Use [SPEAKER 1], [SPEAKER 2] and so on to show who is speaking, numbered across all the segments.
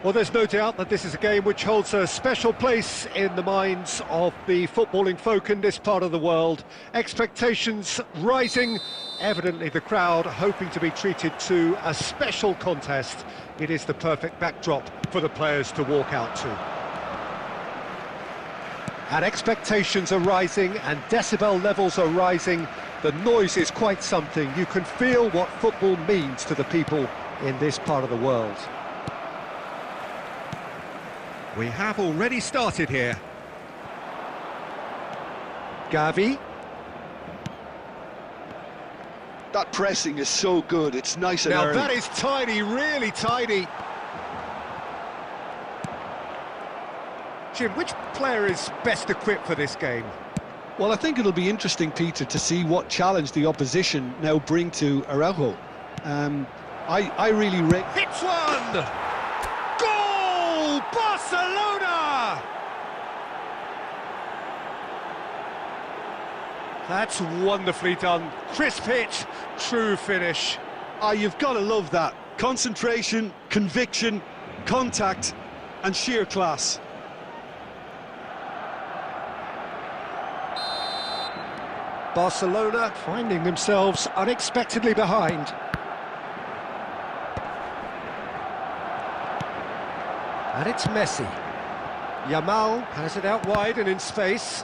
[SPEAKER 1] Well, there's no doubt that this is a game which holds a special place in the minds of the footballing folk in this part of the world. Expectations rising, evidently the crowd hoping to be treated to a special contest. It is the perfect backdrop for the players to walk out to. And expectations are rising and decibel levels are rising. The noise is quite something. You can feel what football means to the people in this part of the world. We have already started here. Gavi.
[SPEAKER 2] That pressing is so good, it's nice and early.
[SPEAKER 1] Now that is tidy, really tidy. Jim, which player is best equipped for this game?
[SPEAKER 2] Well, I think it'll be interesting, Peter, to see what challenge the opposition now bring to Araujo. I really rate...
[SPEAKER 1] Hits one! Goal! Barcelona! That's wonderfully done. Crisp hit, true finish.
[SPEAKER 2] You've got to love that. Concentration, conviction, contact, and sheer class.
[SPEAKER 1] Barcelona finding themselves unexpectedly behind. And it's Messi. Yamal has it out wide and in space.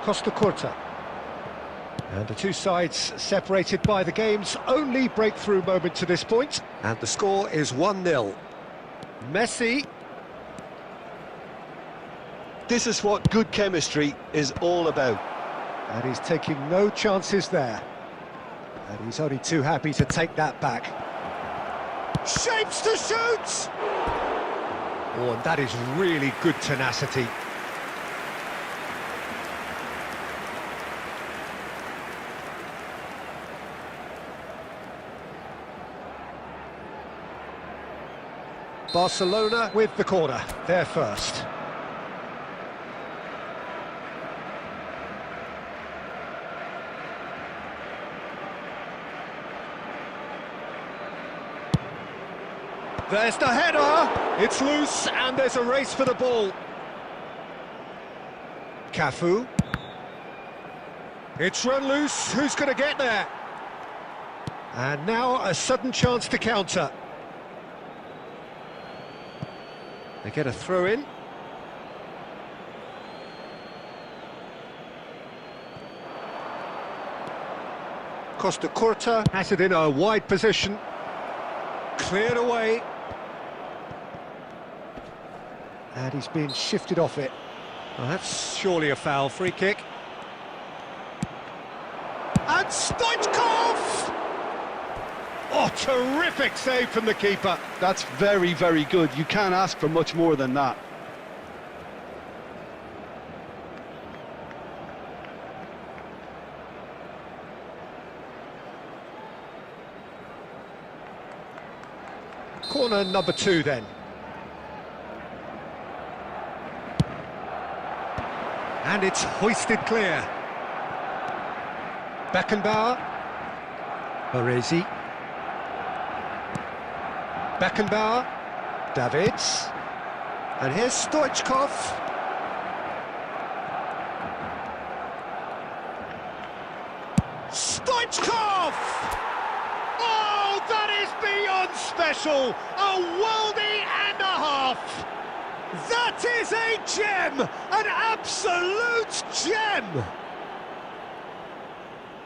[SPEAKER 1] Costa Curta. And the two sides separated by the game's only breakthrough moment to this point. And the score is 1-0. Messi.
[SPEAKER 2] This is what good chemistry is all about.
[SPEAKER 1] And he's taking no chances there. And he's only too happy to take that back. Shapes to shoot! Oh, and that is really good tenacity. Barcelona with the corner, they're first. There's the header, it's loose and there's a race for the ball. Cafu. It's run loose, who's going to get there? And now a sudden chance to counter. They get a throw in. Costa Curta has it in a wide position. Cleared away. And he's been shifted off it. Well, that's surely a foul. Free kick. And Stoichkov! Oh, terrific save from the keeper.
[SPEAKER 2] That's very, very good. You can't ask for much more than that.
[SPEAKER 1] Corner number 2 then. And it's hoisted clear. Beckenbauer. Baresi. Beckenbauer. Davids. And here's Stoichkov. Stoichkov! Oh, that is beyond special! A worldie and a half! That is a gem! An absolute gem!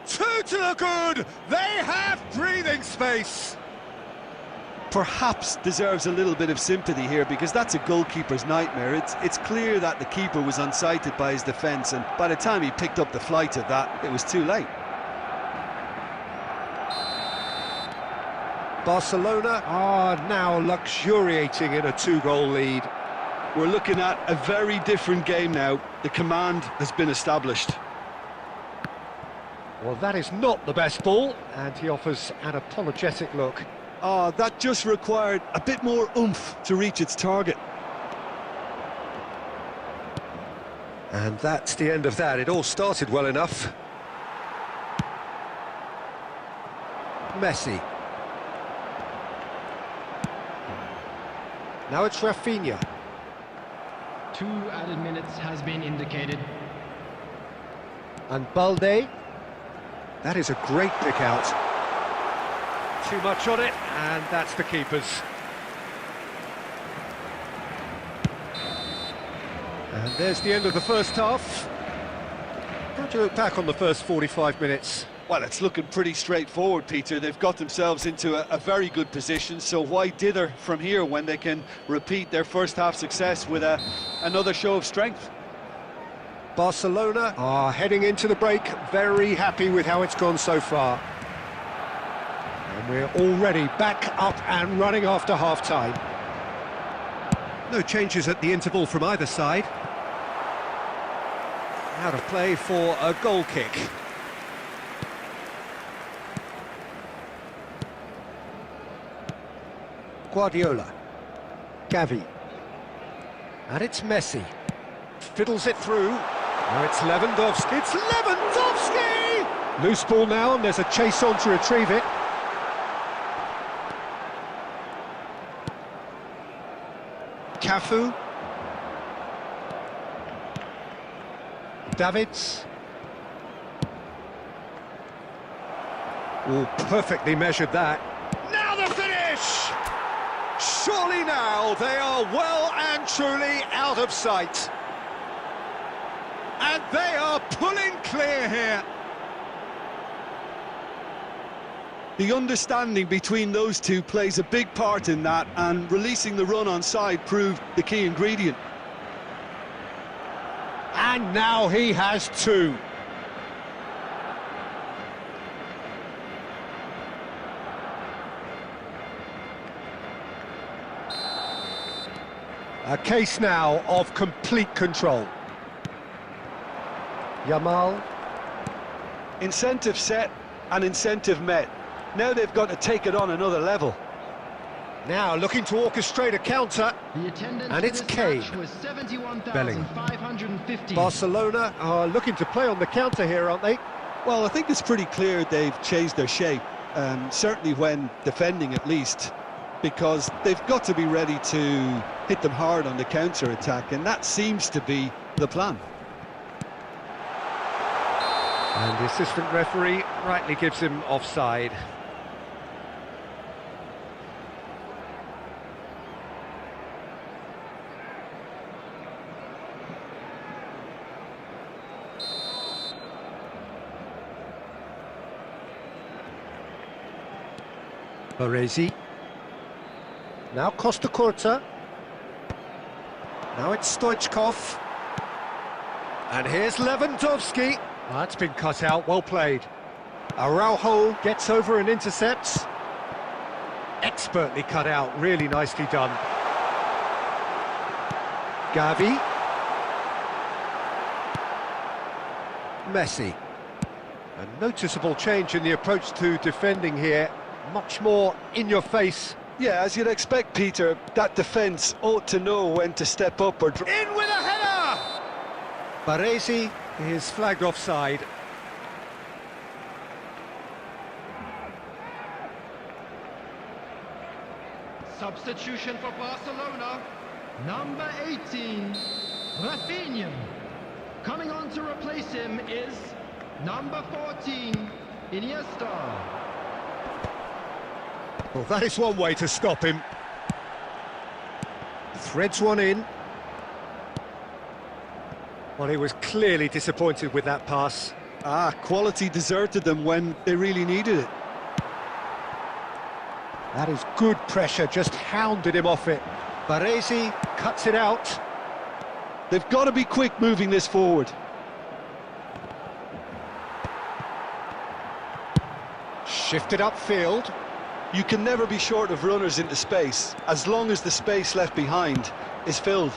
[SPEAKER 1] 2 to the good! They have breathing space!
[SPEAKER 2] Perhaps deserves a little bit of sympathy here, because that's a goalkeeper's nightmare. It's clear that the keeper was unsighted by his defence, and by the time he picked up the flight of that, it was too late.
[SPEAKER 1] Barcelona are now luxuriating in a 2-goal lead.
[SPEAKER 2] We're looking at a very different game now. The command has been established.
[SPEAKER 1] Well, that is not the best ball, and he offers an apologetic look.
[SPEAKER 2] That just required a bit more oomph to reach its target.
[SPEAKER 1] And that's the end of that. It all started well enough. Now it's Rafinha.
[SPEAKER 3] 2 added minutes has been indicated.
[SPEAKER 1] And Balde. That is a great pick out. Too much on it, and that's the keeper's. And there's the end of the first half. How do you look back on the first 45 minutes?
[SPEAKER 2] Well, it's looking pretty straightforward, Peter. They've got themselves into a very good position, so why dither from here when they can repeat their first half success with another show of strength?
[SPEAKER 1] Barcelona are heading into the break, very happy with how it's gone so far. And we're already back up and running after half-time. No changes at the interval from either side. Out of play for a goal kick. Guardiola. Gavi. And it's Messi. Fiddles it through. Now it's Lewandowski. It's Lewandowski! Loose ball now, and there's a chase on to retrieve it. Cafu. Davids. Oh, perfectly measured that. Now the finish! Surely now they are well and truly out of sight. And they are pulling clear here.
[SPEAKER 2] The understanding between those two plays a big part in that, and releasing the run on side proved the key ingredient.
[SPEAKER 1] And now he has 2. A case now of complete control. Yamal.
[SPEAKER 2] Incentive set and incentive met. Now they've got to take it on another level.
[SPEAKER 1] Now looking to orchestrate a counter.
[SPEAKER 3] The attendance
[SPEAKER 1] And it's Kane.
[SPEAKER 3] was 71,550.
[SPEAKER 1] Bellingham. Barcelona are looking to play on the counter here, aren't they?
[SPEAKER 2] Well, I think it's pretty clear they've changed their shape, certainly when defending at least, because they've got to be ready to hit them hard on the counter-attack, and that seems to be the plan.
[SPEAKER 1] And the assistant referee rightly gives him offside. Baresi. Now Costa Curta. Now it's Stoichkov. And here's Lewandowski. That's been cut out, well played. Araujo gets over and intercepts. Expertly cut out, really nicely done. Gavi. Messi. A noticeable change in the approach to defending here. Much more in your face.
[SPEAKER 2] Yeah, as you'd expect, Peter, that defence ought to know when to step up or...
[SPEAKER 1] In with a header! Baresi is flagged offside.
[SPEAKER 3] Substitution for Barcelona. Number 18, Rafinha. Coming on to replace him is number 14, Iniesta.
[SPEAKER 1] Well, that is one way to stop him. Threads one in. Well, he was clearly disappointed with that pass.
[SPEAKER 2] Quality deserted them when they really needed it.
[SPEAKER 1] That is good pressure, just hounded him off it. Baresi cuts it out.
[SPEAKER 2] They've got to be quick moving this forward.
[SPEAKER 1] Shifted upfield.
[SPEAKER 2] You can never be short of runners into space, as long as the space left behind is filled.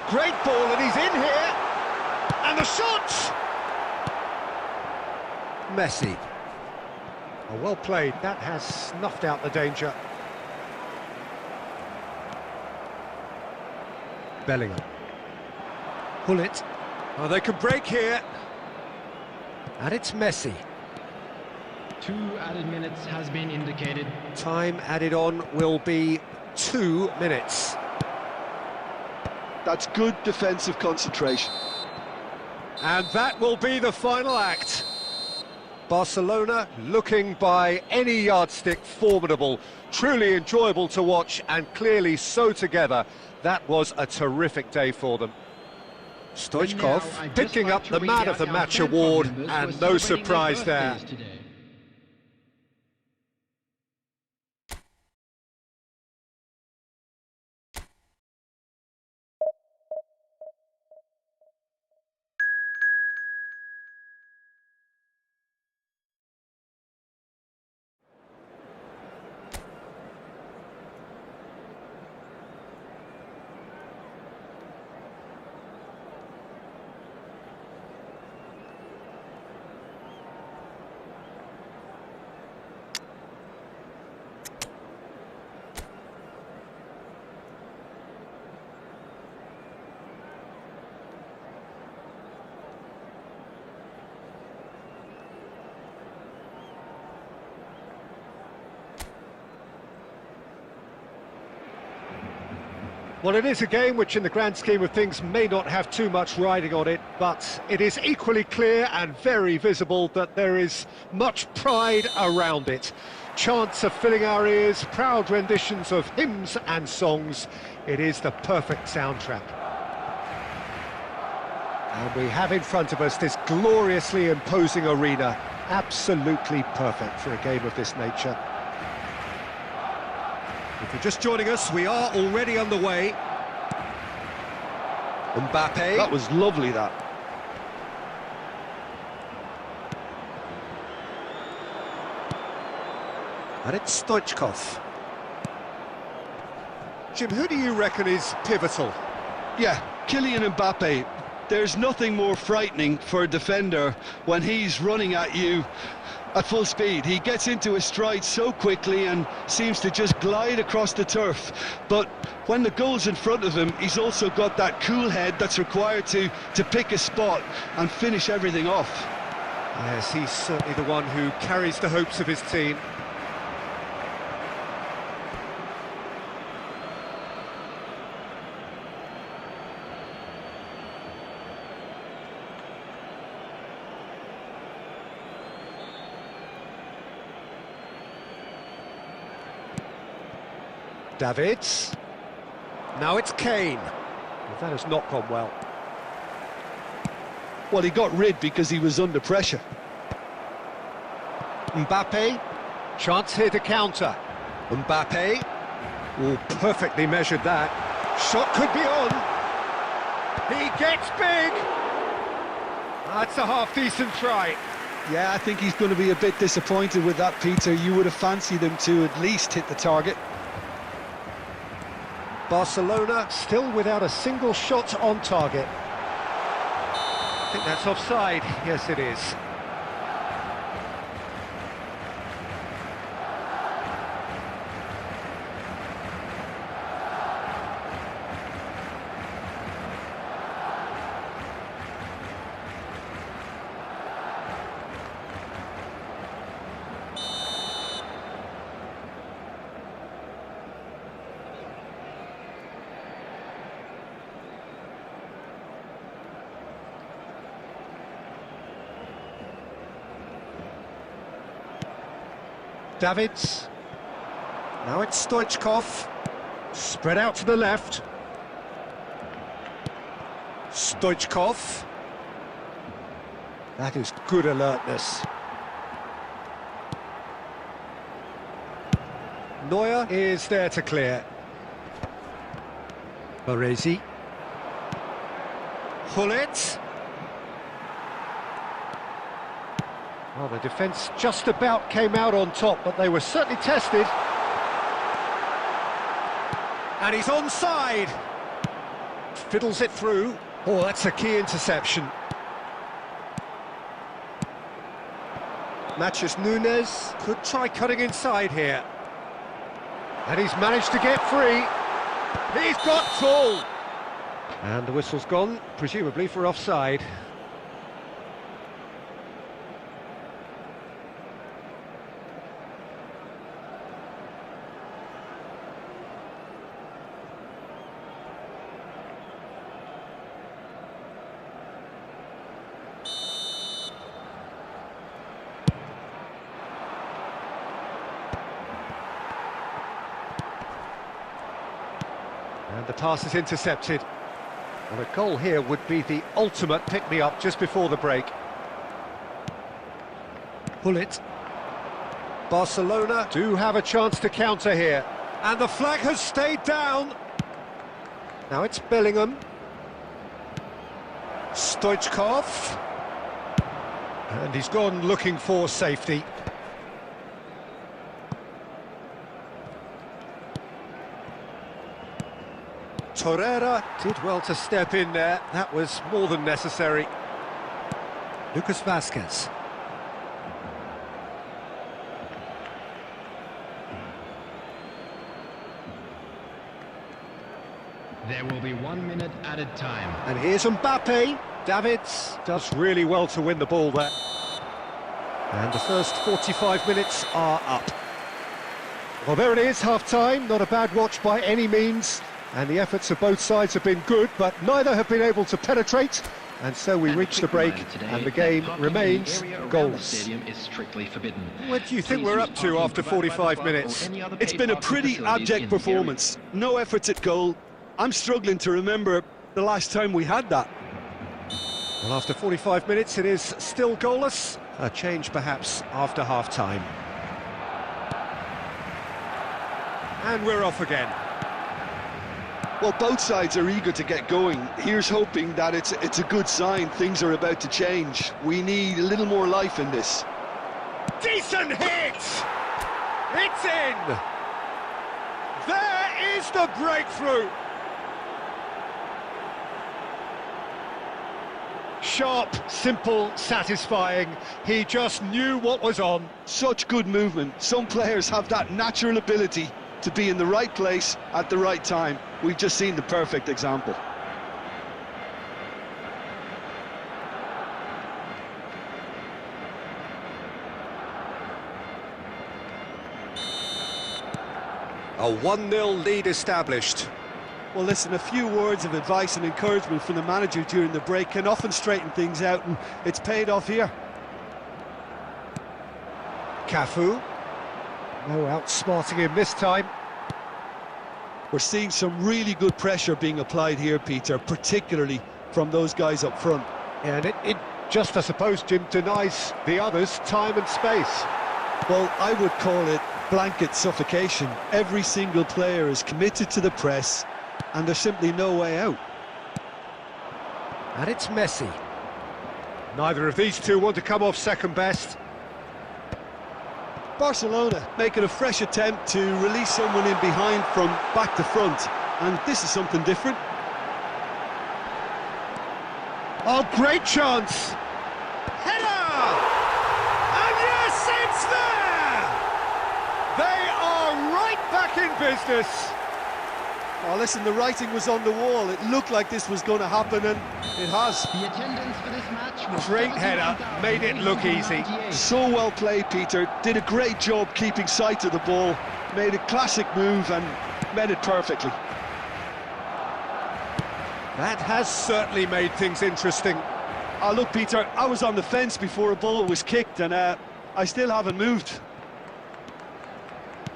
[SPEAKER 1] Great ball, and he's in here. And the shot! Messi. Oh, well played. That has snuffed out the danger. Bellingham. Pull it. Oh, they can break here. And it's Messi.
[SPEAKER 3] 2 added minutes has been indicated.
[SPEAKER 1] Time added on will be 2 minutes.
[SPEAKER 2] That's good defensive concentration.
[SPEAKER 1] And that will be the final act. Barcelona looking by any yardstick formidable, truly enjoyable to watch and clearly so together. That was a terrific day for them. Stoichkov picking up the Man of the Match award, and no surprise there. Well, it is a game which in the grand scheme of things may not have too much riding on it, but it is equally clear and very visible that there is much pride around it. Chants are filling our ears, proud renditions of hymns and songs. It is the perfect soundtrack. And we have in front of us this gloriously imposing arena, absolutely perfect for a game of this nature. If you're just joining us, we are already underway. Mbappe.
[SPEAKER 2] That was lovely, that.
[SPEAKER 1] And it's Stoichkov. Jim, who do you reckon is pivotal?
[SPEAKER 2] Yeah, Kylian Mbappe. There's nothing more frightening for a defender when he's running at you at full speed. He gets into his stride so quickly and seems to just glide across the turf. But when the goal's in front of him, he's also got that cool head that's required to pick a spot and finish everything off.
[SPEAKER 1] Yes, he's certainly the one who carries the hopes of his team. Davids. Now it's Kane. Well, that has not gone well.
[SPEAKER 2] Well, he got rid because he was under pressure.
[SPEAKER 1] Mbappe. Chance here to counter. Mbappe. Oh, perfectly measured that. Shot could be on. He gets big. That's a half-decent try.
[SPEAKER 2] Yeah, I think he's going to be a bit disappointed with that, Peter. You would have fancied him to at least hit the target.
[SPEAKER 1] Barcelona still without a single shot on target. I think that's offside. Yes, it is. Davids. Now it's Stoichkov. Spread out to the left. Stoichkov. That is good alertness. Neuer is there to clear. Baresi. Hullet. Well, the defence just about came out on top, but they were certainly tested. And he's onside. Fiddles it through. Oh, that's a key interception. Matheus Nunes could try cutting inside here. And he's managed to get free. He's got full. And the whistle's gone, presumably for offside. And the pass is intercepted. Well, a goal here would be the ultimate pick-me-up just before the break. Pull it. Barcelona do have a chance to counter here. And the flag has stayed down. Now it's Bellingham. Stoichkov. And he's gone looking for safety. Torreira did well to step in there. That was more than necessary. Lucas Vazquez.
[SPEAKER 3] There will be 1 minute added time.
[SPEAKER 1] And here's Mbappe. Davids does really well to win the ball there. And the first 45 minutes are up. Well, there it is, half-time. Not a bad watch by any means. And the efforts of both sides have been good, but neither have been able to penetrate. And so we reach the break, and the game remains goalless. What do you think we're up to after 45 minutes?
[SPEAKER 2] It's been a pretty abject performance. No efforts at goal. I'm struggling to remember the last time we had that.
[SPEAKER 1] Well, after 45 minutes, it is still goalless. A change, perhaps, after half-time. And we're off again.
[SPEAKER 2] Well, both sides are eager to get going. Here's hoping that it's a good sign. Things are about to change. We need a little more life in this.
[SPEAKER 1] Decent hit! It's in! There is the breakthrough! Sharp, simple, satisfying. He just knew what was on.
[SPEAKER 2] Such good movement. Some players have that natural ability to be in the right place at the right time. We've just seen the perfect example.
[SPEAKER 1] A 1-0 lead established.
[SPEAKER 2] Well, listen, a few words of advice and encouragement from the manager during the break can often straighten things out, and it's paid off here.
[SPEAKER 1] Cafu. No outsmarting him this time.
[SPEAKER 2] We're seeing some really good pressure being applied here, Peter, particularly from those guys up front.
[SPEAKER 1] And it just, I suppose, Jim, denies the others time and space.
[SPEAKER 2] Well, I would call it blanket suffocation. Every single player is committed to the press, and there's simply no way out.
[SPEAKER 1] And it's Messi. Neither of these two want to come off second best.
[SPEAKER 2] Barcelona making a fresh attempt to release someone in behind from back to front, and this is something different.
[SPEAKER 1] Oh, great chance! Header! And yes, it's there! They are right back in business.
[SPEAKER 2] Oh, listen, the writing was on the wall. It looked like this was going to happen, and it has.
[SPEAKER 3] The attendance for this match was
[SPEAKER 1] Great header, made it look easy.
[SPEAKER 2] So well played, Peter. Did a great job keeping sight of the ball. Made a classic move and met it perfectly.
[SPEAKER 1] That has certainly made things interesting.
[SPEAKER 2] Oh, look, Peter, I was on the fence before a ball was kicked, and I still haven't moved.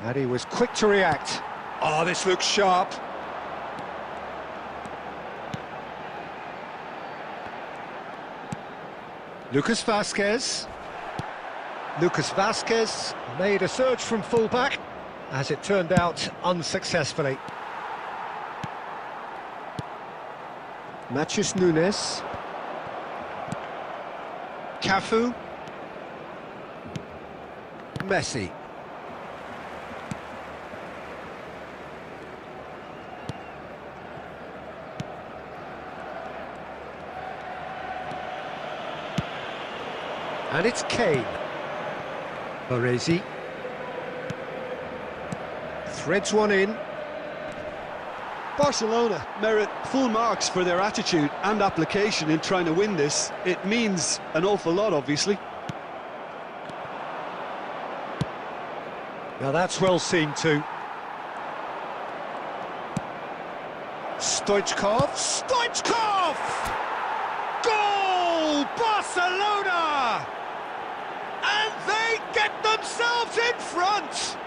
[SPEAKER 1] And he was quick to react. Oh, this looks sharp. Lucas Vazquez. Lucas Vazquez made a surge from fullback, as it turned out unsuccessfully. Matheus Nunes. Cafu. Messi. And it's Kane. Baresi. Threads one in.
[SPEAKER 2] Barcelona merit full marks for their attitude and application in trying to win this. It means an awful lot, obviously.
[SPEAKER 1] Now that's well seen too. Stoichkov. Stoichkov! Goal! Barcelona! And they get themselves in front!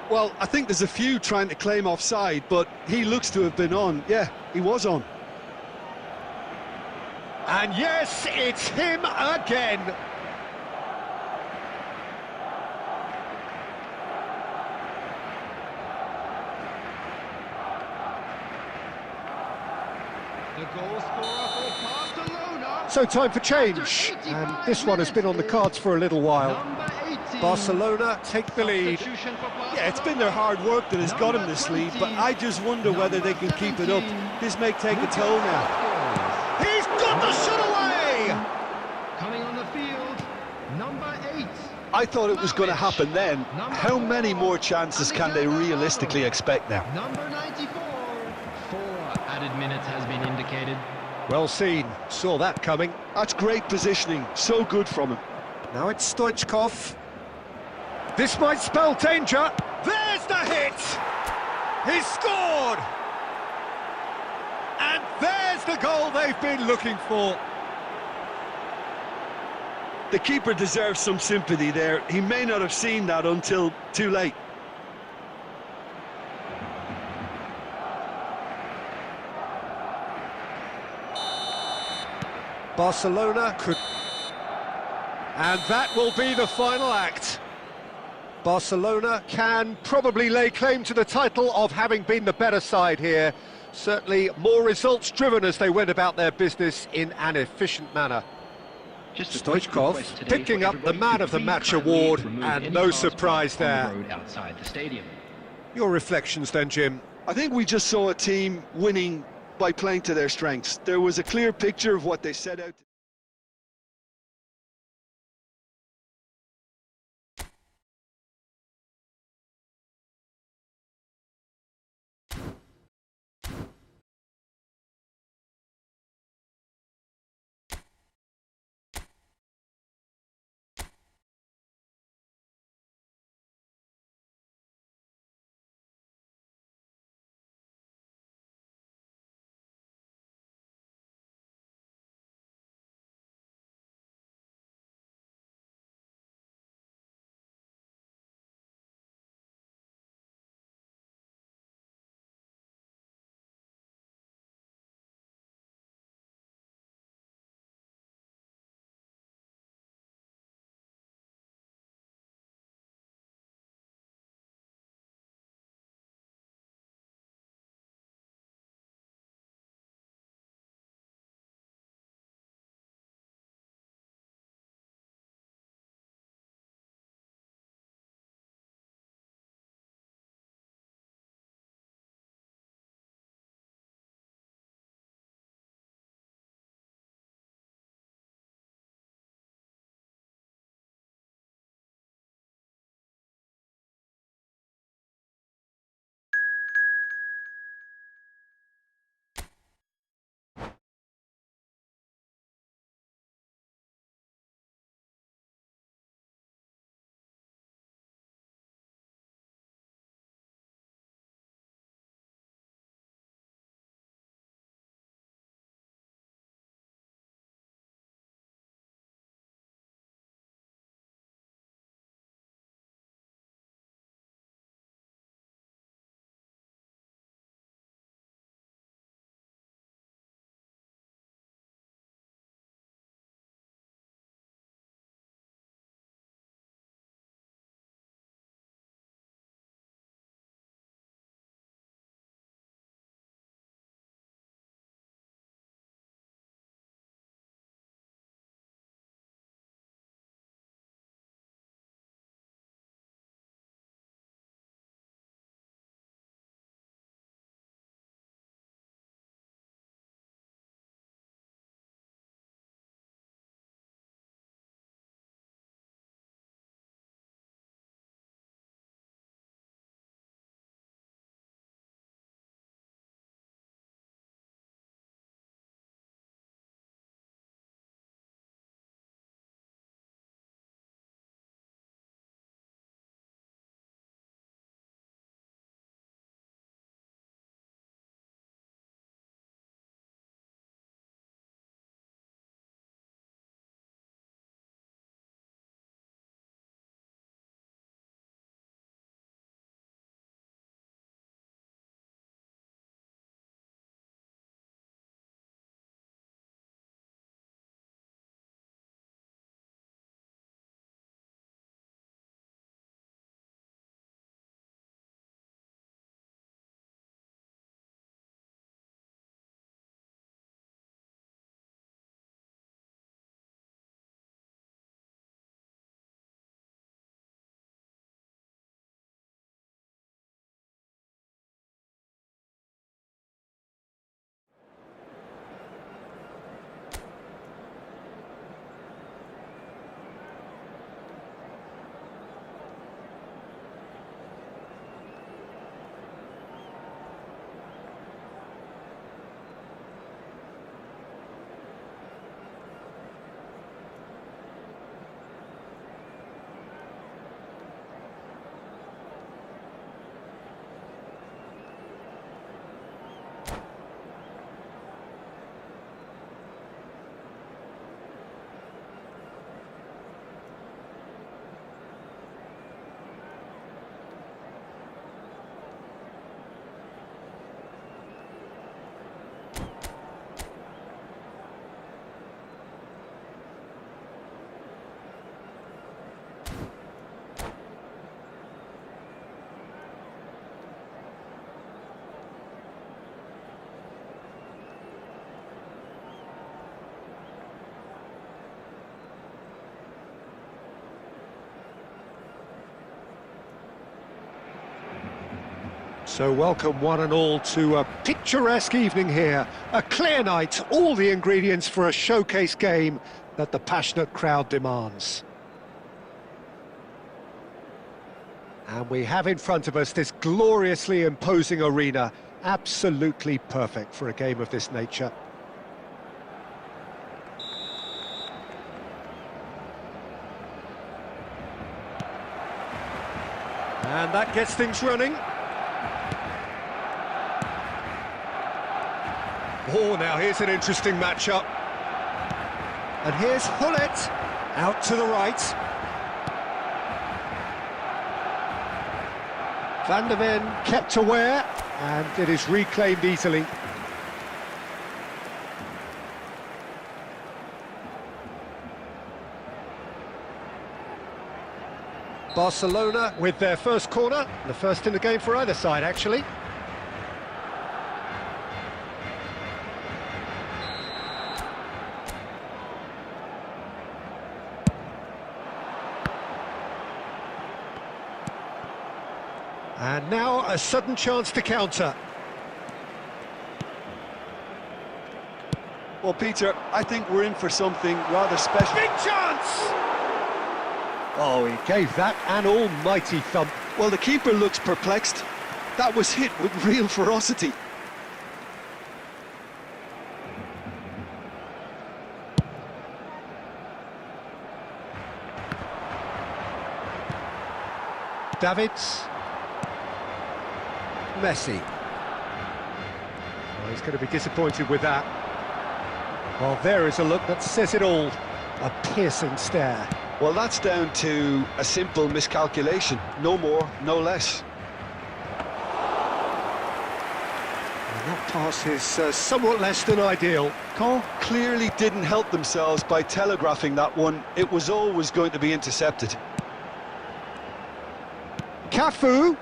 [SPEAKER 2] Well, I think there's a few trying to claim offside, but he looks to have been on. Yeah, he was on.
[SPEAKER 1] And yes, it's him again.
[SPEAKER 3] The goal scorer for Barcelona.
[SPEAKER 1] So time for change, and this one has been on the cards for a little while.
[SPEAKER 3] Number 18.
[SPEAKER 1] Barcelona take the lead.
[SPEAKER 3] Substitution for
[SPEAKER 2] Yeah, it's been their hard work that has got him this lead, but I just wonder whether they can keep it up. This may take a toll now.
[SPEAKER 1] He's got the shot away!
[SPEAKER 3] Coming on the field, number 8.
[SPEAKER 2] I thought it was going to happen then. How many more chances can they realistically expect now?
[SPEAKER 3] Number 94. 4 added minutes has been indicated.
[SPEAKER 1] Well seen, saw that coming.
[SPEAKER 2] That's great positioning, so good from him.
[SPEAKER 1] Now it's Stoichkov. This might spell danger. There's the hit! He's scored! And there's the goal they've been looking for.
[SPEAKER 2] The keeper deserves some sympathy there. He may not have seen that until too late.
[SPEAKER 1] Barcelona could... And that will be the final act. Barcelona can probably lay claim to the title of having been the better side here. Certainly more results driven as they went about their business in an efficient manner. Stoichkov picking up the Man of the Match award, and no surprise there.
[SPEAKER 3] Outside the stadium.
[SPEAKER 1] Your reflections then, Jim?
[SPEAKER 2] I think we just saw a team winning by playing to their strengths. There was a clear picture of what they set out to
[SPEAKER 1] So welcome one and all to a picturesque evening here. A clear night, all the ingredients for a showcase game that the passionate crowd demands. And we have in front of us this gloriously imposing arena, absolutely perfect for a game of this nature. And that gets things running. Oh, now here's an interesting matchup. And here's Hullet, out to the right. Van der Ven kept aware, and it is reclaimed easily. Barcelona with their first corner, the first in the game for either side, actually. And now a sudden chance to counter.
[SPEAKER 2] Well, Peter, I think we're in for something rather special.
[SPEAKER 1] Big chance! Oh, he gave that an almighty thump.
[SPEAKER 2] Well, the keeper looks perplexed. That was hit with real ferocity.
[SPEAKER 1] Davids. Messi. Well, he's going to be disappointed with that. Well, there is a look that says it all. A piercing stare.
[SPEAKER 2] Well, that's down to a simple miscalculation. No more, no less.
[SPEAKER 1] And that pass is somewhat less than ideal.
[SPEAKER 2] Caen clearly didn't help themselves by telegraphing that one. It was always going to be intercepted.
[SPEAKER 1] Cafu.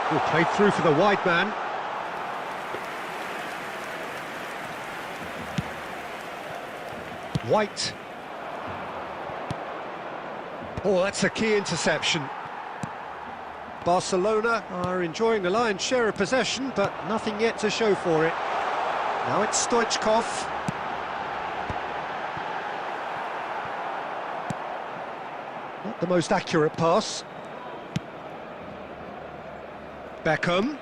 [SPEAKER 1] Who played through for the wide man. White. Oh, that's a key interception. Barcelona are enjoying the lion's share of possession, but nothing yet to show for it. Now it's Stoichkov. Not the most accurate pass. Beckham.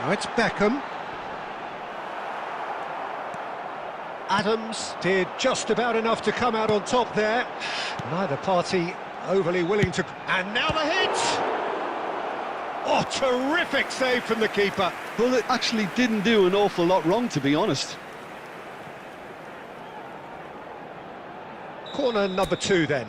[SPEAKER 1] Now it's Beckham. Adams did just about enough to come out on top there. Neither party overly willing to... And now the hit! Oh, terrific save from the keeper.
[SPEAKER 2] Well, it actually didn't do an awful lot wrong, to be honest.
[SPEAKER 1] Corner number 2 then.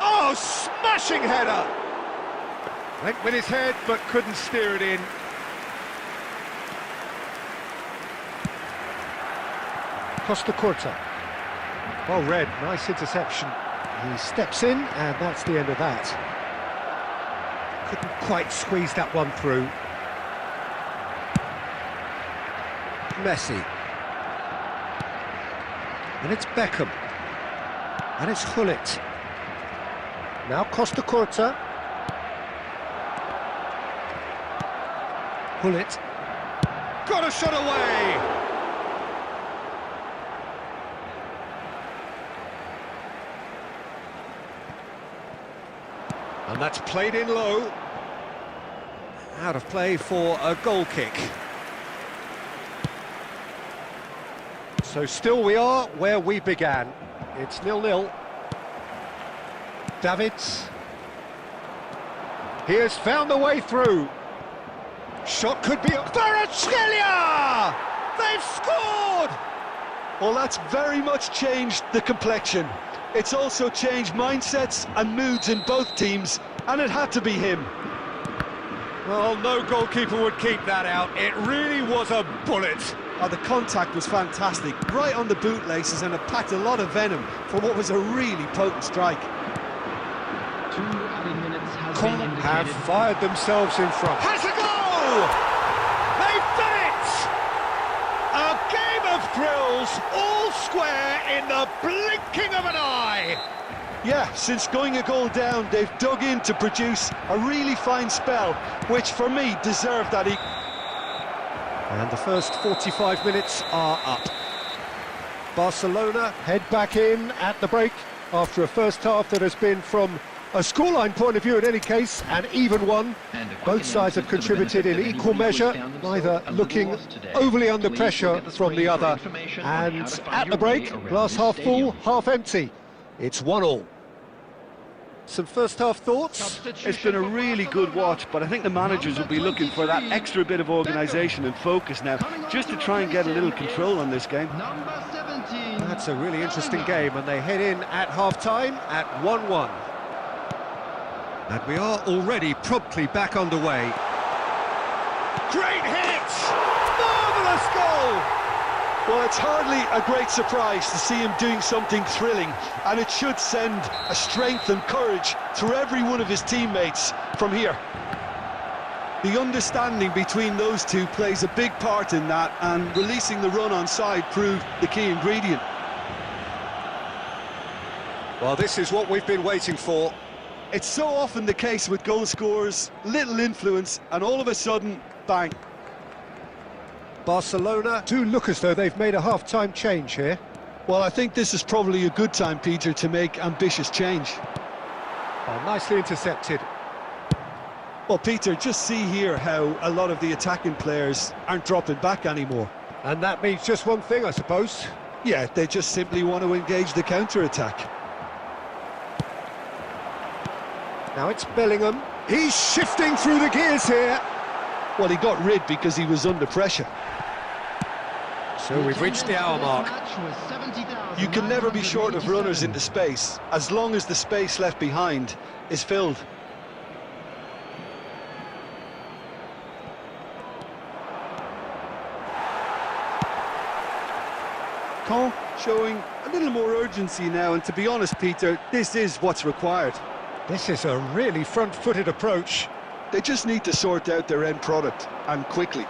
[SPEAKER 1] Oh, smashing header! Went with his head, but couldn't steer it in. Costa Curta. Well read, nice interception. He steps in, and that's the end of that. Couldn't quite squeeze that one through. Messi. And it's Beckham. And it's Hullet. Now Costa Curta. Hullet. Got a shot away! And that's played in low. Out of play for a goal kick. So still we are where we began. It's 0-0. Davids. He has found the way through. Shot could be... Kvaratskhelia! They've scored!
[SPEAKER 2] Well, that's very much changed the complexion. It's also changed mindsets and moods in both teams, and it had to be him.
[SPEAKER 1] Well, no goalkeeper would keep that out. It really was a bullet.
[SPEAKER 2] Oh, the contact was fantastic, right on the bootlaces, and it packed a lot of venom for what was a really potent strike.
[SPEAKER 3] 2 added minutes has been
[SPEAKER 1] have
[SPEAKER 3] indicated.
[SPEAKER 1] fired themselves in front. Has a goal! They've done it! A game of thrills, all square in the blinking of an eye.
[SPEAKER 2] Yeah, since going a goal down, they've dug in to produce a really fine spell, which for me deserved that.
[SPEAKER 1] And the first 45 minutes are up. Barcelona head back in at the break after a first half that has been, from a scoreline point of view in any case, an even one.
[SPEAKER 3] And a quick
[SPEAKER 1] Both sides have
[SPEAKER 3] announcement for the
[SPEAKER 1] contributed in
[SPEAKER 3] benefit of
[SPEAKER 1] equal
[SPEAKER 3] anybody who
[SPEAKER 1] measure,
[SPEAKER 3] has found
[SPEAKER 1] neither
[SPEAKER 3] themselves a
[SPEAKER 1] looking
[SPEAKER 3] little lost today.
[SPEAKER 1] overly under
[SPEAKER 3] Please
[SPEAKER 1] pressure
[SPEAKER 3] look at the
[SPEAKER 1] from the
[SPEAKER 3] screen for
[SPEAKER 1] other.
[SPEAKER 3] information on how
[SPEAKER 1] And
[SPEAKER 3] to find
[SPEAKER 1] at
[SPEAKER 3] your
[SPEAKER 1] the break,
[SPEAKER 3] way around
[SPEAKER 1] glass
[SPEAKER 3] this
[SPEAKER 1] half full,
[SPEAKER 3] stadium.
[SPEAKER 1] half empty. It's 1-1. Some first half thoughts?
[SPEAKER 2] It's been a really good watch, but I think the managers will be looking for that extra bit of organisation and focus now, just to try and get a little control on this game.
[SPEAKER 3] Number 17.
[SPEAKER 1] That's a really interesting game, and they head in at half-time at 1-1. And we are already promptly back underway. Great hit! Marvellous goal!
[SPEAKER 2] Well, it's hardly a great surprise to see him doing something thrilling, and it should send a strength and courage through every one of his teammates from here. The understanding between those two plays a big part in that, and releasing the run on side proved the key ingredient.
[SPEAKER 1] Well, this is what we've been waiting for.
[SPEAKER 2] It's so often the case with goal scorers, little influence, and all of a sudden, bang.
[SPEAKER 1] Barcelona do look as though they've made a half-time change here.
[SPEAKER 2] Well, I think this is probably a good time, Peter, to make ambitious change.
[SPEAKER 1] Oh, nicely intercepted.
[SPEAKER 2] Well, Peter, just see here how a lot of the attacking players aren't dropping back anymore.
[SPEAKER 1] And that means just one thing, I suppose.
[SPEAKER 2] Yeah, they just simply want to engage the counter-attack.
[SPEAKER 1] Now it's Bellingham. He's shifting through the gears here.
[SPEAKER 2] Well, he got rid because he was under pressure.
[SPEAKER 1] So we've reached the hour mark.
[SPEAKER 2] You can never be short of runners into space, as long as the space left behind is filled. Caen showing a little more urgency now, and to be honest, Peter, this is what's required.
[SPEAKER 1] This is a really front-footed approach.
[SPEAKER 2] They just need to sort out their end product, and quickly.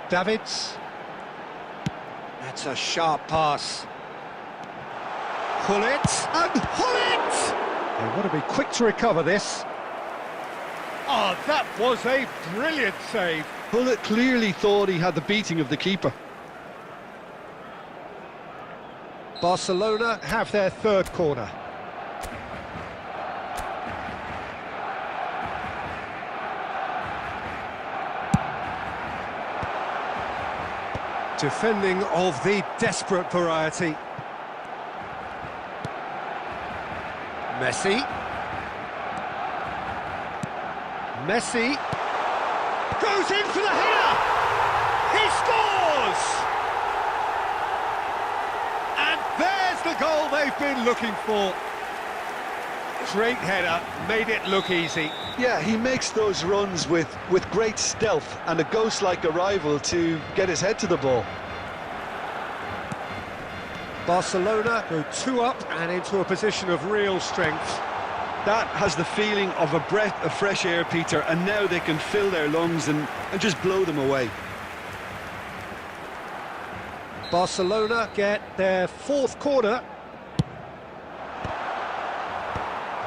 [SPEAKER 1] Davids. That's a sharp pass. Hullet, and Hullet! They want to be quick to recover this. Oh, that was a brilliant save.
[SPEAKER 2] Hullet clearly thought he had the beating of the keeper.
[SPEAKER 1] Barcelona have their third corner. Defending of the desperate variety. Messi. Messi goes in for the header. He scores! And there's the goal they've been looking for. Great header, made it look easy.
[SPEAKER 2] Yeah, he makes those runs with great stealth and a ghost-like arrival to get his head to the ball.
[SPEAKER 1] Barcelona go 2 up and into a position of real strength.
[SPEAKER 2] That has the feeling of a breath of fresh air, Peter, and now they can fill their lungs and just blow them away.
[SPEAKER 1] Barcelona get their fourth corner.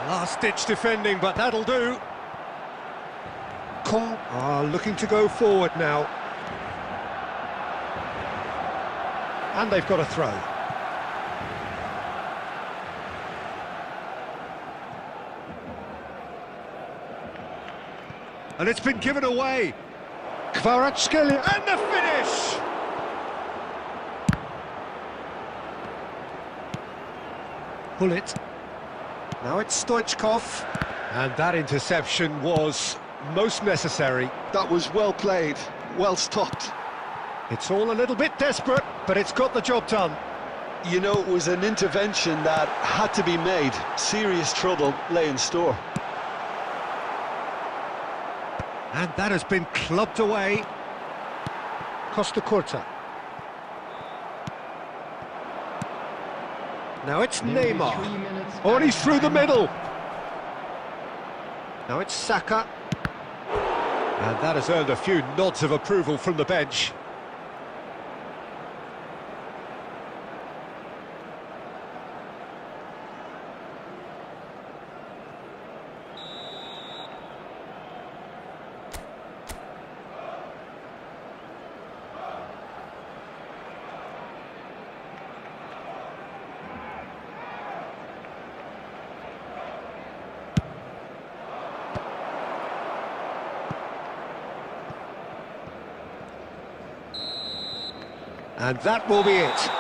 [SPEAKER 1] Last-ditch defending, but that'll do. Caen are looking to go forward now. And they've got a throw. And it's been given away. Kvaratskhelia, and the finish! Hullet. Now it's Stoichkov. And that interception was most necessary.
[SPEAKER 2] That was well played, well stopped.
[SPEAKER 1] It's all a little bit desperate, but it's got the job done.
[SPEAKER 2] You know, it was an intervention that had to be made. Serious trouble lay in store.
[SPEAKER 1] And that has been clubbed away. Costa Curta. Now it's
[SPEAKER 3] There will be
[SPEAKER 1] Neymar.
[SPEAKER 3] 3 minutes
[SPEAKER 1] Oh, and he's through the
[SPEAKER 3] added
[SPEAKER 1] middle. Now it's Saka. And that has earned a few nods of approval from the bench. And that will be it.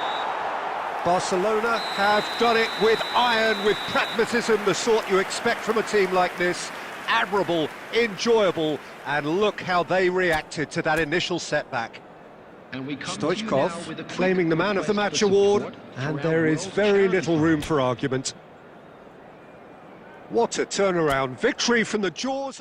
[SPEAKER 1] Barcelona have done it with iron, with pragmatism, the sort you expect from a team like this. Admirable, enjoyable, and look how they reacted to that initial setback.
[SPEAKER 3] And we come to you now with a
[SPEAKER 1] Stoichkov
[SPEAKER 3] quick
[SPEAKER 1] claiming the man of the
[SPEAKER 3] request
[SPEAKER 1] match
[SPEAKER 3] for
[SPEAKER 1] award,
[SPEAKER 3] support
[SPEAKER 1] and
[SPEAKER 3] around
[SPEAKER 1] there is
[SPEAKER 3] World
[SPEAKER 1] very
[SPEAKER 3] Charity
[SPEAKER 1] little
[SPEAKER 3] Fund.
[SPEAKER 1] room for argument. What a turnaround. Victory from the jaws.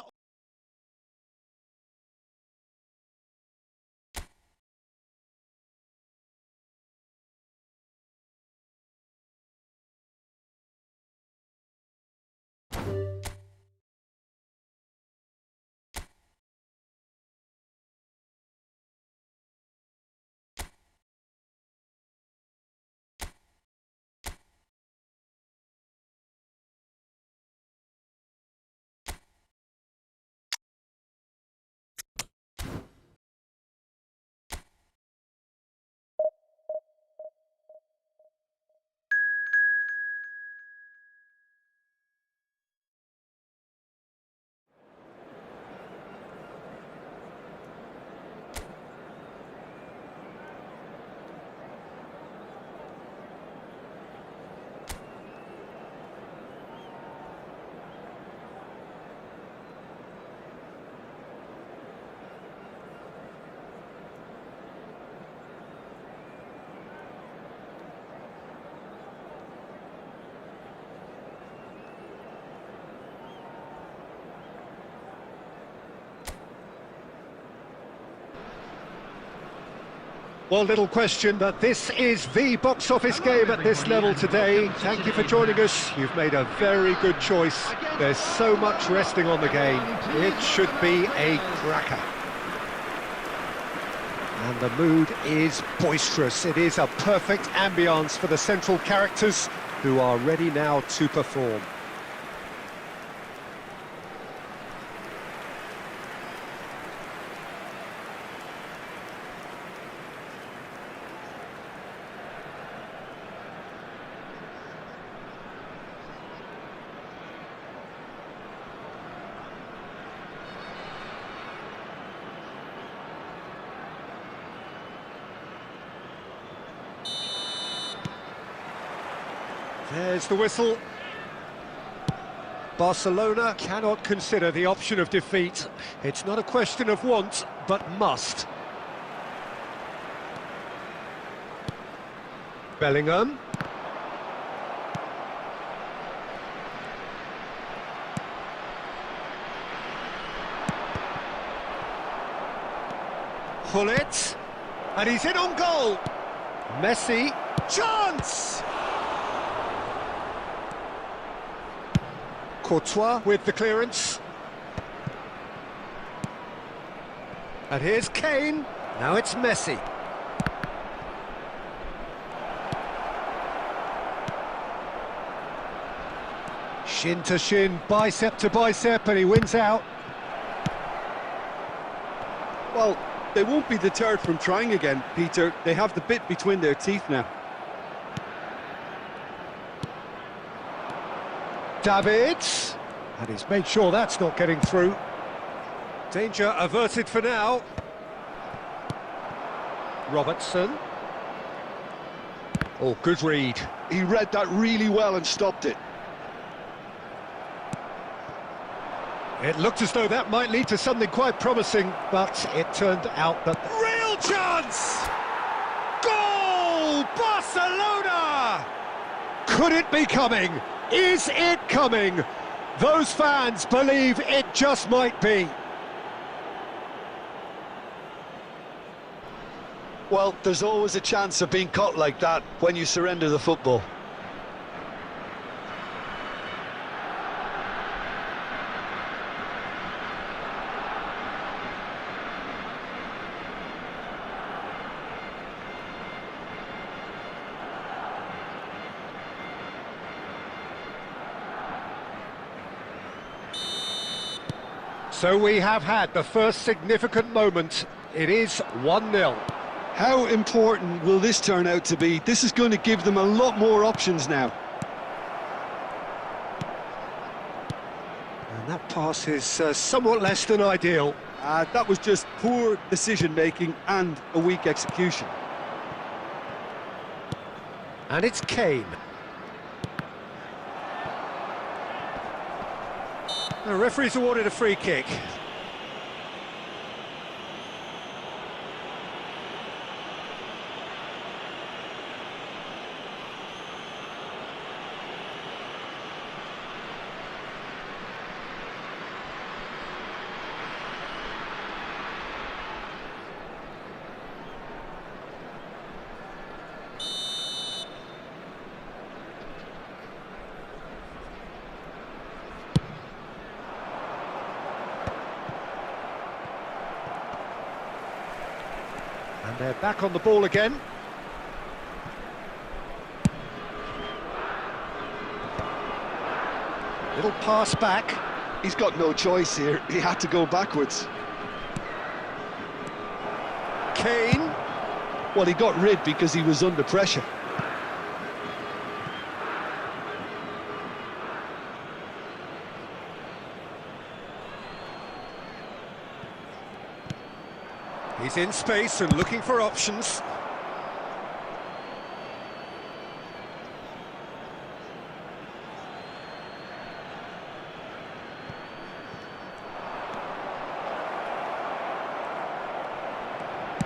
[SPEAKER 1] Well, little question, but this is the box office game at this level today. Thank you for joining us. You've made a very good choice. There's so much resting on the game. It should be a cracker. And the mood is boisterous. It is a perfect ambience for the central characters who are ready now to perform. There's the whistle. Barcelona cannot consider the option of defeat. It's not a question of want, but must. Bellingham. Hullet. And he's in on goal. Messi. Chance! Courtois with the clearance. And here's Kane. Now it's Messi. Shin to shin, bicep to bicep, and he wins out.
[SPEAKER 2] Well, they won't be deterred from trying again, Peter. They have the bit between their teeth now.
[SPEAKER 1] Davids, and he's made sure that's not getting through. Danger averted for now. Robertson. Oh, good read.
[SPEAKER 2] He read that really well and stopped it.
[SPEAKER 1] It looked as though that might lead to something quite promising, but it turned out that... Real chance! Goal! Barcelona! Could it be coming? Is it coming? Those fans believe it just might be.
[SPEAKER 2] Well, there's always a chance of being caught like that when you surrender the football.
[SPEAKER 1] So we have had the first significant moment. It is 1-0.
[SPEAKER 2] How important will this turn out to be? This is going to give them a lot more options now.
[SPEAKER 1] And that pass is somewhat less than ideal.
[SPEAKER 2] That was just poor decision-making and a weak execution.
[SPEAKER 1] And it's Kane. The referee's awarded a free kick. And they're back on the ball again. Little pass back.
[SPEAKER 2] He's got no choice here. He had to go backwards.
[SPEAKER 1] Kane.
[SPEAKER 2] Well, he got rid because he was under pressure.
[SPEAKER 1] He's in space and looking for options.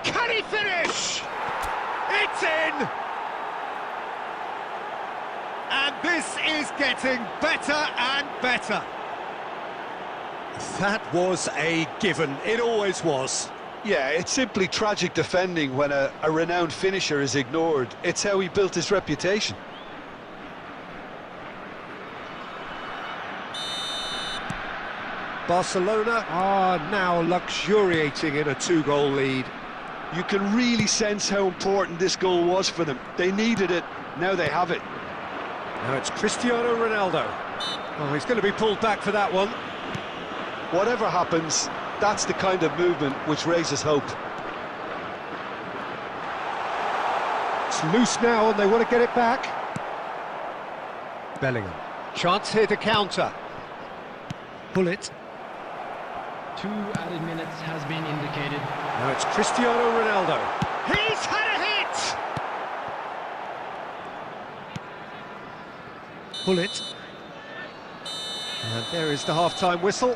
[SPEAKER 1] Can he finish? It's in! And this is getting better and better. That was a given. It always was.
[SPEAKER 2] Yeah, it's simply tragic defending when a renowned finisher is ignored. It's how he built his reputation.
[SPEAKER 1] Barcelona are now luxuriating in a 2-goal lead.
[SPEAKER 2] You can really sense how important this goal was for them. They needed it, now they have it.
[SPEAKER 1] Now it's Cristiano Ronaldo. Oh, he's going to be pulled back for that one.
[SPEAKER 2] Whatever happens, that's the kind of movement which raises hope.
[SPEAKER 1] It's loose now and they want to get it back. Bellingham. Chance here to counter. Bullet.
[SPEAKER 3] 2 added minutes has been indicated.
[SPEAKER 1] Now it's Cristiano Ronaldo. He's had a hit! Bullet. And there is the half-time whistle.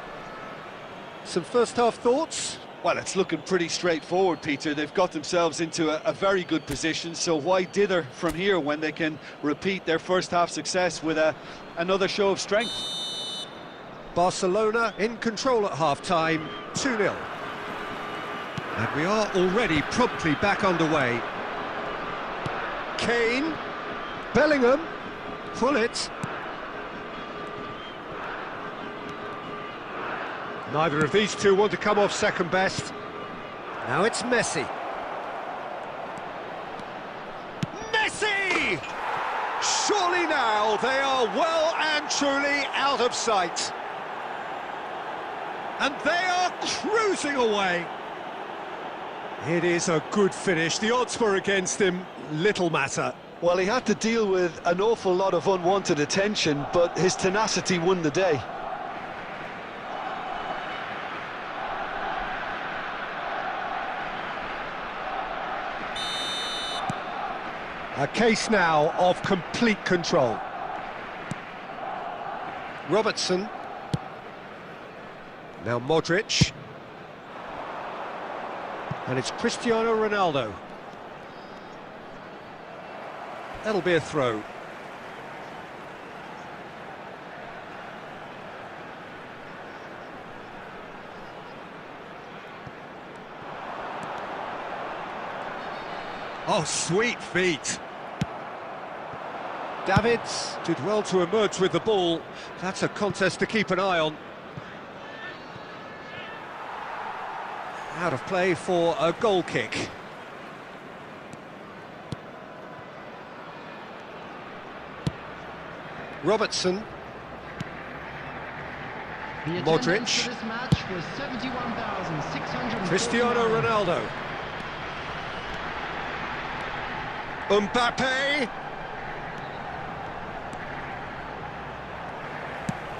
[SPEAKER 1] Some first-half thoughts?
[SPEAKER 2] Well, it's looking pretty straightforward, Peter. They've got themselves into a very good position, so why dither from here when they can repeat their first-half success with another show of strength?
[SPEAKER 1] Barcelona in control at half-time, 2-0. And we are already promptly back underway. Kane, Bellingham, Bullet. Neither of these two want to come off second best. Now it's Messi. Messi! Surely now they are well and truly out of sight. And they are cruising away. It is a good finish. The odds were against him, little matter.
[SPEAKER 2] Well, he had to deal with an awful lot of unwanted attention, but his tenacity won the day.
[SPEAKER 1] A case now of complete control. Robertson. Now Modric. And it's Cristiano Ronaldo. That'll be a throw. Oh, sweet feet. Davids did well to emerge with the ball. That's a contest to keep an eye on. Out of play for a goal kick. Robertson.
[SPEAKER 3] The
[SPEAKER 1] Modric.
[SPEAKER 3] attendance for this match was 71,600.
[SPEAKER 1] Cristiano Ronaldo. Mbappe.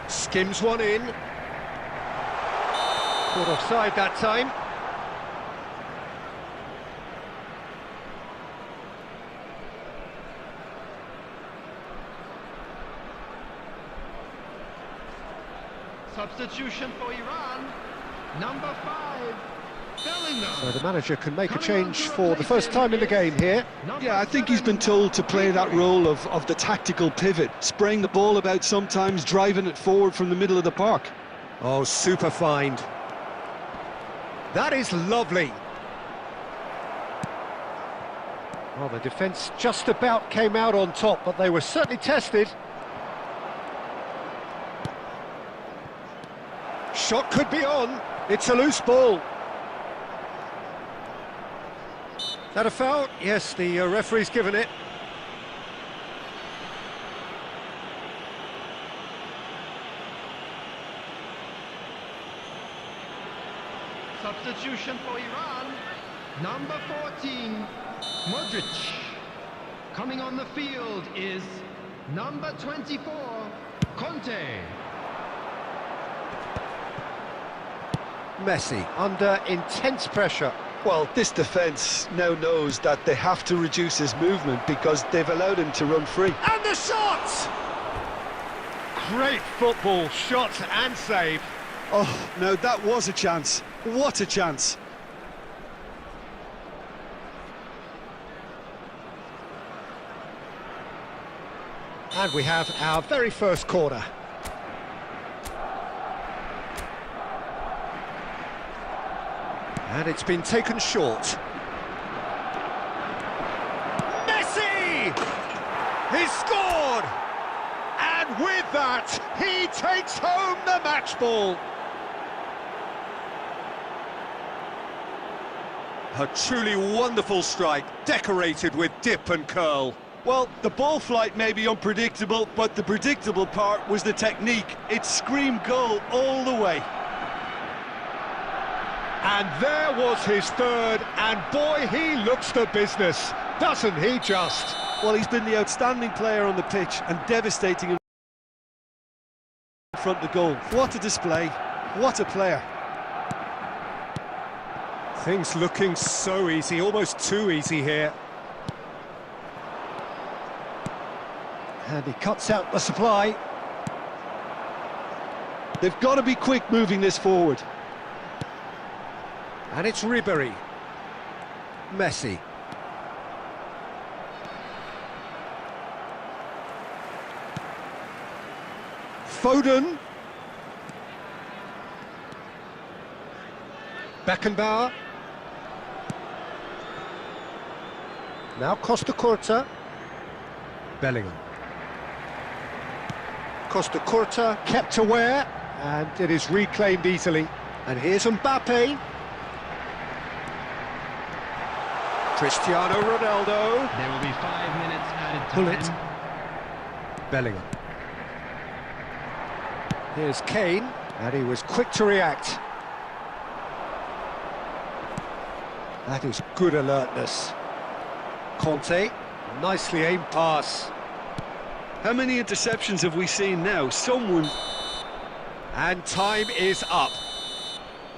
[SPEAKER 1] Skims one in. Caught offside that time.
[SPEAKER 3] Substitution for Iran, number 5, Bellingham.
[SPEAKER 1] So the manager can make a change for the first time in the game here.
[SPEAKER 2] Yeah, I think he's been told to play that role of the tactical pivot, spraying the ball about sometimes, driving it forward from the middle of the park.
[SPEAKER 1] Oh, super find. That is lovely. Well, the defence just about came out on top, but they were certainly tested. Shot could be on. It's a loose ball. Is that a foul? Yes, the referee's given it.
[SPEAKER 3] Substitution for Iran, number 14, Modric. Coming on the field is number 24, Conte.
[SPEAKER 1] Messi under intense pressure.
[SPEAKER 2] Well, this defence now knows that they have to reduce his movement because they've allowed him to run free.
[SPEAKER 1] And the shot! Great football, shot and save.
[SPEAKER 2] Oh, now that was a chance. What a chance.
[SPEAKER 1] And we have our very first corner. And it's been taken short. Messi! He scored! And with that, he takes home the match ball. A truly wonderful strike, decorated with dip and curl.
[SPEAKER 2] Well, the ball flight may be unpredictable, but the predictable part was the technique. It screamed goal all the way.
[SPEAKER 1] And there was his third, and boy, he looks the business, doesn't he just?
[SPEAKER 2] Well, he's been the outstanding player on the pitch and devastating in front of the goal. What a display, what a player.
[SPEAKER 1] Things looking so easy, almost too easy here. And he cuts out the supply.
[SPEAKER 2] They've got to be quick moving this forward.
[SPEAKER 1] And it's Ribery. Messi. Foden. Beckenbauer. Now Costa Curta. Bellingham. Costa Curta kept aware, and it is reclaimed easily. And here's Mbappe. Cristiano Ronaldo.
[SPEAKER 3] There will be 5 minutes added
[SPEAKER 1] Pull it.
[SPEAKER 3] time.
[SPEAKER 1] Bellingham. Here's Kane, and he was quick to react. That is good alertness. Conte, nicely aimed pass.
[SPEAKER 2] How many interceptions have we seen now? Someone...
[SPEAKER 1] And time is up.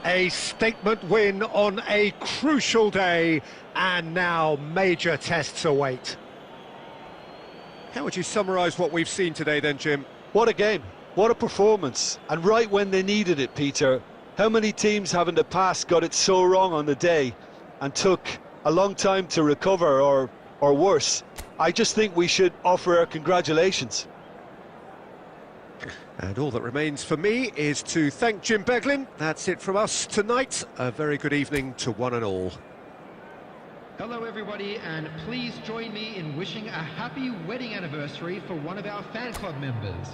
[SPEAKER 1] A statement win on a crucial day, and now major tests await. How would you summarise what we've seen today then, Jim?
[SPEAKER 2] What a game, what a performance, and right when they needed it, Peter. How many teams have in the past got it so wrong on the day and took a long time to recover, or worse? I just think we should offer our congratulations.
[SPEAKER 1] And all that remains for me is to thank Jim Beglin. That's it from us tonight. A very good evening to one and all.
[SPEAKER 3] Hello everybody, and please join me in wishing a happy wedding anniversary for one of our fan club members.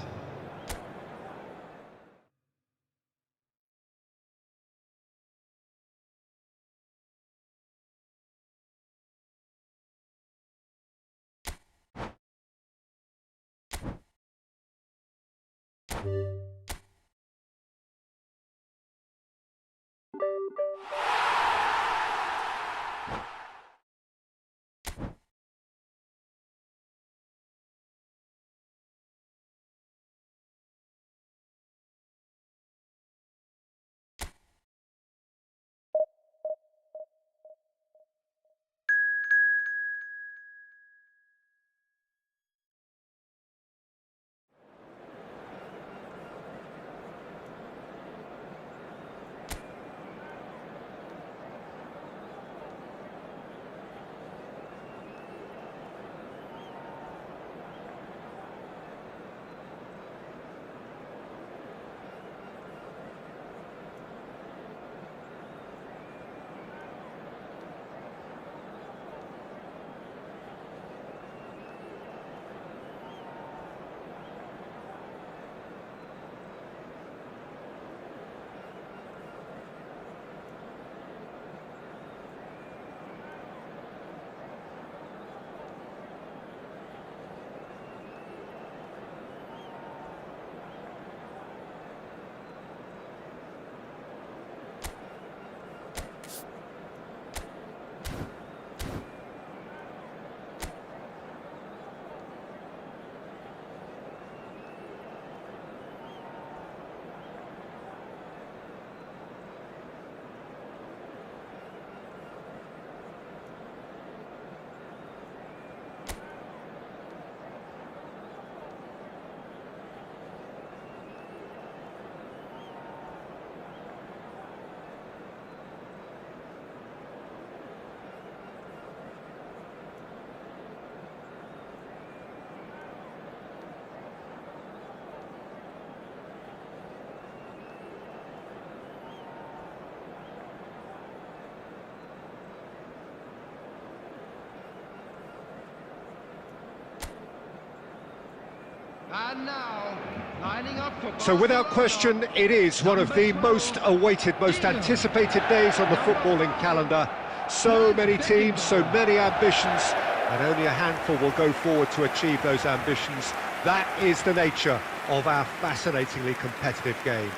[SPEAKER 3] And now, lining up for
[SPEAKER 1] So without question, it is one of the most awaited, most anticipated days on the footballing calendar. So many teams, so many ambitions, and only a handful will go forward to achieve those ambitions. That is the nature of our fascinatingly competitive game.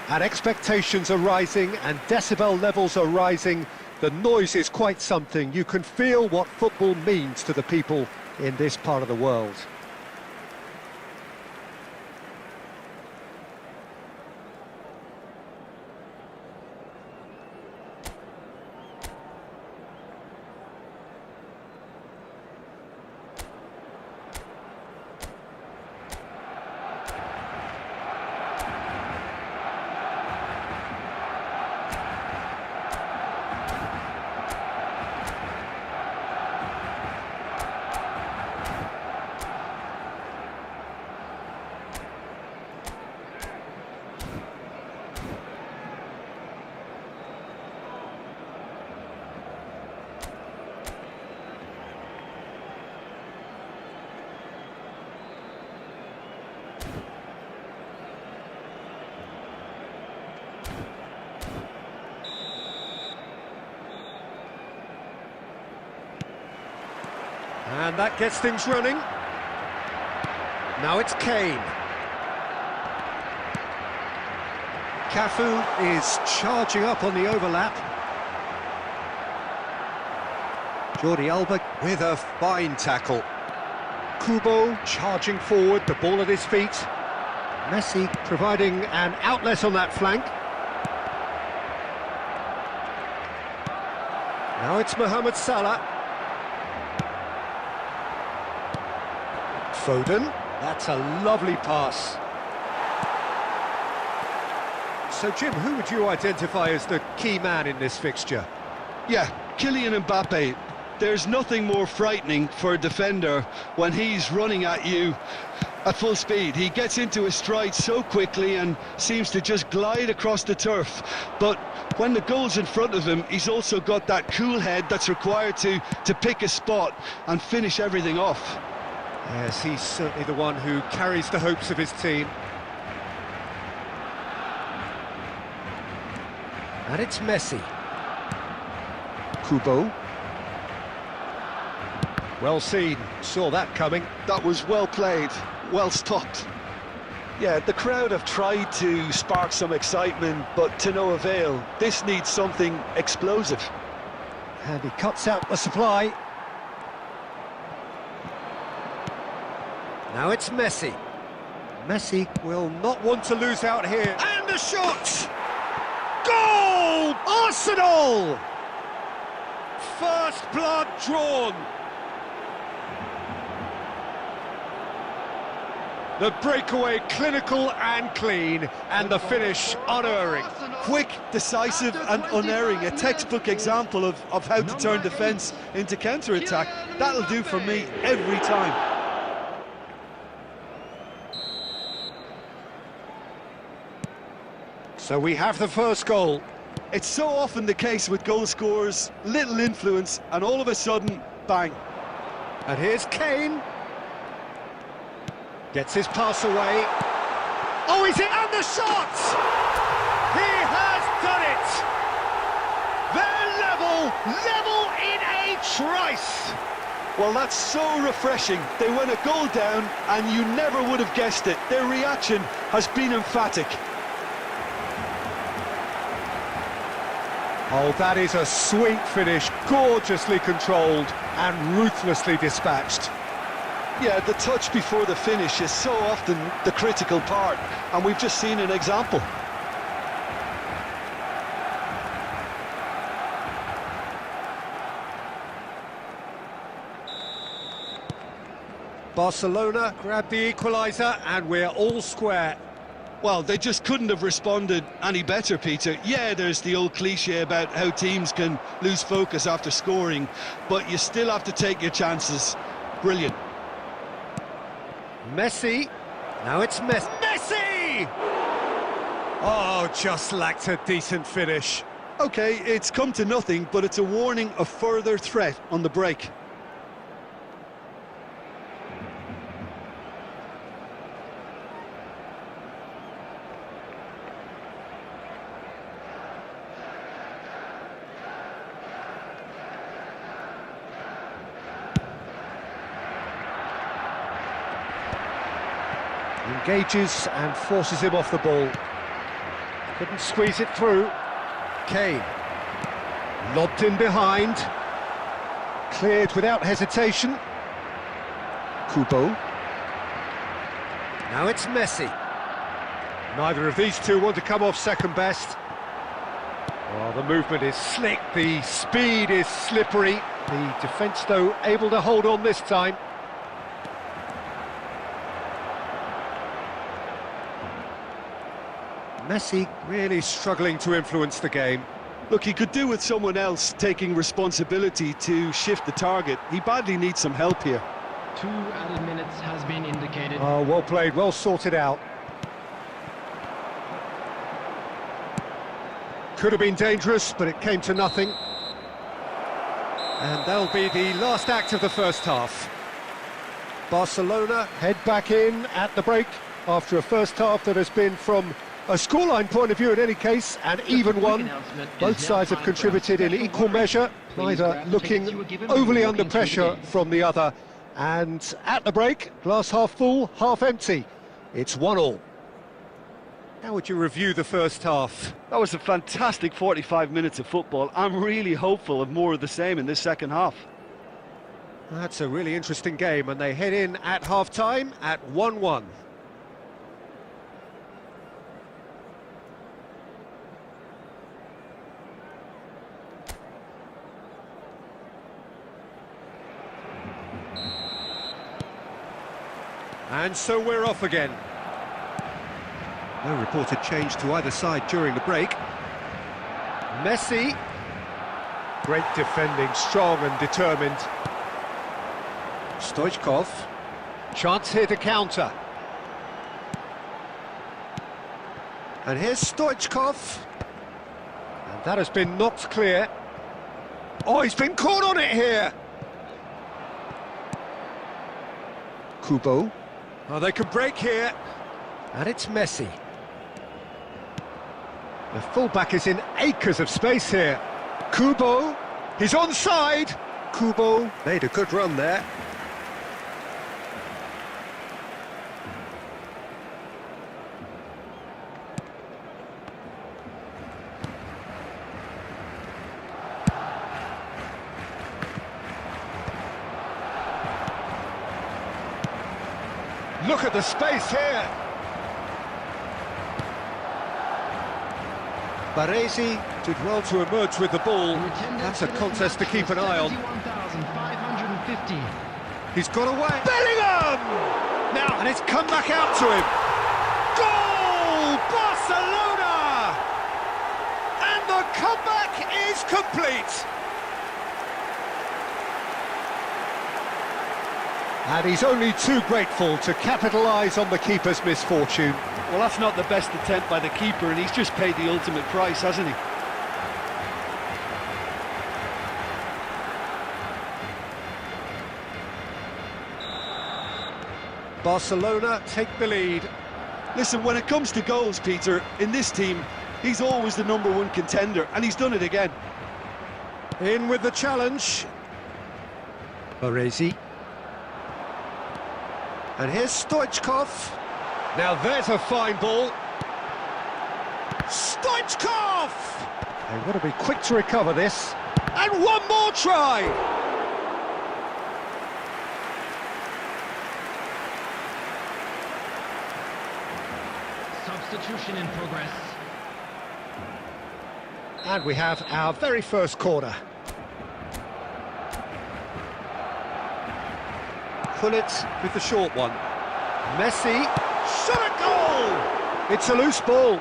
[SPEAKER 1] And expectations are rising and decibel levels are rising. The noise is quite something. You can feel what football means to the people in this part of the world. And that gets things running. Now it's Kane. Cafu is charging up on the overlap. Jordi Alba with a fine tackle. Kubo charging forward, the ball at his feet. Messi providing an outlet on that flank. Now it's Mohamed Salah. Foden, that's a lovely pass. So Jim, who would you identify as the key man in this fixture?
[SPEAKER 2] Yeah, Kylian Mbappe. There's nothing more frightening for a defender when he's running at you at full speed. He gets into his stride so quickly and seems to just glide across the turf. But when the goal's in front of him, he's also got that cool head that's required to pick a spot and finish everything off.
[SPEAKER 1] Yes, he's certainly the one who carries the hopes of his team. And it's Messi. Kubo. Well seen, saw that coming.
[SPEAKER 2] That was well played, well stopped. Yeah, the crowd have tried to spark some excitement, but to no avail. This needs something explosive.
[SPEAKER 1] And he cuts out the supply. Now it's Messi. Messi will not want to lose out here. And the shot! Goal! Arsenal! First blood drawn. The breakaway clinical and clean, and the finish unerring.
[SPEAKER 2] Quick, decisive and unerring, a textbook example of how to turn defence into counter-attack. That'll do for me every time.
[SPEAKER 1] So we have the first goal.
[SPEAKER 2] It's so often the case with goal scorers, little influence, and all of a sudden, bang.
[SPEAKER 1] And here's Kane. Gets his pass away. Oh, he's hit, and the shot! He has done it! They're level in a trice!
[SPEAKER 2] Well, that's so refreshing. They went a goal down, and you never would have guessed it. Their reaction has been emphatic.
[SPEAKER 1] Oh, that is a sweet finish, gorgeously controlled and ruthlessly dispatched.
[SPEAKER 2] Yeah, the touch before the finish is so often the critical part, and we've just seen an example.
[SPEAKER 1] Barcelona grab the equalizer, and we're all square.
[SPEAKER 2] Well, they just couldn't have responded any better, Peter. Yeah, there's the old cliche about how teams can lose focus after scoring, but you still have to take your chances. Brilliant.
[SPEAKER 1] Messi. Now it's Messi! Oh, just lacked a decent finish.
[SPEAKER 2] Okay, it's come to nothing, but it's a warning of further threat on the break.
[SPEAKER 1] Engages and forces him off the ball. Couldn't squeeze it through. Kane. Lobbed in behind. Cleared without hesitation. Kubo. Now it's Messi. Neither of these two want to come off second best. Oh, the movement is slick, the speed is slippery. The defence, though, able to hold on this time. Messi really struggling to influence the game.
[SPEAKER 2] Look, he could do with someone else taking responsibility to shift the target. He badly needs some help here.
[SPEAKER 3] 2 added minutes has been indicated.
[SPEAKER 1] Oh, well played, well sorted out. Could have been dangerous, but it came to nothing. And that'll be the last act of the first half. Barcelona head back in at the break after a first half that has been, from a scoreline point of view in any case, an even one. Both sides have contributed in equal measure, neither looking overly under pressure from the other. And at the break, glass half full, half empty. It's 1-1. How would you review the first half?
[SPEAKER 2] That was a fantastic 45 minutes of football. I'm really hopeful of more of the same in this second half.
[SPEAKER 1] That's a really interesting game, and they head in at half-time at 1-1. And so we're off again. No reported change to either side during the break. Messi. Great defending, strong and determined. Stoichkov. Chance here to counter. And here's Stoichkov. And that has been knocked clear. Oh, he's been caught on it here. Kubo. Oh, they could break here. And it's Messi. The fullback is in acres of space here. Kubo. He's onside. Kubo made a good run there. Look at the space here. Baresi did well to emerge with the ball. That's a contest to keep an eye on. He's got away. Bellingham! Now, and it's come back out to him. Goal! Barcelona! And the comeback is complete. And he's only too grateful to capitalise on the keeper's misfortune.
[SPEAKER 2] Well, that's not the best attempt by the keeper, and he's just paid the ultimate price, hasn't he?
[SPEAKER 1] Barcelona take the lead.
[SPEAKER 2] Listen, when it comes to goals, Peter, in this team, he's always the #1 contender, and he's done it again.
[SPEAKER 1] In with the challenge. Baresi. And here's Stoichkov. Now there's a fine ball. Stoichkov! They've got to be quick to recover this. And one more try!
[SPEAKER 3] Substitution in progress.
[SPEAKER 1] And we have our very first corner. Pullet with the short one. Messi, shot at goal! It's a loose ball.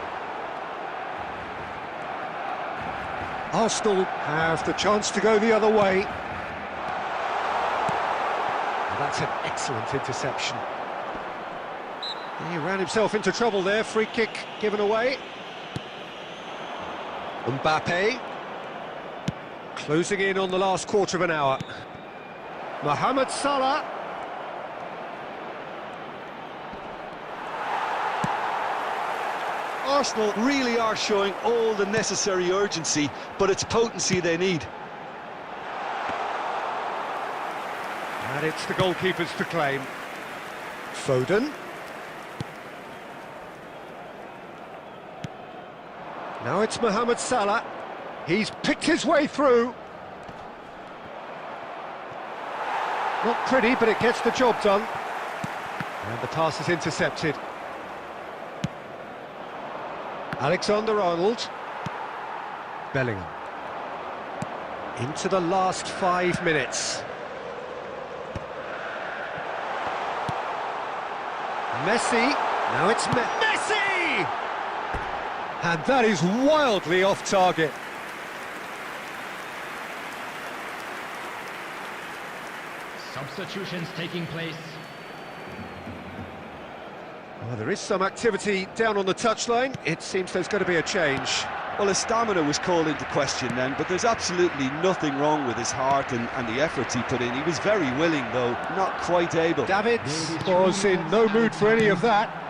[SPEAKER 1] Arsenal have the chance to go the other way. And that's an excellent interception. He ran himself into trouble there, free kick given away. Mbappe. Closing in on the last quarter of an hour. Mohamed Salah.
[SPEAKER 2] Arsenal really are showing all the necessary urgency, but it's potency they need.
[SPEAKER 1] And it's the goalkeepers to claim. Foden. Now it's Mohamed Salah. He's picked his way through. Not pretty, but it gets the job done. And the pass is intercepted. Alexander-Arnold. Bellingham. Into the last 5 minutes. Messi. Now it's Messi! And that is wildly off target.
[SPEAKER 3] Substitutions taking place.
[SPEAKER 1] Well, there is some activity down on the touchline. It seems there's going to be a change.
[SPEAKER 2] Well, his stamina was called into question then, but there's absolutely nothing wrong with his heart and the efforts he put in. He was very willing, though, not quite able.
[SPEAKER 1] David was in no mood for any of that.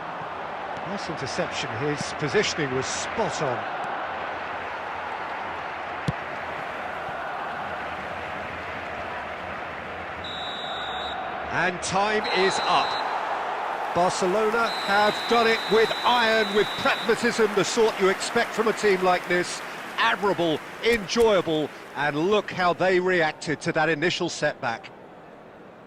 [SPEAKER 1] Nice interception. His positioning was spot on. And time is up. Barcelona have done it with iron, with pragmatism, the sort you expect from a team like this. Admirable, enjoyable, and look how they reacted to that initial setback.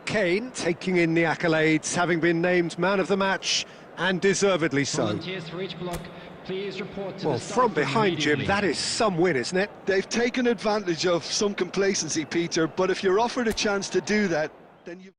[SPEAKER 1] Kane taking in the accolades, having been named man of the match, and deservedly so.
[SPEAKER 3] Volunteers for each block, please report to
[SPEAKER 1] Well,
[SPEAKER 3] the staff
[SPEAKER 1] from behind, Jim,
[SPEAKER 3] immediately.
[SPEAKER 1] that is some win, isn't it?
[SPEAKER 2] They've taken advantage of some complacency, Peter, but if you're offered a chance to do that, then you...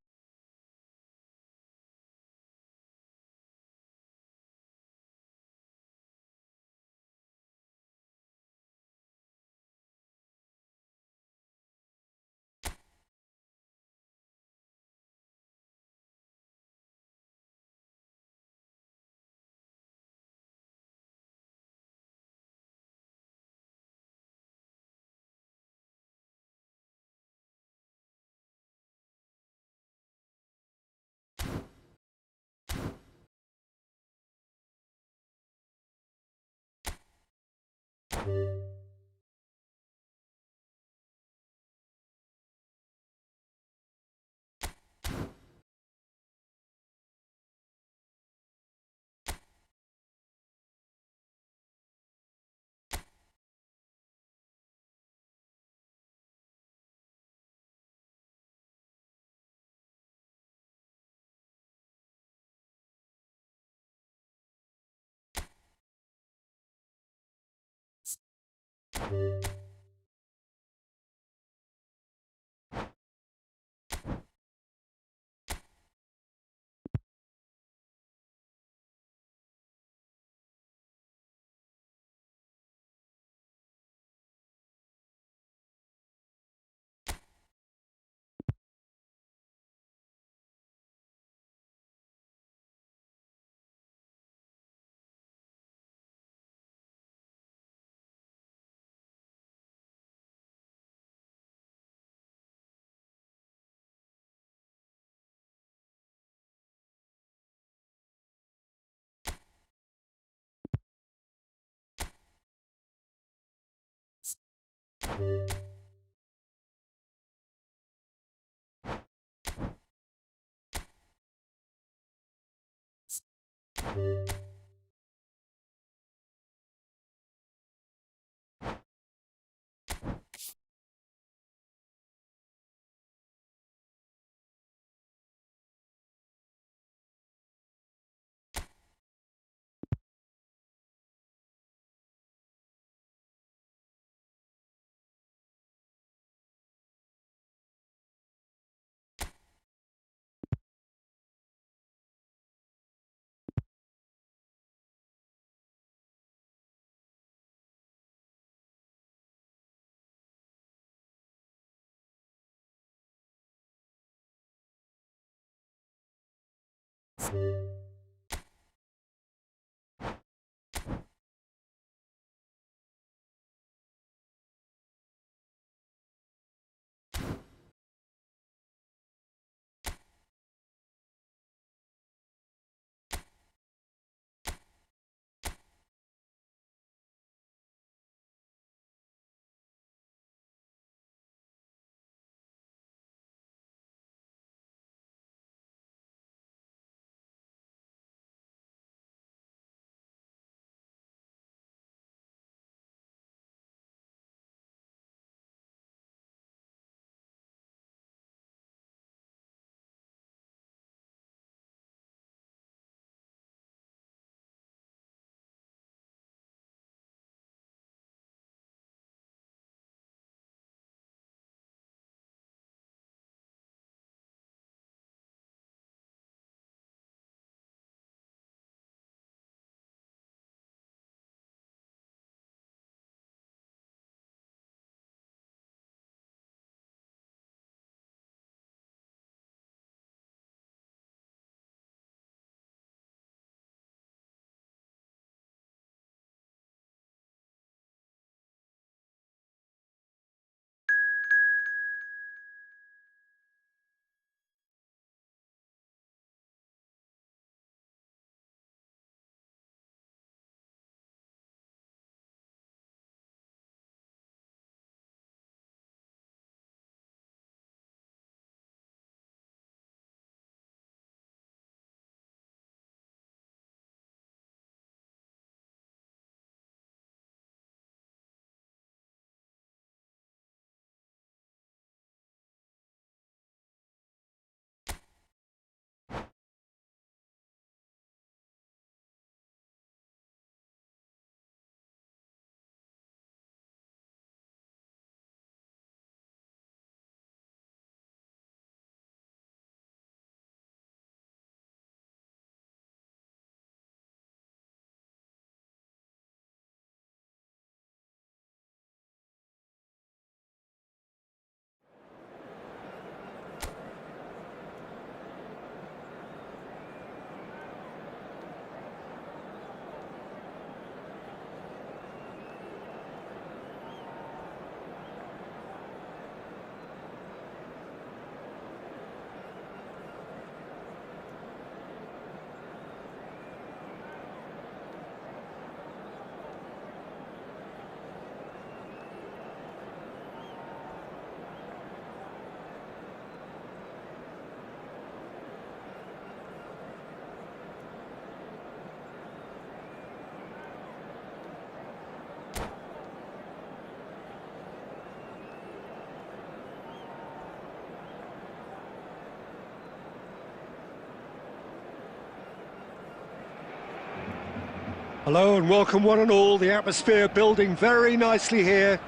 [SPEAKER 1] Hello and welcome one and all. The atmosphere building very nicely here.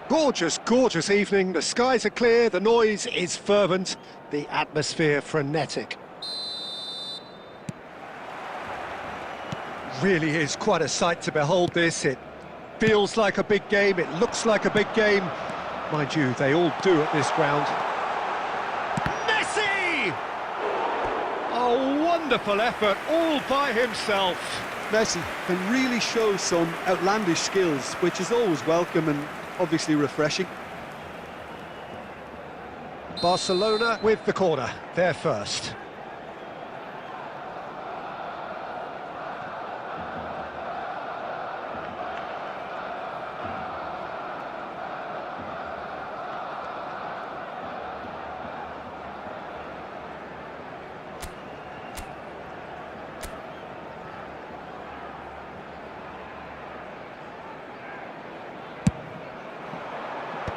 [SPEAKER 1] Gorgeous, gorgeous evening. The skies are clear, the noise is fervent, the atmosphere frenetic. Really is quite a sight to behold this. It feels like a big game, it looks like a big game. Mind you, they all do at this ground. Messi! A wonderful effort all by himself.
[SPEAKER 2] Messi can really show some outlandish skills, which is always welcome and obviously refreshing.
[SPEAKER 1] Barcelona with the corner, they're first.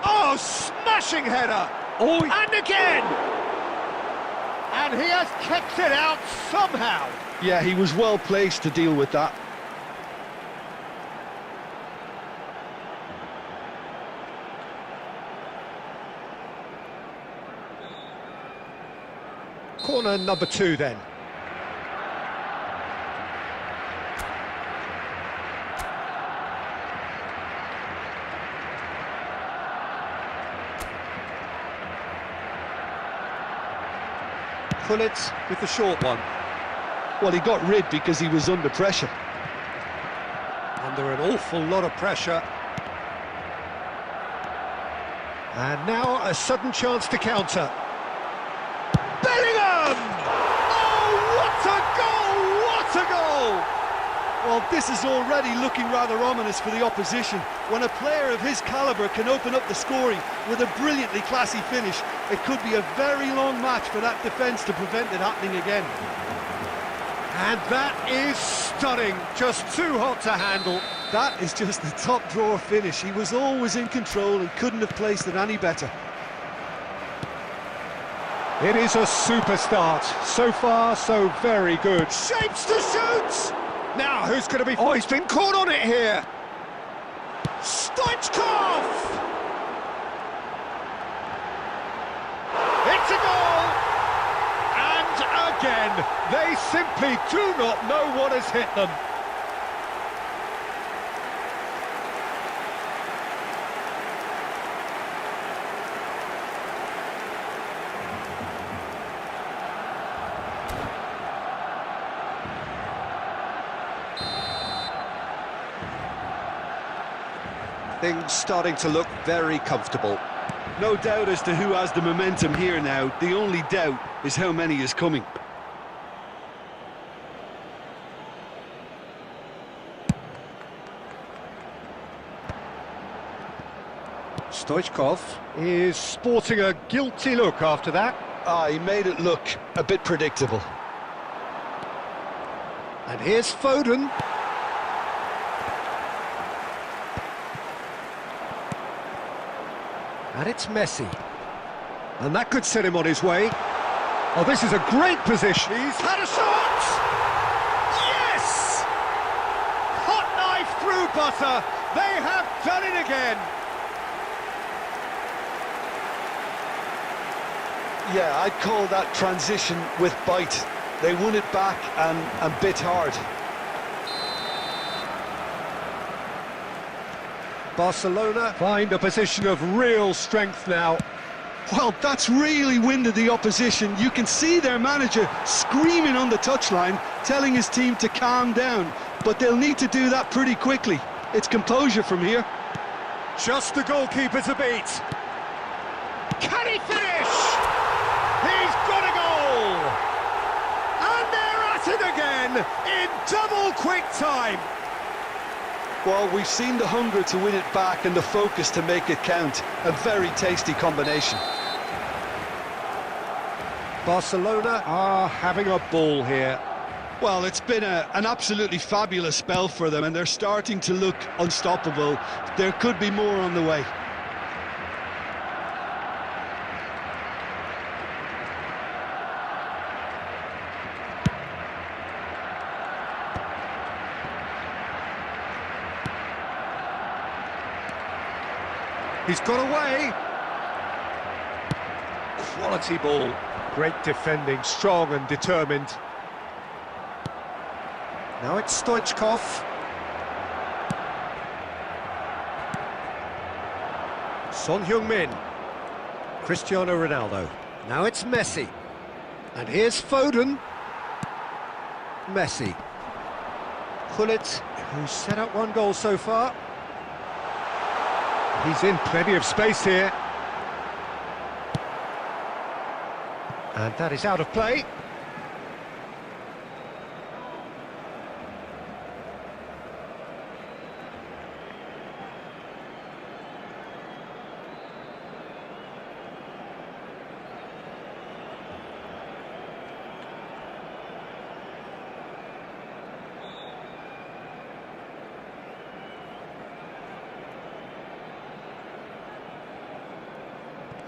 [SPEAKER 1] Oh, smashing header! Oh, and again! And he has kept it out somehow.
[SPEAKER 2] Yeah, he was well placed to deal with that.
[SPEAKER 1] Corner number 2 then. Pullets with the short one.
[SPEAKER 2] Well, he got rid because he was under pressure.
[SPEAKER 1] Under an awful lot of pressure. And now a sudden chance to counter. Bellingham! Oh, what a goal! What a goal!
[SPEAKER 2] Well, this is already looking rather ominous for the opposition. When a player of his calibre can open up the scoring with a brilliantly classy finish, it could be a very long match for that defence to prevent it happening again.
[SPEAKER 1] And that is stunning, just too hot to handle.
[SPEAKER 2] That is just the top drawer finish. He was always in control and couldn't have placed it any better.
[SPEAKER 1] It is a super start. So far, so very good. Shapes to shoot! Now, who's going to be... Oh, he's been caught on it here! Stoichkov! It's a goal! And again, they simply do not know what has hit them. Things starting to look very comfortable.
[SPEAKER 2] No doubt as to who has the momentum here now. The only doubt is how many is coming.
[SPEAKER 1] Stoichkov is sporting a guilty look after that.
[SPEAKER 2] He made it look a bit predictable.
[SPEAKER 1] And here's Foden. And it's Messi. And that could set him on his way. Oh, this is a great position. He's had a shot! Yes! Hot knife through butter. They have done it again.
[SPEAKER 2] Yeah, I'd call that transition with bite. They won it back and bit hard.
[SPEAKER 1] Barcelona find a position of real strength now.
[SPEAKER 2] Well, that's really winded the opposition. You can see their manager screaming on the touchline, telling his team to calm down. But they'll need to do that pretty quickly. It's composure from here.
[SPEAKER 1] Just the goalkeeper to beat. Can he finish? He's got a goal! And they're at it again in double quick time.
[SPEAKER 2] Well, we've seen the hunger to win it back and the focus to make it count. A very tasty combination.
[SPEAKER 1] Barcelona are having a ball here.
[SPEAKER 2] Well, it's been an absolutely fabulous spell for them, and they're starting to look unstoppable. There could be more on the way.
[SPEAKER 1] He's got away. Quality ball. Great defending, strong and determined. Now it's Stoichkov. Son Heung-min. Cristiano Ronaldo. Now it's Messi. And here's Foden. Messi. Gullit, who's set up one goal so far. He's in plenty of space here. And that is out of play.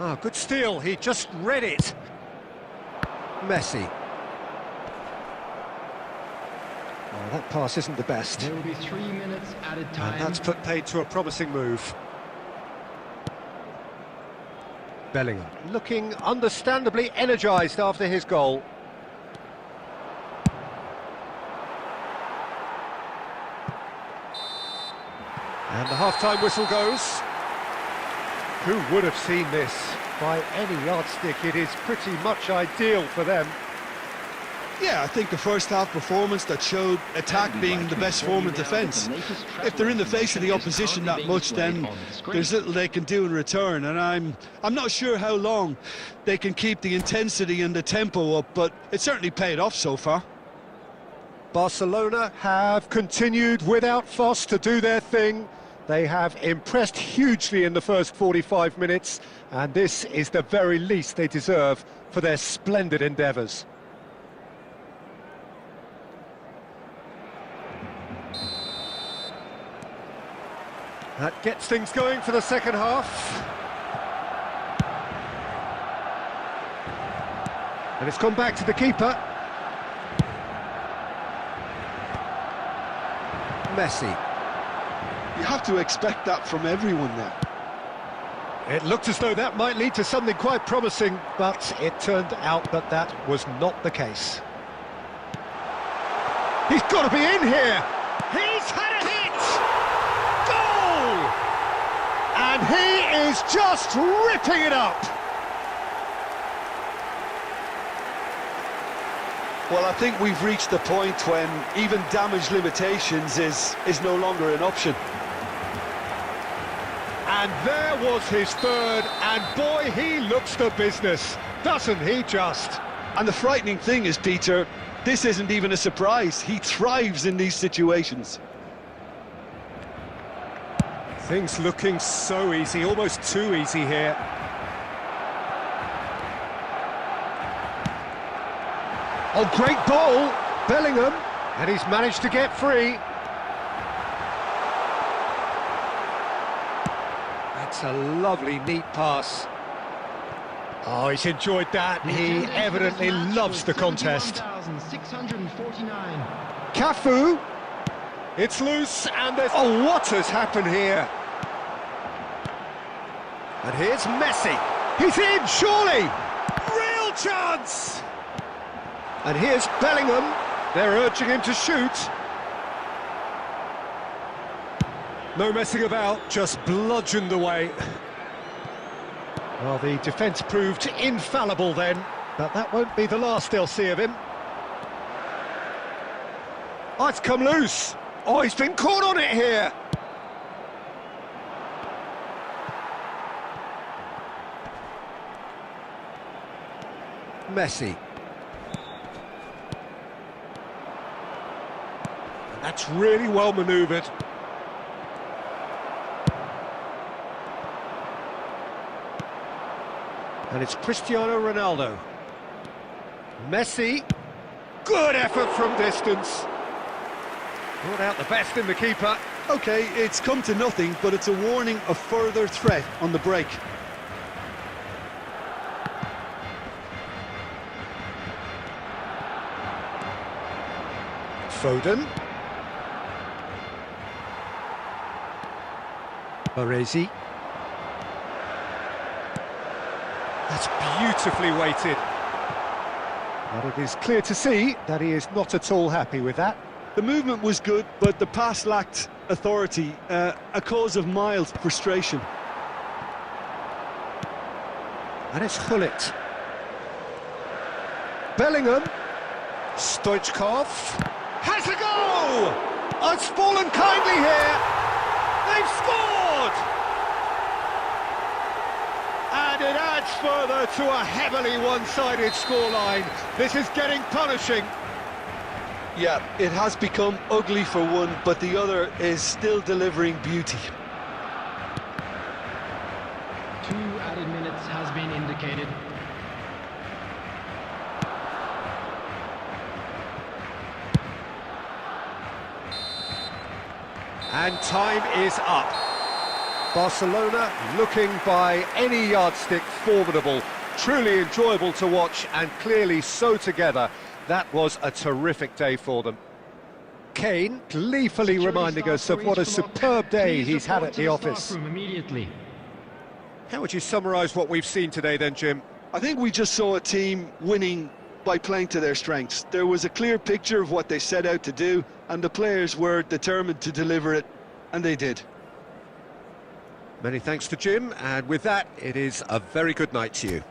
[SPEAKER 1] Ah, good steal, he just read it. Messi. Oh, that pass isn't the best.
[SPEAKER 3] There will be 3 minutes added time.
[SPEAKER 1] And that's put paid to a promising move. Bellingham looking understandably energised after his goal. And the half-time whistle goes. Who would have seen this? By any yardstick, it is pretty much ideal for them.
[SPEAKER 2] Yeah, I think the first half performance that showed attack being the best form of defence. If they're in the face of the opposition that much, then there's little they can do in return, and I'm not sure how long they can keep the intensity and the tempo up, but it certainly paid off so far.
[SPEAKER 1] Barcelona have continued without fuss to do their thing. They have impressed hugely in the first 45 minutes, and this is the very least they deserve for their splendid endeavours. That gets things going for the second half. And it's gone back to the keeper. Messi.
[SPEAKER 2] You have to expect that from everyone now.
[SPEAKER 1] It looked as though that might lead to something quite promising, but it turned out that that was not the case. He's got to be in here! He's had a hit! Goal! And he is just ripping it up!
[SPEAKER 2] Well, I think we've reached the point when even damage limitations is no longer an option.
[SPEAKER 1] And there was his third, and boy, he looks the business, doesn't he just?
[SPEAKER 2] And the frightening thing is, Peter, this isn't even a surprise. He thrives in these situations.
[SPEAKER 1] Things looking so easy, almost too easy here. Oh, great ball, Bellingham, and he's managed to get free. That's a lovely, neat pass. Oh, he's enjoyed that. He evidently loves the contest.
[SPEAKER 3] 649.
[SPEAKER 1] Cafu. It's loose, and there's... Oh, what has happened here? And here's Messi. He's in, surely! Real chance! And here's Bellingham. They're urging him to shoot. No messing about, just bludgeoned away. Well, the defence proved infallible then, but that won't be the last they'll see of him. Oh, it's come loose. Oh, he's been caught on it here. Messi. That's really well manoeuvred. And it's Cristiano Ronaldo. Messi. Good effort from distance. Brought out the best in the keeper.
[SPEAKER 2] OK, it's come to nothing, but it's a warning of further threat on the break.
[SPEAKER 1] Foden. Baresi. That's beautifully weighted. But it is clear to see that he is not at all happy with that.
[SPEAKER 2] The movement was good, but the pass lacked authority, a cause of mild frustration.
[SPEAKER 1] And it's Hullet. Bellingham. Stoichkov. Has a goal! Oh, it's fallen kindly here. They've scored! And it adds further to a heavily one-sided scoreline. This is getting punishing.
[SPEAKER 2] Yeah, it has become ugly for one, but the other is still delivering beauty.
[SPEAKER 3] 2 added minutes has been indicated.
[SPEAKER 1] And time is up. Barcelona looking by any yardstick formidable. Truly enjoyable to watch and clearly so together. That was a terrific day for them. Kane gleefully reminding us of what a superb day he's had at the office.
[SPEAKER 3] Immediately.
[SPEAKER 1] How would you summarise what we've seen today then, Jim?
[SPEAKER 2] I think we just saw a team winning by playing to their strengths. There was a clear picture of what they set out to do, and the players were determined to deliver it, and they did.
[SPEAKER 1] Many thanks to Jim, and with that, it is a very good night to you.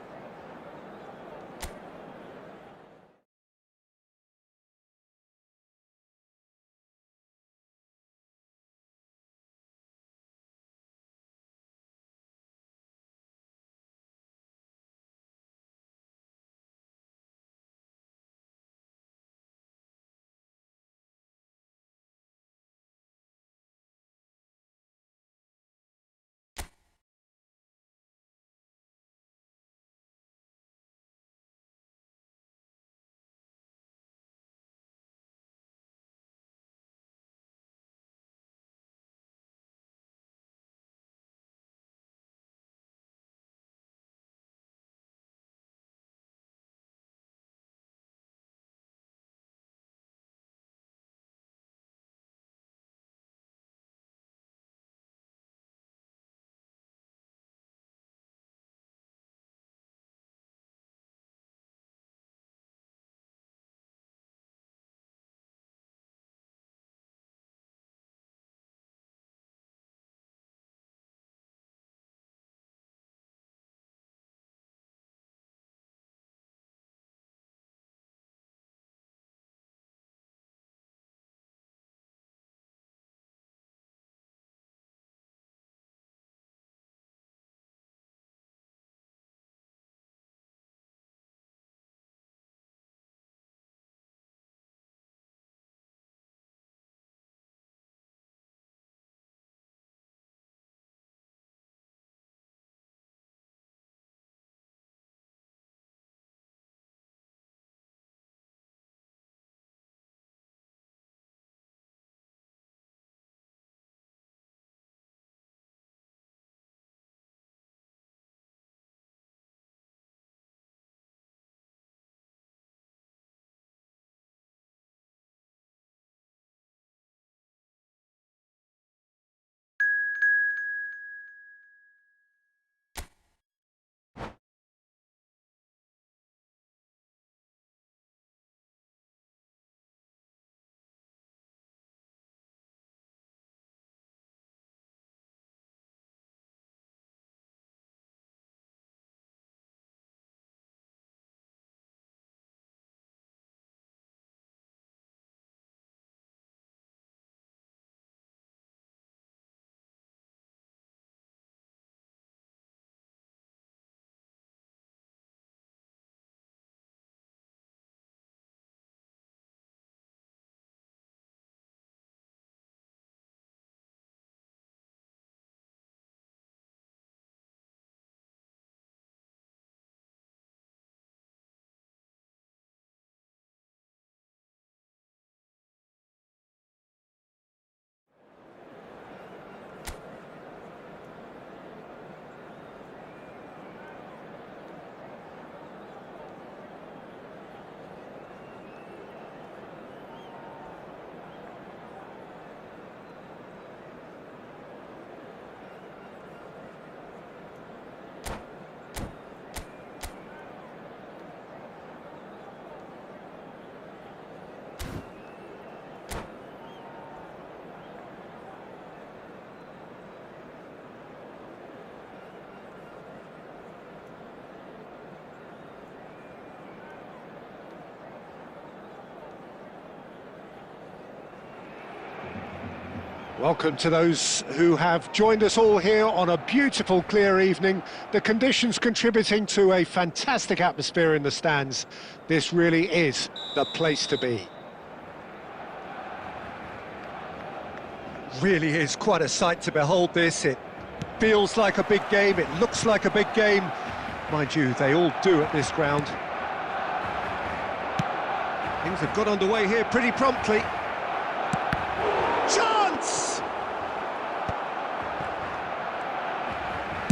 [SPEAKER 1] Welcome to those who have joined us all here on a beautiful, clear evening. The conditions contributing to a fantastic atmosphere in the stands. This really is the place to be. Really is quite a sight to behold this. It feels like a big game, it looks like a big game. Mind you, they all do at this ground. Things have got underway here pretty promptly. Chance!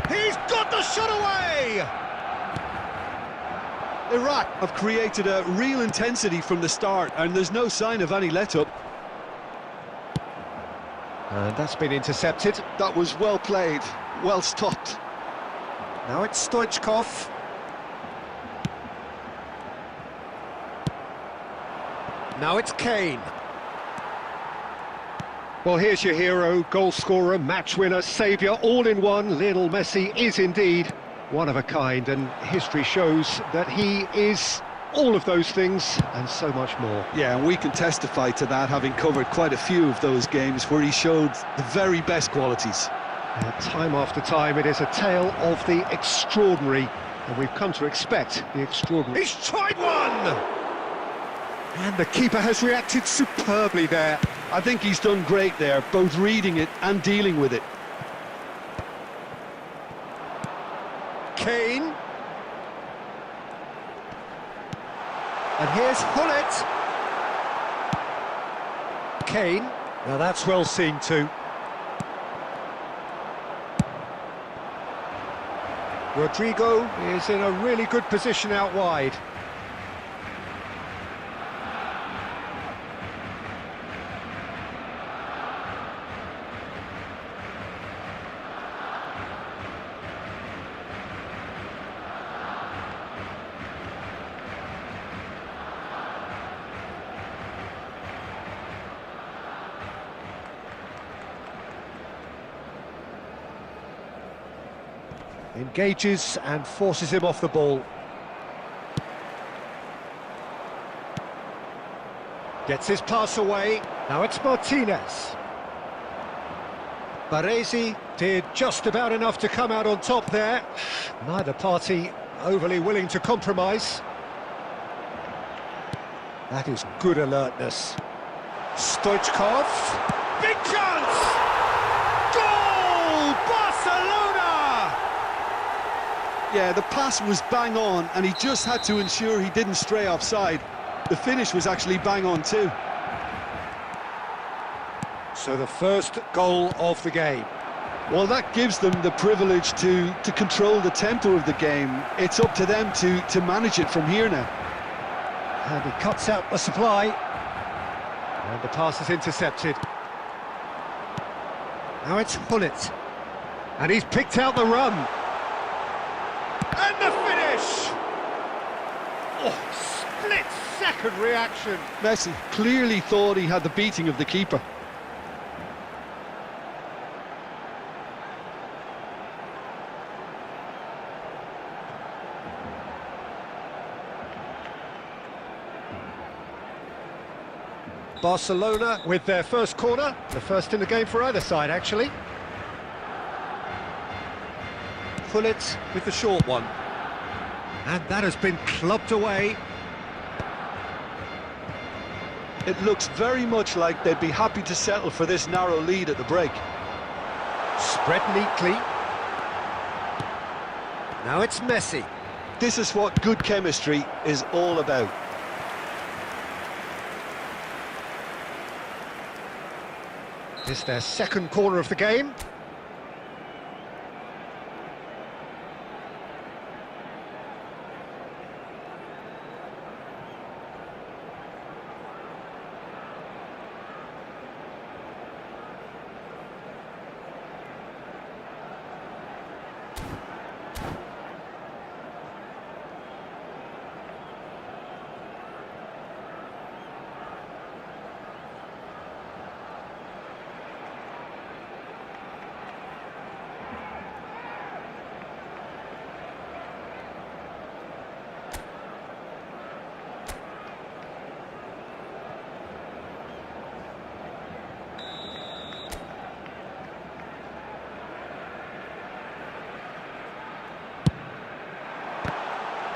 [SPEAKER 1] He's got the shot away!
[SPEAKER 2] Iraq have created a real intensity from the start, and there's no sign of any let-up.
[SPEAKER 1] And that's been intercepted.
[SPEAKER 2] That was well played, well stopped.
[SPEAKER 1] Now it's Stoichkov. Now it's Kane. Well, here's your hero, goal scorer, match winner, saviour, all in one. Lionel Messi is indeed one of a kind, and history shows that he is all of those things and so much more.
[SPEAKER 2] Yeah, and we can testify to that, having covered quite a few of those games where he showed the very best qualities.
[SPEAKER 1] Time after time, it is a tale of the extraordinary, and we've come to expect the extraordinary. He's tried one! And the keeper has reacted superbly there.
[SPEAKER 2] I think he's done great there, both reading it and dealing with it.
[SPEAKER 1] Kane. And here's Hullet. Kane. Now that's well seen too. Rodrigo is in a really good position out wide. Engages and forces him off the ball. Gets his pass away. Now it's Martinez. Baresi did just about enough to come out on top there. Neither party overly willing to compromise. That is good alertness. Stoichkov. Big chance! Goal! Barcelona!
[SPEAKER 2] Yeah, the pass was bang on, and he just had to ensure he didn't stray offside. The finish was actually bang on too.
[SPEAKER 1] So the first goal of the game.
[SPEAKER 2] Well, that gives them the privilege to control the tempo of the game. It's up to them to manage it from here now.
[SPEAKER 1] And he cuts out the supply. And the pass is intercepted. Now it's Hullet. And he's picked out the run. And the finish! Oh, split-second reaction.
[SPEAKER 2] Messi clearly thought he had the beating of the keeper.
[SPEAKER 1] Barcelona with their first corner, the first in the game for either side, actually. Hullet with the short one. And that has been clubbed away.
[SPEAKER 2] It looks very much like they'd be happy to settle for this narrow lead at the break.
[SPEAKER 1] Spread neatly. Now it's Messi.
[SPEAKER 2] This is what good chemistry is all about.
[SPEAKER 1] This is their second corner of the game.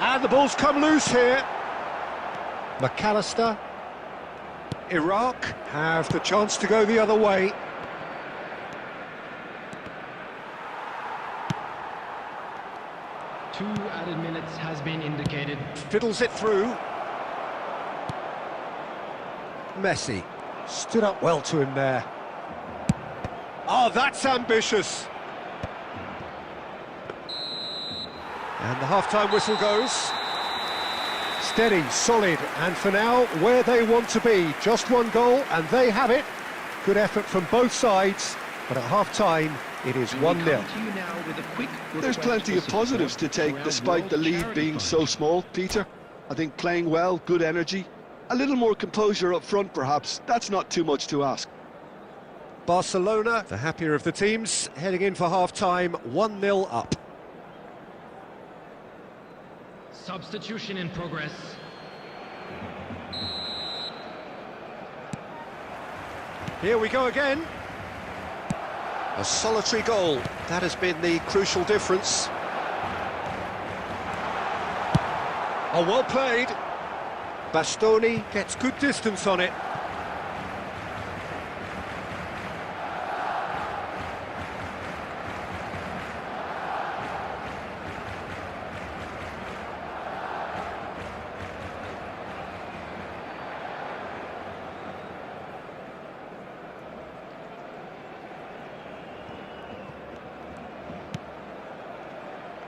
[SPEAKER 1] And the ball's come loose here. McAllister. Iraq have the chance to go the other way.
[SPEAKER 3] Two added minutes has been indicated.
[SPEAKER 1] Fiddles it through. Messi stood up well to him there. Oh, that's ambitious. And the half-time whistle goes. Steady, solid, and for now, where they want to be. Just one goal, and they have it. Good effort from both sides, but at half-time, it is 1-0.
[SPEAKER 2] There's plenty of positives to take, despite the lead being so small, Peter. I think playing well, good energy. A little more composure up front, perhaps. That's not too much to ask.
[SPEAKER 1] Barcelona, the happier of the teams, heading in for half-time, 1-0 up.
[SPEAKER 3] Substitution in progress.
[SPEAKER 1] Here we go again. A solitary goal. That has been the crucial difference. Oh, well played. Bastoni gets good distance on it.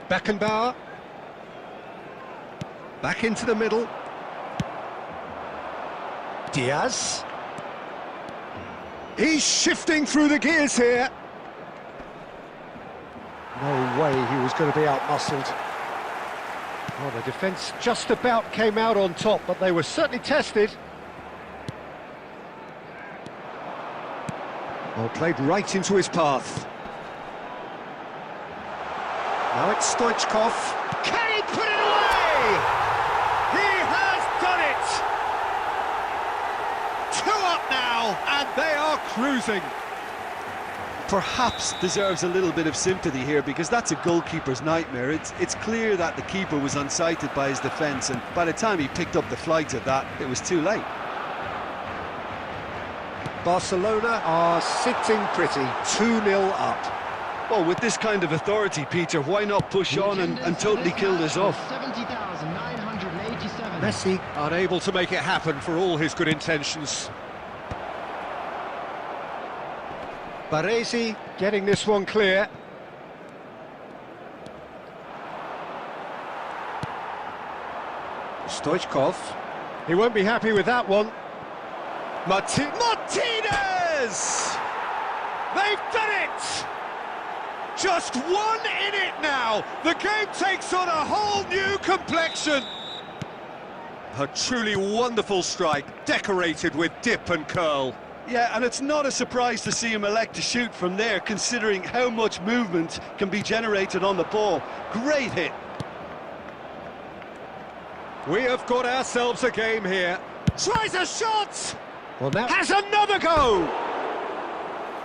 [SPEAKER 1] Beckenbauer. Back into the middle. Diaz. He's shifting through the gears here. No way he was going to be out-muscled. Oh, the defence just about came out on top, but they were certainly tested. Well, played right into his path. Now it's Stoichkov. Can he put it away? He has done it! 2 up now, and they are cruising.
[SPEAKER 2] Perhaps deserves a little bit of sympathy here, because that's a goalkeeper's nightmare. It's clear that the keeper was unsighted by his defence, and by the time he picked up the flight of that, it was too late.
[SPEAKER 1] Barcelona are sitting pretty, 2-0 up.
[SPEAKER 2] Well, with this kind of authority, Peter, why not push on and totally kill this off?
[SPEAKER 3] 70,987.
[SPEAKER 1] Messi unable to make it happen for all his good intentions. Baresi getting this one clear. Stoichkov. He won't be happy with that one. Martinez! They've done it! Just one in it now. The game takes on a whole new complexion. A truly wonderful strike, decorated with dip and curl.
[SPEAKER 2] Yeah, and it's not a surprise to see him elect to shoot from there, considering how much movement can be generated on the ball. Great hit.
[SPEAKER 1] We have got ourselves a game here. Tries a shot! Well, now has another go!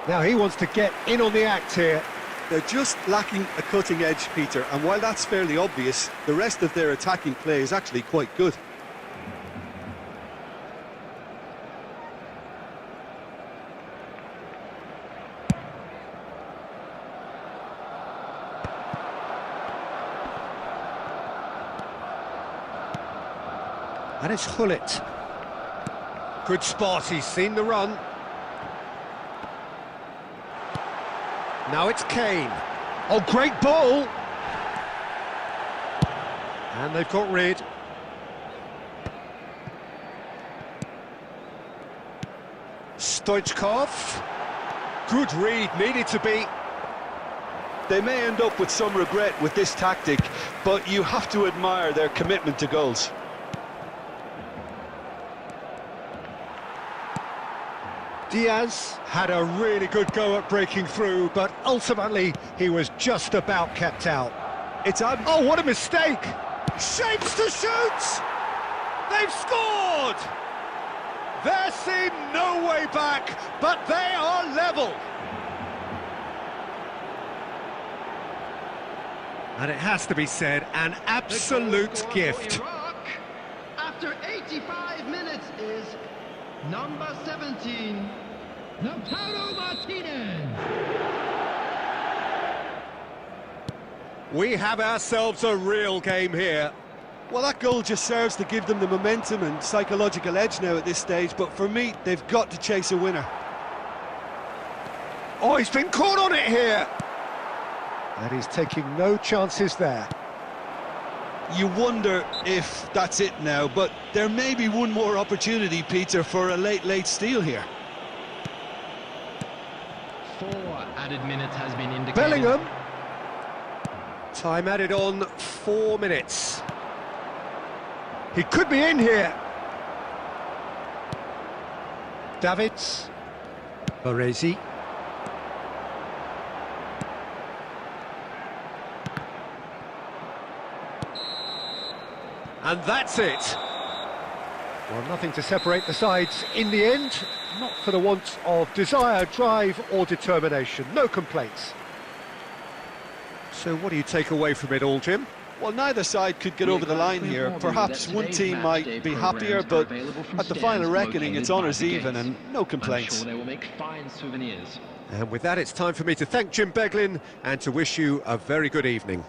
[SPEAKER 1] Now he wants to get in on the act here.
[SPEAKER 2] They're just lacking a cutting edge, Peter, and while that's fairly obvious, the rest of their attacking play is actually quite good.
[SPEAKER 1] And it's Hullet. Good spot, he's seen the run. Now it's Kane. Oh, great ball! And they've got rid. Stoichkov. Good read, needed to be.
[SPEAKER 2] They may end up with some regret with this tactic, but you have to admire their commitment to goals.
[SPEAKER 1] Diaz had a really good go at breaking through, but ultimately he was just about kept out. Oh, what a mistake! Shapes to shoot! They've scored! There seemed no way back, but they are level. And it has to be said, an absolute gift.
[SPEAKER 3] Iraq, after 85 minutes, is number 17, Lautaro Martinez.
[SPEAKER 1] We have ourselves a real game here.
[SPEAKER 2] Well, that goal just serves to give them the momentum and psychological edge now at this stage, but for me, they've got to chase a winner.
[SPEAKER 1] Oh, he's been caught on it here. And he's taking no chances there.
[SPEAKER 2] You wonder if that's it now, but there may be one more opportunity, Peter, for a late steal here.
[SPEAKER 3] 4 added minutes has been indicated.
[SPEAKER 1] Bellingham. Time added on 4 minutes. He could be in here. Davids. Baresi. And that's it. Well, nothing to separate the sides in the end. Not for the want of desire, drive or determination. No complaints. So what do you take away from it all, Jim?
[SPEAKER 2] Well, neither side could get over the line here. Perhaps one team might be happier, but at the final reckoning, it's honours even and no complaints.
[SPEAKER 3] I'm sure they will make fine souvenirs.
[SPEAKER 1] And with that, it's time for me to thank Jim Beglin and to wish you a very good evening.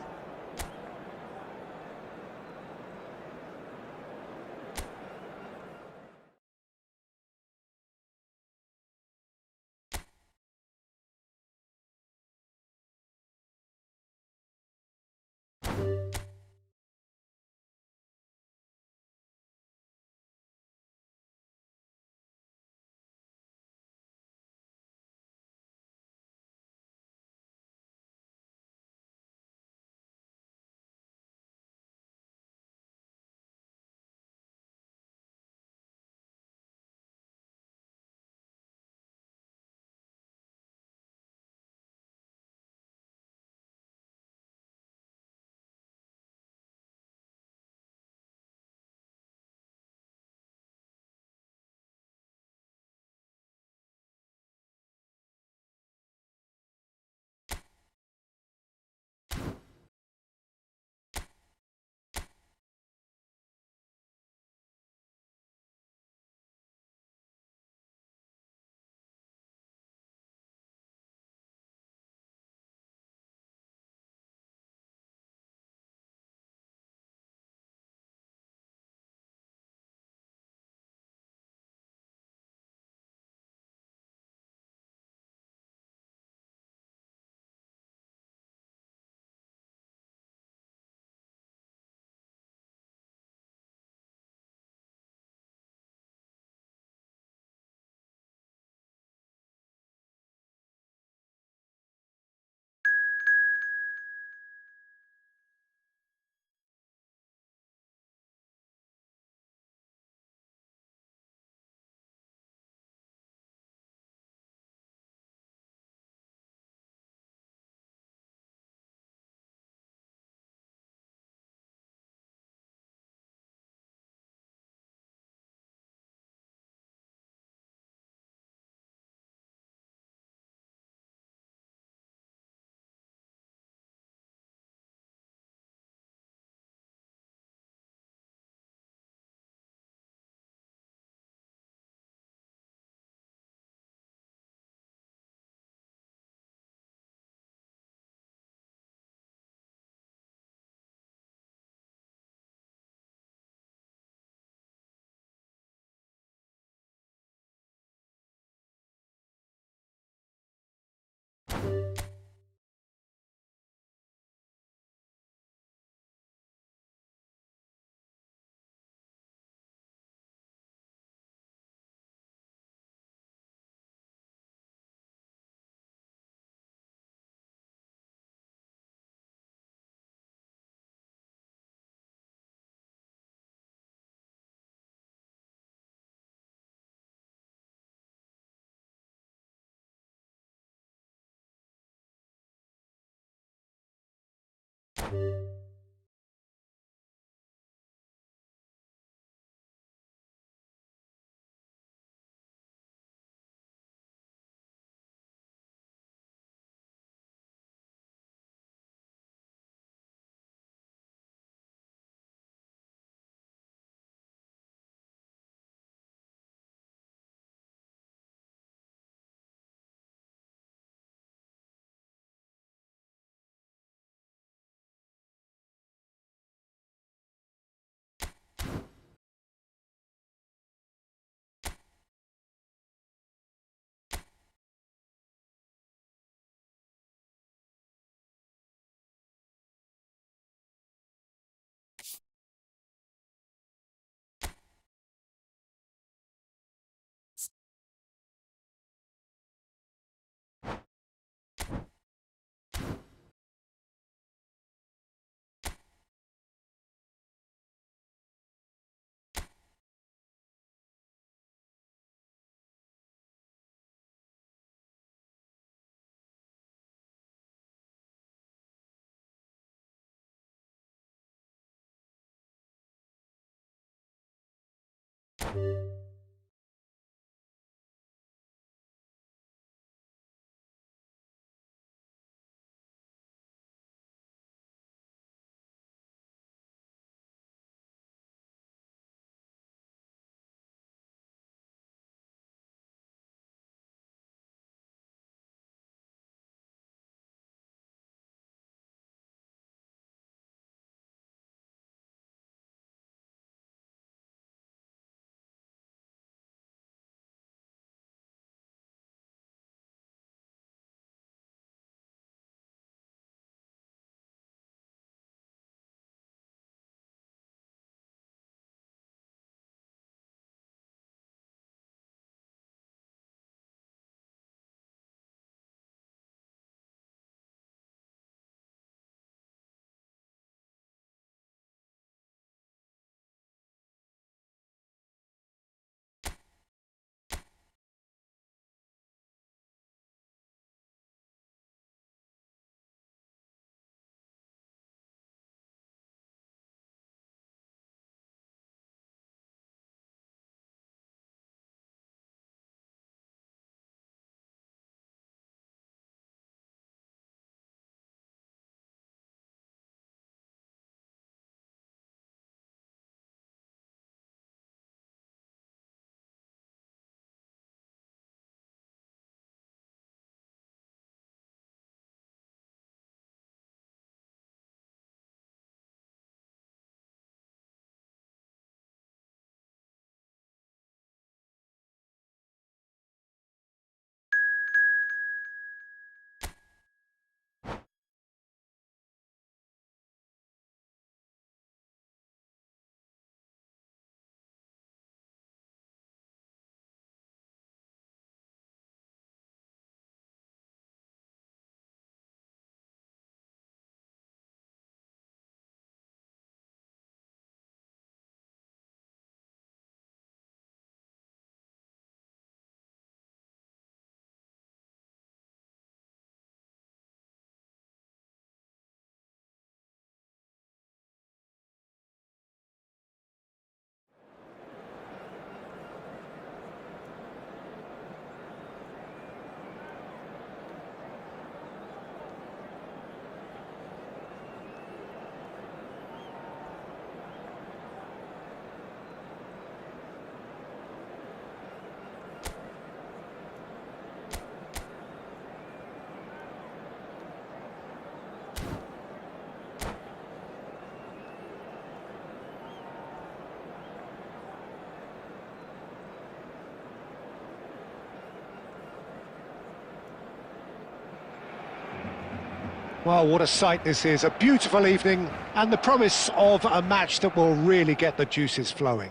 [SPEAKER 1] Well, what a sight this is. A beautiful evening and the promise of a match that will really get the juices flowing.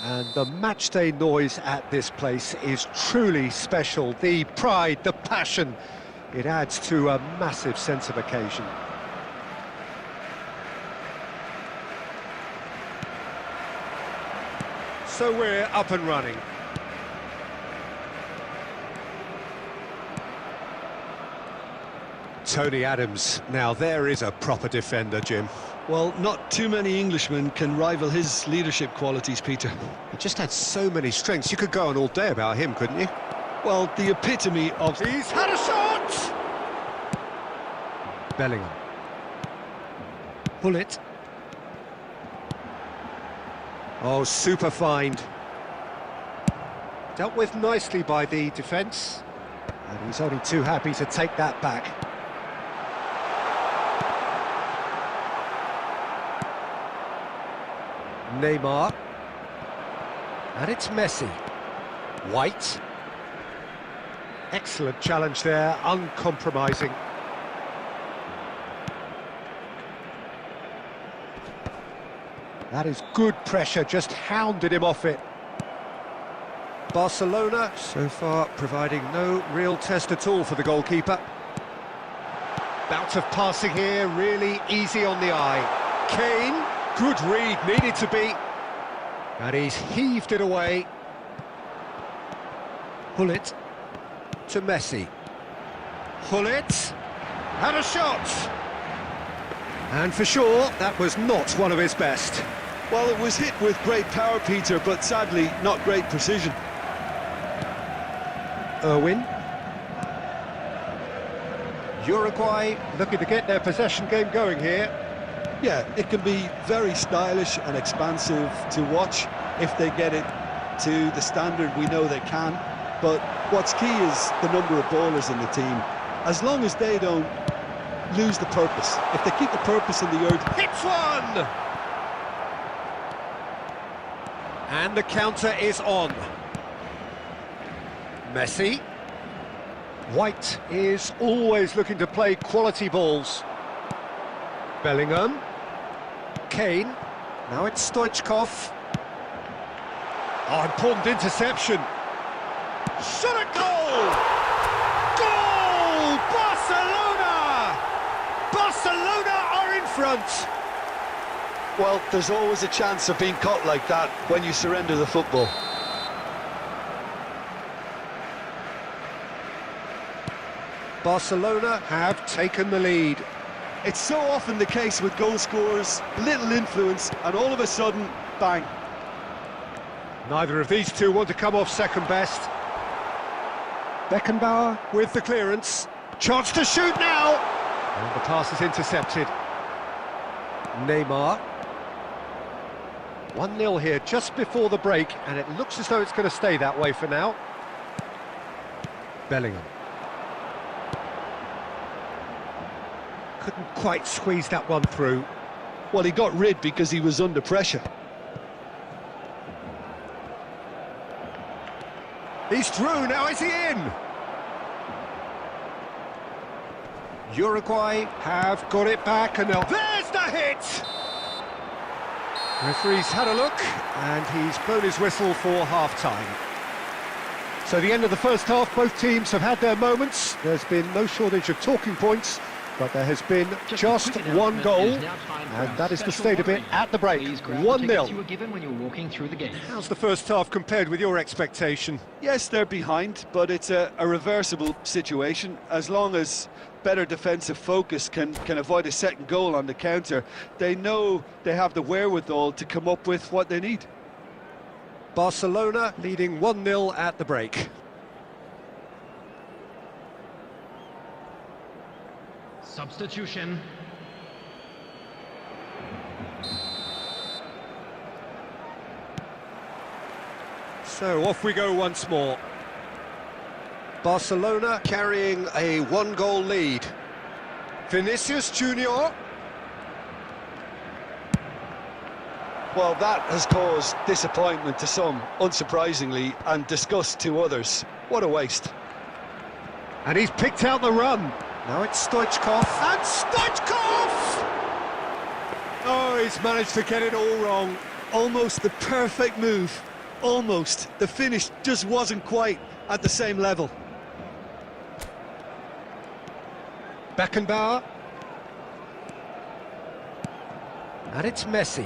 [SPEAKER 1] And the matchday noise at this place is truly special. The pride, the passion, it adds to a massive sense of occasion. So we're up and running. Tony Adams, now there is a proper defender, Jim.
[SPEAKER 2] Well, not too many Englishmen can rival his leadership qualities, Peter.
[SPEAKER 1] He just had so many strengths. You could go on all day about him, couldn't you?
[SPEAKER 2] Well, the epitome of...
[SPEAKER 1] He's had a shot! Bellingham. Pull it. Oh, super find. Dealt with nicely by the defence. And he's only too happy to take that back. Neymar. And it's Messi. White. Excellent challenge there, uncompromising. That is good pressure, just hounded him off it. Barcelona, so far, providing no real test at all for the goalkeeper. Bout of passing here, really easy on the eye. Kane, good read, needed to be. And he's heaved it away. Hullet to Messi. Hullet, and a shot. And for sure, that was not one of his best.
[SPEAKER 2] Well, it was hit with great power, Peter, but sadly not great precision.
[SPEAKER 1] Irwin. Uruguay looking to get their possession game going here.
[SPEAKER 2] Yeah, it can be very stylish and expansive to watch if they get it to the standard we know they can. But what's key is the number of ballers in the team. As long as they don't lose the purpose, if they keep the purpose in the earth.
[SPEAKER 1] Hits one! And the counter is on. Messi. White is always looking to play quality balls. Bellingham. Kane. Now it's Stoichkov. Oh, important interception. Shot at goal! Goal! Barcelona! Barcelona are in front.
[SPEAKER 2] Well, there's always a chance of being caught like that when you surrender the football.
[SPEAKER 1] Barcelona have taken the lead.
[SPEAKER 2] It's so often the case with goal scorers, little influence, and all of a sudden, bang.
[SPEAKER 1] Neither of these two want to come off second best. Beckenbauer with the clearance. Chance to shoot now! And the pass is intercepted. Neymar. 1-0 here just before the break, and it looks as though it's going to stay that way for now. Bellingham. Couldn't quite squeeze that one through.
[SPEAKER 2] Well, he got rid because he was under pressure.
[SPEAKER 1] He's through, now is he in? Uruguay have got it back, and now there's the hit! Referee's had a look, and he's blown his whistle for half-time. So the end of the first half, both teams have had their moments. There's been no shortage of talking points, but there has been just one goal, and that is the state of it at the break. 1-0. How's the first half compared with your expectation?
[SPEAKER 2] Yes, they're behind, but it's a reversible situation. As long as better defensive focus can avoid a second goal on the counter, they know they have the wherewithal to come up with what they need.
[SPEAKER 1] Barcelona leading 1-0 at the break.
[SPEAKER 3] Substitution.
[SPEAKER 1] So off we go once more. Barcelona carrying a 1-goal lead. Vinicius Junior.
[SPEAKER 2] Well, that has caused disappointment to some, unsurprisingly, and disgust to others. What a waste.
[SPEAKER 1] And he's picked out the run. Now it's Stoichkov, and Stoichkov! Oh, he's managed to get it all wrong.
[SPEAKER 2] Almost the perfect move. Almost. The finish just wasn't quite at the same level.
[SPEAKER 1] Beckenbauer. And it's Messi.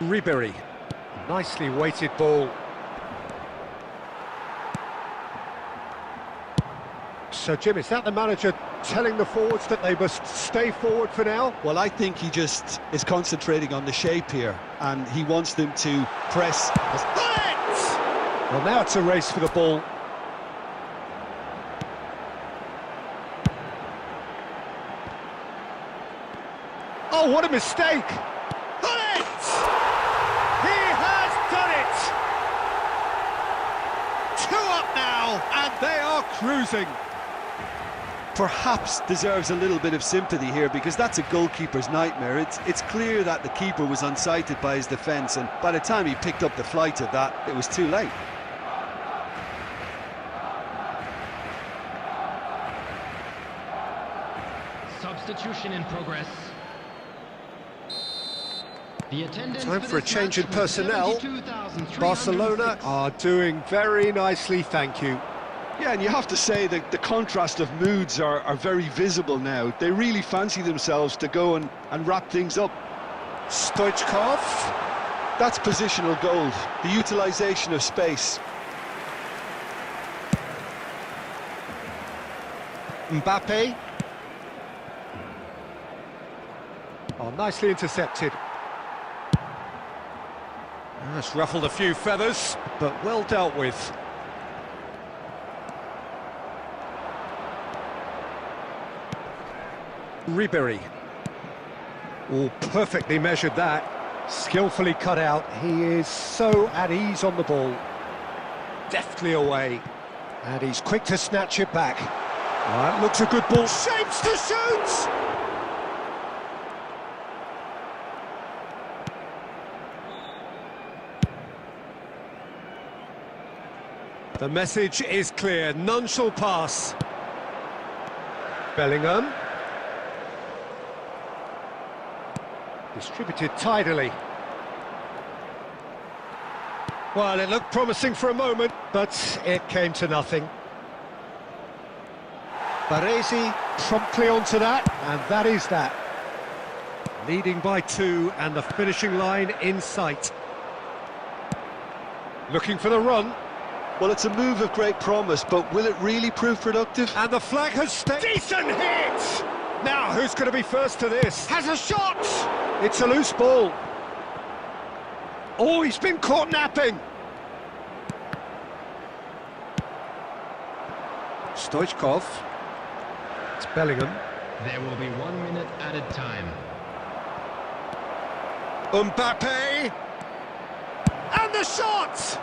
[SPEAKER 1] Ribery. Nicely weighted ball. So, Jim, is that the manager telling the forwards that they must stay forward for now?
[SPEAKER 2] Well, I think he just is concentrating on the shape here, and he wants them to press.
[SPEAKER 1] Well, now it's a race for the ball. Oh, what a mistake! He has done it! 2 up now, and they are cruising.
[SPEAKER 2] Perhaps deserves a little bit of sympathy here, because that's a goalkeeper's nightmare. It's clear that the keeper was unsighted by his defence, and by the time he picked up the flight of that, it was too late.
[SPEAKER 3] Substitution in progress.
[SPEAKER 1] Time for a change in personnel. Barcelona are doing very nicely, thank you.
[SPEAKER 2] Yeah, and you have to say that the contrast of moods are very visible now. They really fancy themselves to go and wrap things up.
[SPEAKER 1] Stoichkov.
[SPEAKER 2] That's positional gold, the utilisation of space.
[SPEAKER 1] Mbappe. Oh, nicely intercepted. That's ruffled a few feathers, but well dealt with. Ribery. Oh, perfectly measured that. Skillfully cut out. He is so at ease on the ball. Deftly away. And he's quick to snatch it back. That looks a good ball. Shapes to shoot! The message is clear. None shall pass. Bellingham. Distributed tidily. Well, it looked promising for a moment, but it came to nothing. Baresi promptly onto that, and that is that. Leading by 2, and the finishing line in sight. Looking for the run.
[SPEAKER 2] Well, it's a move of great promise, but will it really prove productive?
[SPEAKER 1] And the flag has stayed. Decent hit! Now, who's going to be first to this? Has a shot! It's a loose ball. Oh, he's been caught napping. Stoichkov. It's Bellingham.
[SPEAKER 3] There will be 1 minute added time.
[SPEAKER 1] Mbappe. And the shot!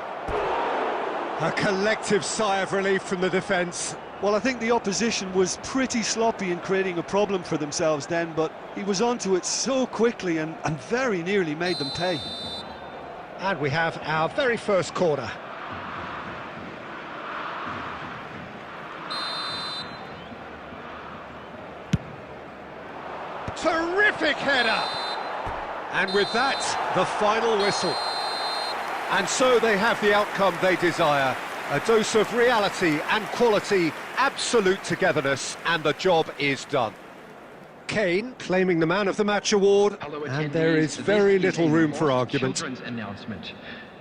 [SPEAKER 1] A collective sigh of relief from the defence.
[SPEAKER 2] Well, I think the opposition was pretty sloppy in creating a problem for themselves then, but he was onto it so quickly and very nearly made them pay.
[SPEAKER 1] And we have our very first corner. Terrific header! And with that, the final whistle. And so they have the outcome they desire. A dose of reality and quality, absolute togetherness, and the job is done. Kane claiming the Man of the Match award, and there is very little room for argument.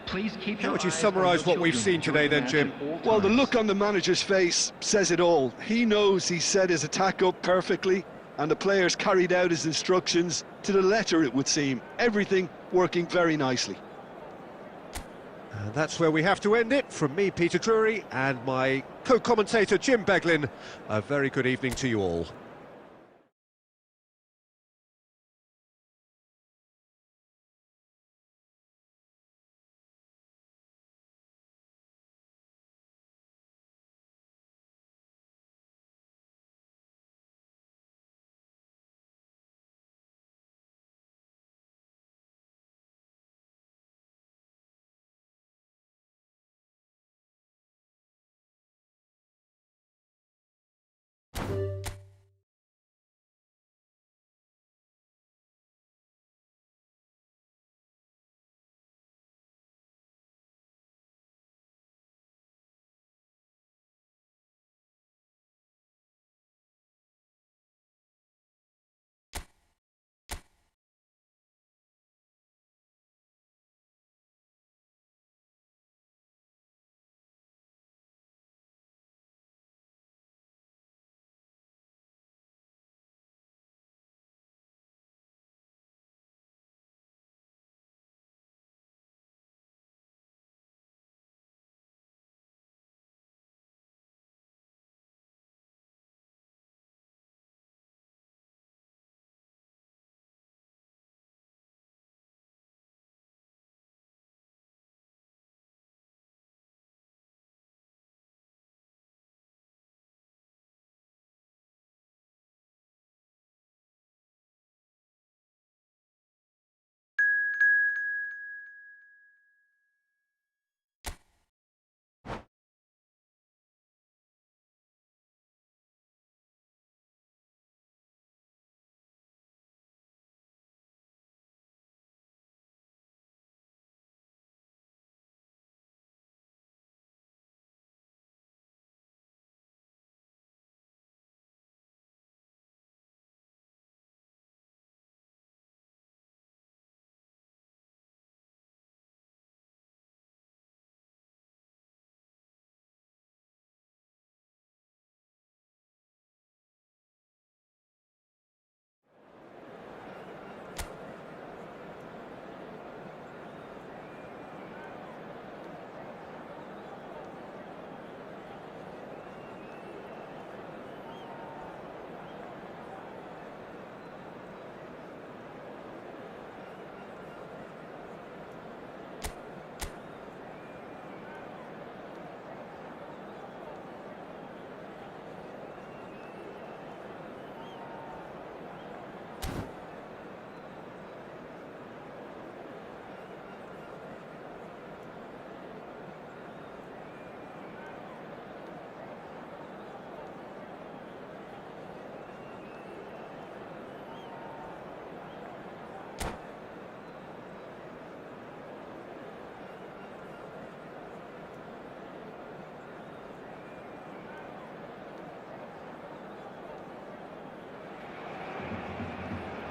[SPEAKER 1] How would you summarise what we've seen today then, Jim?
[SPEAKER 2] Well, the look on the manager's face says it all. He knows he set his attack up perfectly, and the players carried out his instructions to the letter, it would seem. Everything working very nicely.
[SPEAKER 1] And that's where we have to end it. From me, Peter Drury, and my co-commentator, Jim Beglin. A very good evening to you all.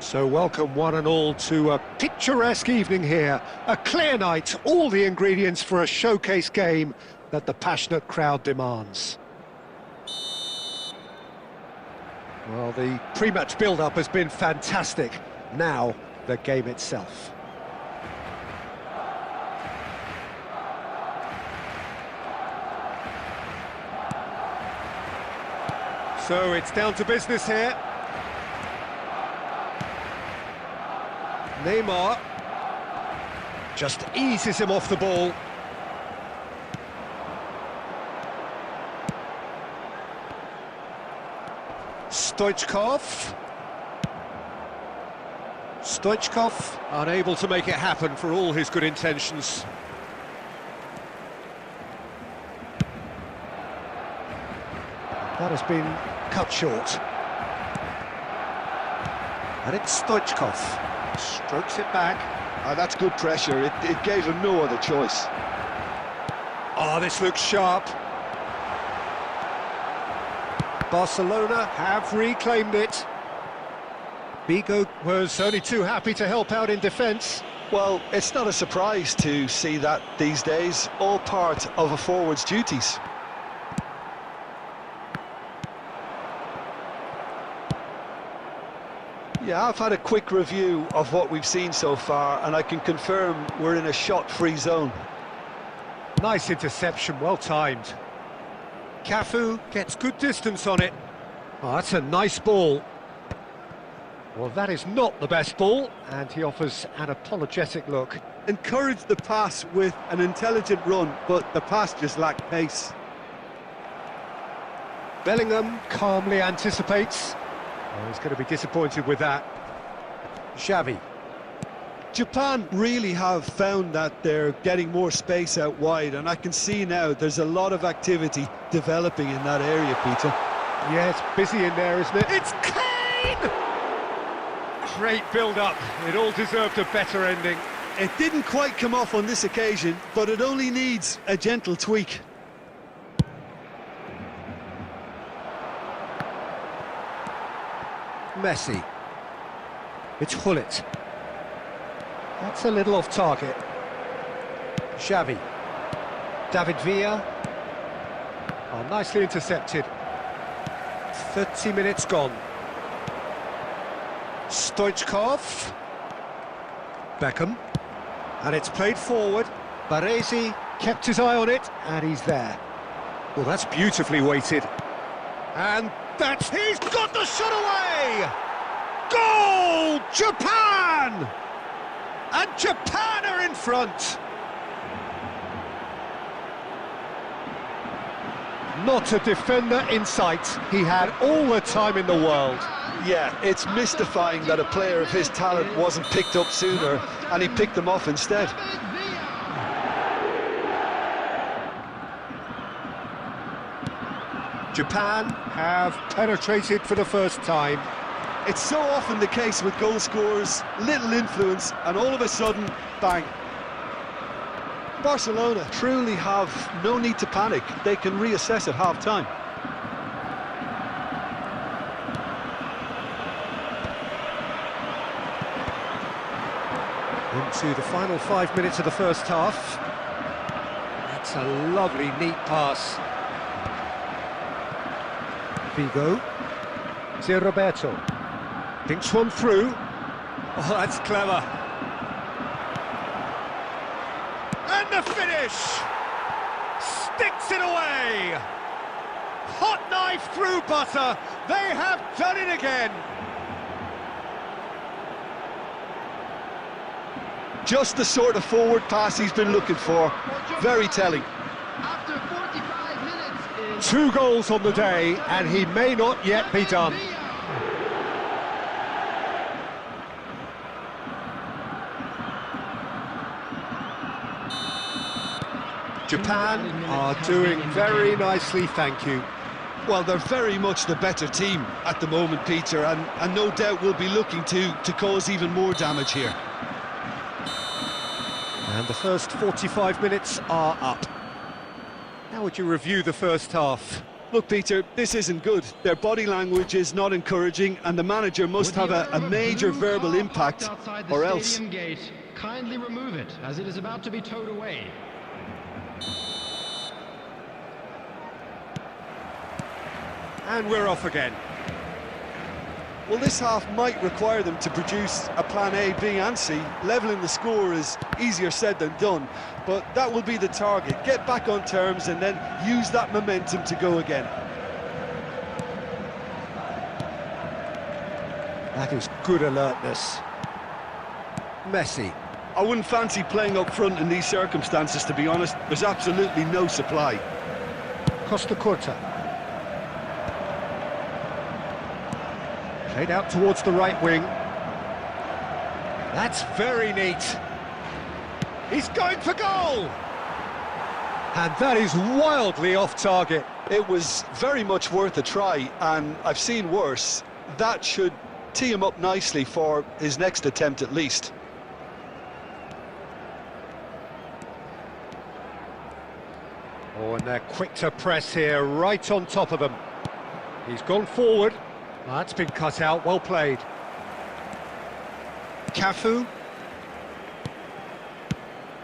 [SPEAKER 1] So welcome one and all to a picturesque evening here. A clear night, all the ingredients for a showcase game that the passionate crowd demands. Well, the pre-match build-up has been fantastic. Now, the game itself. So it's down to business here. Neymar just eases him off the ball. Stoichkov unable to make it happen for all his good intentions. That has been cut short. And it's Stoichkov. Strokes it back.
[SPEAKER 2] That's good pressure. It gave him no other choice.
[SPEAKER 1] Oh, this looks sharp. Barcelona have reclaimed it. Vigo was only too happy to help out in defence.
[SPEAKER 2] Well, it's not a surprise to see that these days, all part of a forward's duties. Yeah, I've had a quick review of what we've seen so far, and I can confirm we're in a shot-free zone.
[SPEAKER 1] Nice interception, well timed. Cafu gets good distance on it. Oh, that's a nice ball. Well, that is not the best ball, and he offers an apologetic look.
[SPEAKER 2] Encouraged the pass with an intelligent run, but the pass just lacked pace.
[SPEAKER 1] Bellingham calmly anticipates. Oh, he's going to be disappointed with that. Xavi.
[SPEAKER 2] Japan really have found that they're getting more space out wide, and I can see now there's a lot of activity developing in that area, Peter.
[SPEAKER 1] Yeah, it's busy in there, isn't it? It's Kane! Great build-up. It all deserved a better ending.
[SPEAKER 2] It didn't quite come off on this occasion, but it only needs a gentle tweak.
[SPEAKER 1] Messi. It's Hullet. That's a little off target. Xavi. David Villa. Oh, nicely intercepted. 30 minutes gone. Stoichkov. Beckham. And it's played forward. Baresi kept his eye on it, and he's there. Well, that's beautifully weighted. And he's got the shot away! Goal! Japan! And Japan are in front. Not a defender in sight. He had all the time in the world.
[SPEAKER 2] Yeah, it's mystifying that a player of his talent wasn't picked up sooner, and he picked them off instead.
[SPEAKER 1] Japan have penetrated for the first time.
[SPEAKER 2] It's so often the case with goal scorers, little influence, and all of a sudden, bang. Barcelona truly have no need to panic. They can reassess at half-time.
[SPEAKER 1] Into the final 5 minutes of the first half. That's a lovely, neat pass. Vigo. Zé Roberto. Thinks one through. Oh, that's clever. And the finish! Sticks it away! Hot knife through butter. They have done it again.
[SPEAKER 2] Just the sort of forward pass he's been looking for. Very telling.
[SPEAKER 3] After 45 minutes...
[SPEAKER 1] 2 goals on the day, and he may not yet be done. Japan are doing very nicely, thank you.
[SPEAKER 2] Well, they're very much the better team at the moment, Peter, and no doubt will be looking to cause even more damage here.
[SPEAKER 1] And the first 45 minutes are up. How would you review the first half?
[SPEAKER 2] Look, Peter, this isn't good. Their body language is not encouraging, and the manager must have a major verbal impact, or else.
[SPEAKER 3] Gate, kindly remove it, as it is about to be towed away.
[SPEAKER 1] And we're off again.
[SPEAKER 2] Well, this half might require them to produce a plan A, B and C. Levelling the score is easier said than done, but that will be the target. Get back on terms and then use that momentum to go again.
[SPEAKER 1] That is good alertness. Messi.
[SPEAKER 2] I wouldn't fancy playing up front in these circumstances, to be honest. There's absolutely no supply.
[SPEAKER 1] Costa Curta. Played out towards the right wing. That's very neat. He's going for goal! And that is wildly off target.
[SPEAKER 2] It was very much worth a try, and I've seen worse. That should tee him up nicely for his next attempt at least.
[SPEAKER 1] Oh, and they're quick to press here, right on top of them. He's gone forward. That's been cut out, well played. Cafu.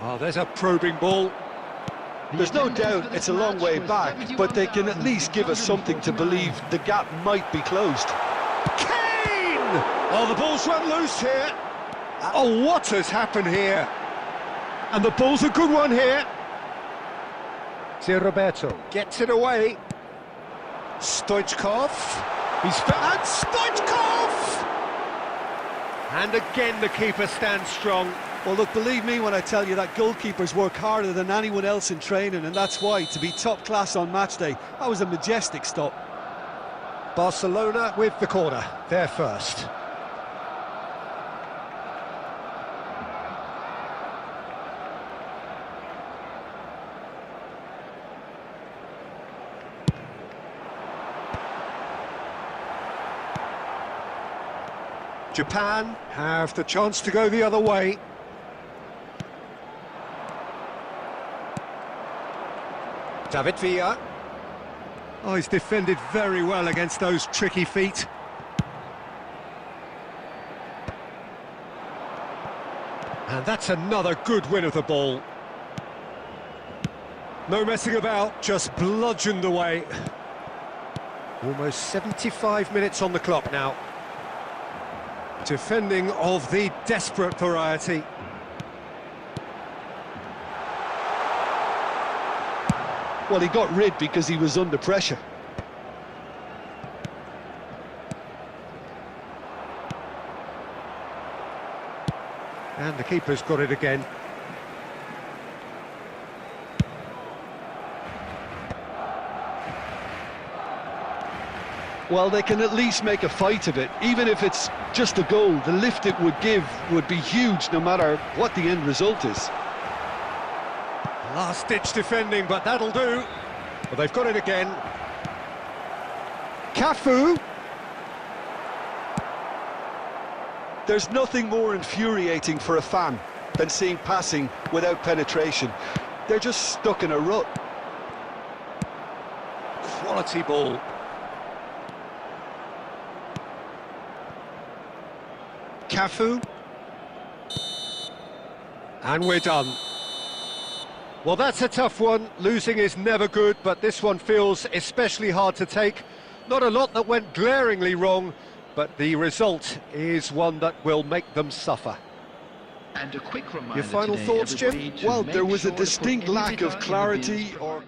[SPEAKER 1] Oh, there's a probing ball.
[SPEAKER 2] There's no doubt it's a long way back, but they can at least give us something to believe the gap might be closed.
[SPEAKER 1] Kane! Oh, the ball's run loose here. Oh, what has happened here? And the ball's a good one here. Roberto gets it away. Stoichkov. And Stoichkov! And again the keeper stands strong.
[SPEAKER 2] Well, look, believe me when I tell you that goalkeepers work harder than anyone else in training, and that's why, to be top class on match day, that was a majestic stop.
[SPEAKER 1] Barcelona with the corner, they're first. Japan have the chance to go the other way. David Villa. Oh, he's defended very well against those tricky feet. And that's another good win of the ball. No messing about, just bludgeoned away. Almost 75 minutes on the clock now. Defending of the desperate variety.
[SPEAKER 2] Well, he got rid because he was under pressure.
[SPEAKER 1] And the keeper's got it again.
[SPEAKER 2] Well, they can at least make a fight of it. Even if it's just a goal, the lift it would give would be huge no matter what the end result is.
[SPEAKER 1] Last-ditch defending, but that'll do. Well, they've got it again. Cafu.
[SPEAKER 2] There's nothing more infuriating for a fan than seeing passing without penetration. They're just stuck in a rut.
[SPEAKER 1] Quality ball. Cafu. And we're done. Well, that's a tough one. Losing is never good, but this one feels especially hard to take. Not a lot that went glaringly wrong, but the result is one that will make them suffer.
[SPEAKER 3] And a quick reminder
[SPEAKER 1] Your final
[SPEAKER 3] today,
[SPEAKER 1] thoughts, Jim?
[SPEAKER 3] everybody, to
[SPEAKER 2] Well,
[SPEAKER 3] make
[SPEAKER 2] there was
[SPEAKER 3] sure
[SPEAKER 2] a
[SPEAKER 3] to put
[SPEAKER 2] distinct
[SPEAKER 3] any
[SPEAKER 2] lack
[SPEAKER 3] data
[SPEAKER 2] of
[SPEAKER 3] in the
[SPEAKER 2] clarity
[SPEAKER 3] bins
[SPEAKER 2] or...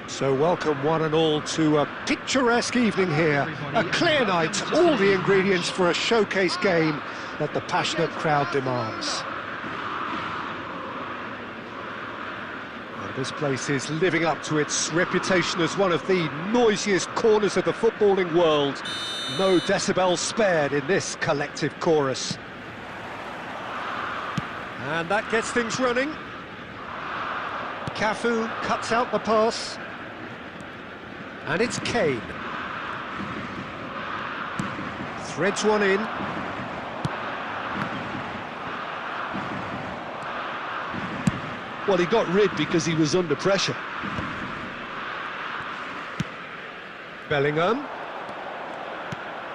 [SPEAKER 1] So welcome one and all to a picturesque evening here. A clear night, all the ingredients for a showcase game that the passionate crowd demands. And this place is living up to its reputation as one of the noisiest corners of the footballing world. No decibels spared in this collective chorus. And that gets things running. Cafu cuts out the pass. And it's Kane. Threads one in.
[SPEAKER 2] Well, he got rid because he was under pressure.
[SPEAKER 1] Bellingham.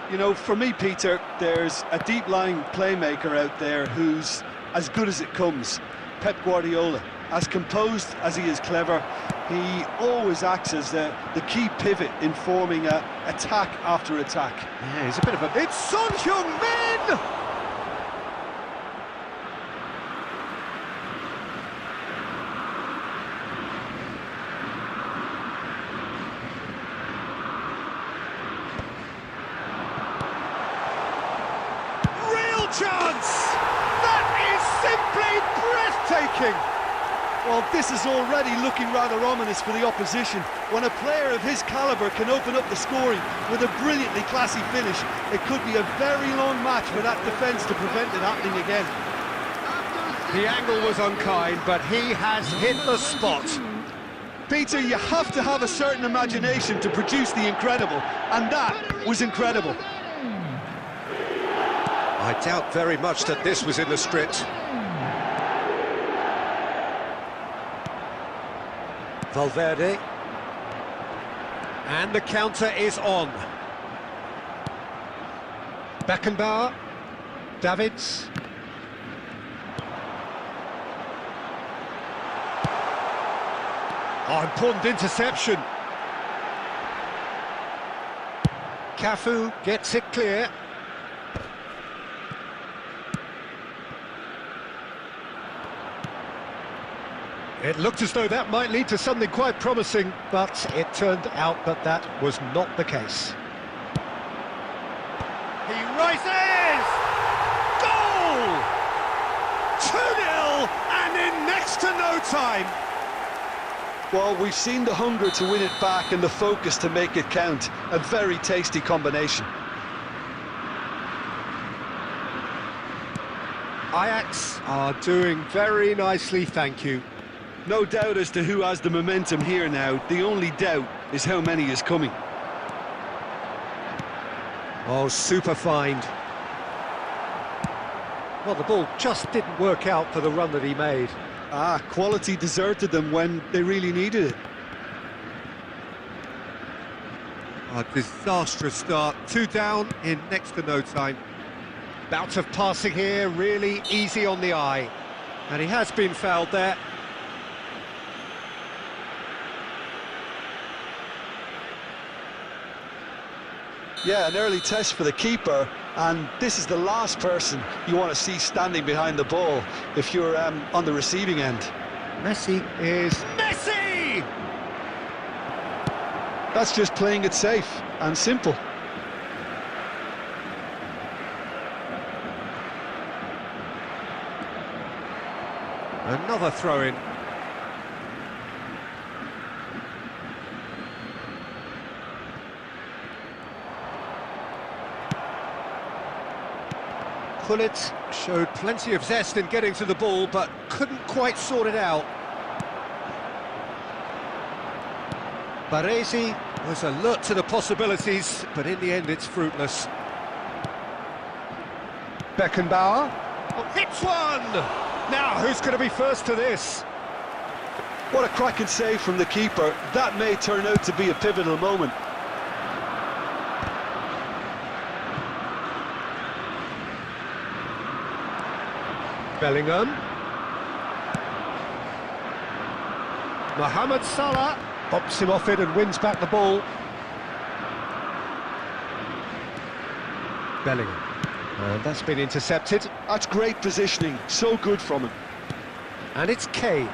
[SPEAKER 2] You know, for me, Peter, there's a deep-lying playmaker out there who's as good as it comes. Pep Guardiola. As composed as he is clever, he always acts as the key pivot in forming attack after attack.
[SPEAKER 1] Yeah, he's a bit of a... It's Son Heung-min! Real chance! That is simply breathtaking!
[SPEAKER 2] Well, this is already looking rather ominous for the opposition. When a player of his calibre can open up the scoring with a brilliantly classy finish, it could be a very long match for that defence to prevent it happening again.
[SPEAKER 1] The angle was unkind, but he has hit the spot.
[SPEAKER 2] Peter, you have to have a certain imagination to produce the incredible, and that was incredible.
[SPEAKER 1] I doubt very much that this was in the script. Valverde, and the counter is on. Beckenbauer, Davids. Oh, important interception. Cafu gets it clear. It looked as though that might lead to something quite promising, but it turned out that that was not the case. He rises! Goal! 2-0 and in next to no time.
[SPEAKER 2] Well, we've seen the hunger to win it back and the focus to make it count. A very tasty combination.
[SPEAKER 1] Ajax are doing very nicely, thank you.
[SPEAKER 2] No doubt as to who has the momentum here now. The only doubt is how many is coming.
[SPEAKER 1] Oh, super find. Well, the ball just didn't work out for the run that he made.
[SPEAKER 2] Quality deserted them when they really needed it.
[SPEAKER 1] A disastrous start. 2 down in next to no time. Bout of passing here, really easy on the eye. And he has been fouled there.
[SPEAKER 2] Yeah, an early test for the keeper, and this is the last person you want to see standing behind the ball if you're on the receiving end.
[SPEAKER 1] Messi is... Messi!
[SPEAKER 2] That's just playing it safe and simple.
[SPEAKER 1] Another throw-in. Gullit showed plenty of zest in getting to the ball, but couldn't quite sort it out. Baresi was alert to the possibilities, but in the end it's fruitless. Beckenbauer hits one! Now, who's going to be first to this?
[SPEAKER 2] What a cracking save from the keeper. That may turn out to be a pivotal moment.
[SPEAKER 1] Bellingham. Mohamed Salah bops him off it and wins back the ball. Bellingham. And that's been intercepted.
[SPEAKER 2] That's great positioning, so good from him.
[SPEAKER 1] And it's Kane.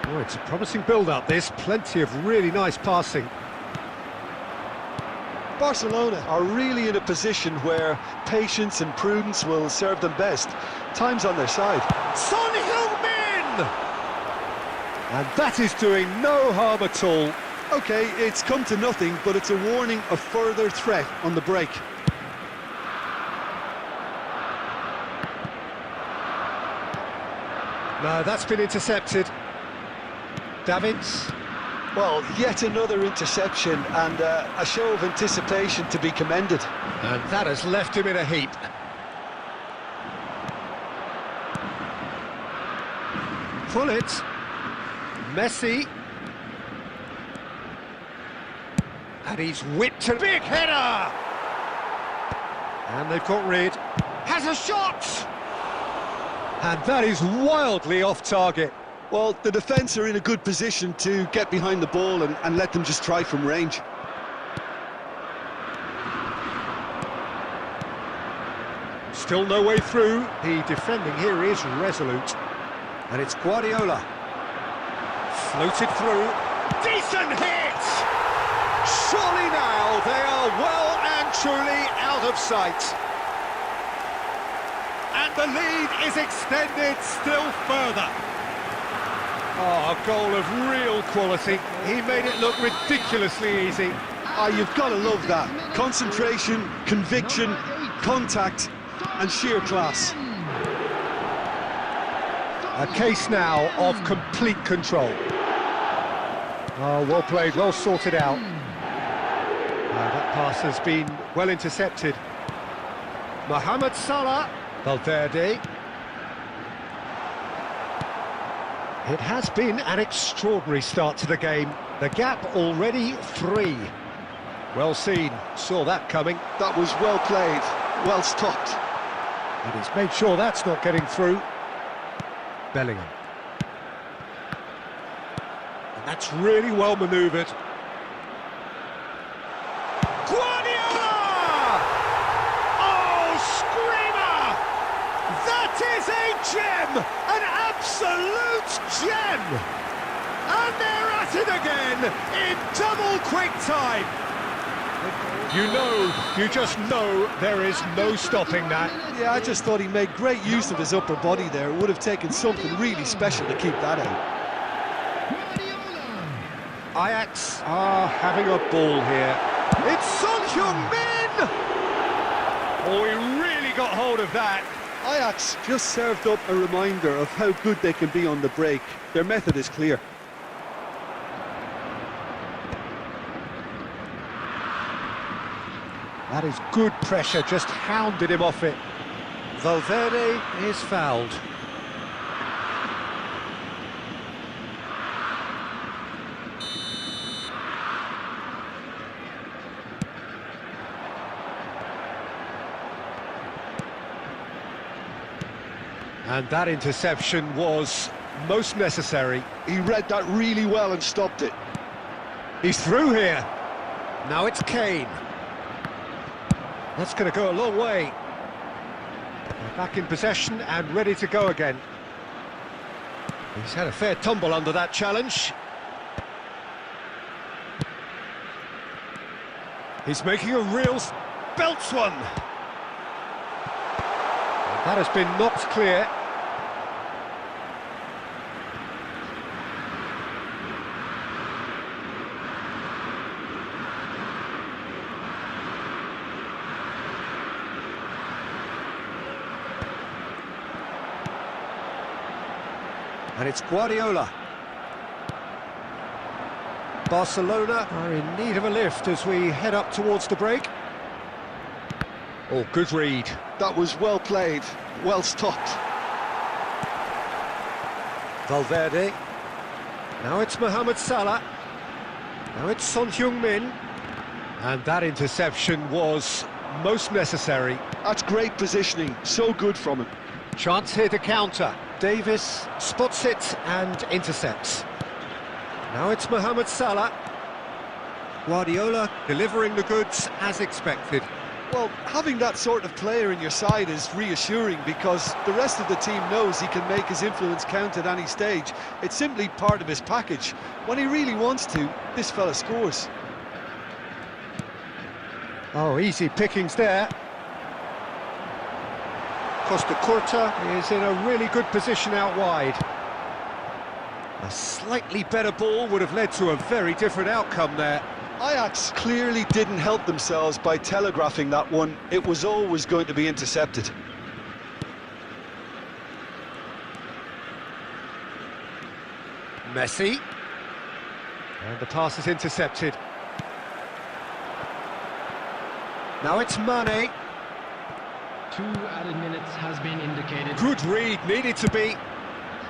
[SPEAKER 1] Oh, it's a promising build-up, this. Plenty of really nice passing.
[SPEAKER 2] Barcelona are really in a position where patience and prudence will serve them best. Time's on their side.
[SPEAKER 1] Son Heung-min! And that is doing no harm at all.
[SPEAKER 2] Okay, it's come to nothing, but it's a warning of further threat on the break.
[SPEAKER 1] No, that's been intercepted. Davids.
[SPEAKER 2] Well, yet another interception and a show of anticipation to be commended.
[SPEAKER 1] And that has left him in a heap. Pull it. Messi. And he's whipped a big header! And they've got rid. Has a shot! And that is wildly off target.
[SPEAKER 2] Well, the defence are in a good position to get behind the ball and let them just try from range.
[SPEAKER 1] Still no way through. The defending here is resolute. And it's Guardiola. Floated through. Decent hit! Surely now they are well and truly out of sight. And the lead is extended still further. Oh, a goal of real quality. He made it look ridiculously easy.
[SPEAKER 2] Ah, you've got to love that. Concentration, conviction, contact, and sheer class.
[SPEAKER 1] A case now of complete control. Oh, well played, well sorted out. That pass has been well intercepted. Mohamed Salah, Valverde. It has been an extraordinary start to the game. The gap already 3. Well seen, saw that coming.
[SPEAKER 2] That was well played, well stopped.
[SPEAKER 1] And he's made sure that's not getting through. Bellingham. And that's really well manoeuvred. Guardiola! Oh, screamer! That is a gem! An absolute gem! And they're at it again in double quick time. You just know there is no stopping that.
[SPEAKER 2] Yeah, I just thought he made great use of his upper body there. It would have taken something really special to keep that out.
[SPEAKER 1] Ajax are having a ball here. It's Son Heung-min! Oh, he really got hold of that.
[SPEAKER 2] Ajax just served up a reminder of how good they can be on the break. Their method is clear.
[SPEAKER 1] That is good pressure, just hounded him off it. Valverde is fouled. And that interception was most necessary.
[SPEAKER 2] He read that really well and stopped it.
[SPEAKER 1] He's through here. Now it's Kane. That's going to go a long way. They're back in possession and ready to go again. He's had a fair tumble under that challenge. He's making a real belts one. And that has been knocked clear. And it's Guardiola. Barcelona are in need of a lift as we head up towards the break. Oh, good read.
[SPEAKER 2] That was well played, well stopped.
[SPEAKER 1] Valverde. Now it's Mohamed Salah. Now it's Son Heung-min. And that interception was most necessary.
[SPEAKER 2] That's great positioning, so good from him.
[SPEAKER 1] Chance here to counter. Davis spots it and intercepts. Now it's Mohamed Salah. Guardiola delivering the goods as expected.
[SPEAKER 2] Well, having that sort of player in your side is reassuring because the rest of the team knows he can make his influence count at any stage. It's simply part of his package. When he really wants to, this fella scores.
[SPEAKER 1] Oh, easy pickings there. Costa Curta is in a really good position out wide. A slightly better ball would have led to a very different outcome there.
[SPEAKER 2] Ajax clearly didn't help themselves by telegraphing that one. It was always going to be intercepted.
[SPEAKER 1] Messi. And the pass is intercepted. Now it's Mane.
[SPEAKER 3] 2 added minutes has been indicated.
[SPEAKER 1] Good read, needed to be.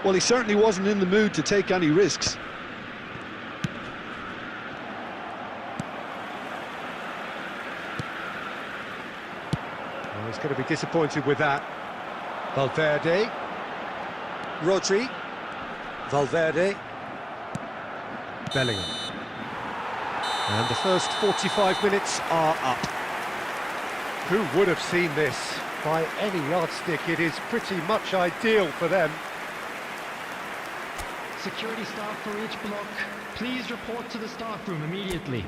[SPEAKER 2] Well, he certainly wasn't in the mood to take any risks.
[SPEAKER 1] Well, he's going to be disappointed with that. Valverde. Rodri. Valverde. Bellingham. And the first 45 minutes are up. Who would have seen this? By any yardstick, it is pretty much ideal for them.
[SPEAKER 3] Security staff for each block, please report to the staff room immediately.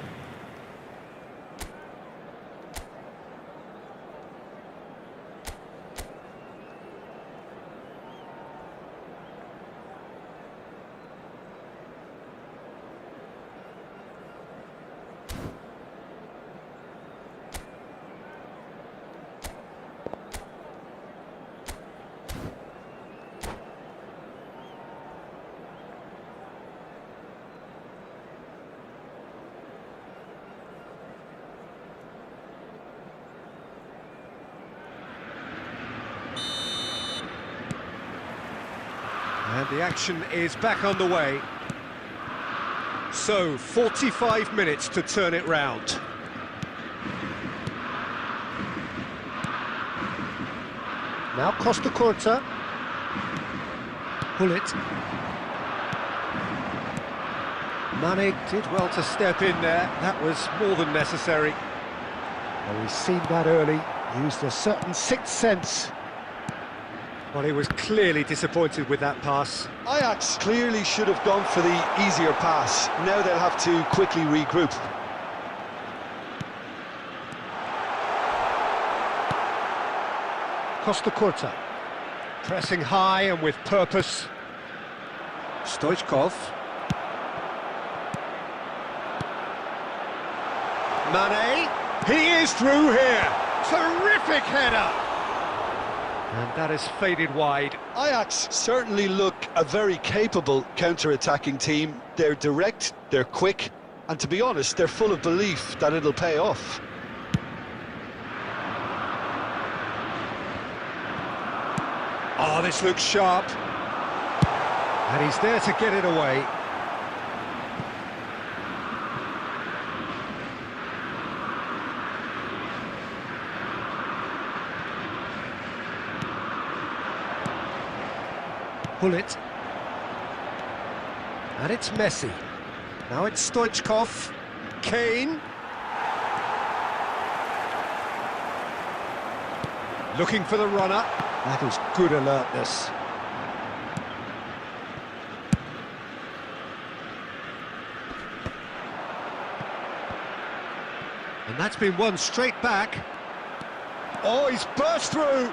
[SPEAKER 1] And the action is back underway. So, 45 minutes to turn it round. Now Costa Curta. Pull it. Mane did well to step in there. That was more than necessary. Well, we've seen that early. Used a certain sixth sense. Well, he was clearly disappointed with that pass.
[SPEAKER 2] Ajax clearly should have gone for the easier pass. Now they'll have to quickly regroup.
[SPEAKER 1] Costa Curta. Pressing high and with purpose. Stoichkov. Mane. He is through here. Terrific header. And that is faded wide.
[SPEAKER 2] Ajax certainly look a very capable counter-attacking team. They're direct, they're quick, and to be honest, they're full of belief that it'll pay off.
[SPEAKER 1] Oh, this looks sharp. And he's there to get it away. Pull it. And it's Messi. Now it's Stoichkov. Kane. Looking for the runner. That is good alertness. And that's been won straight back. Oh, he's burst through.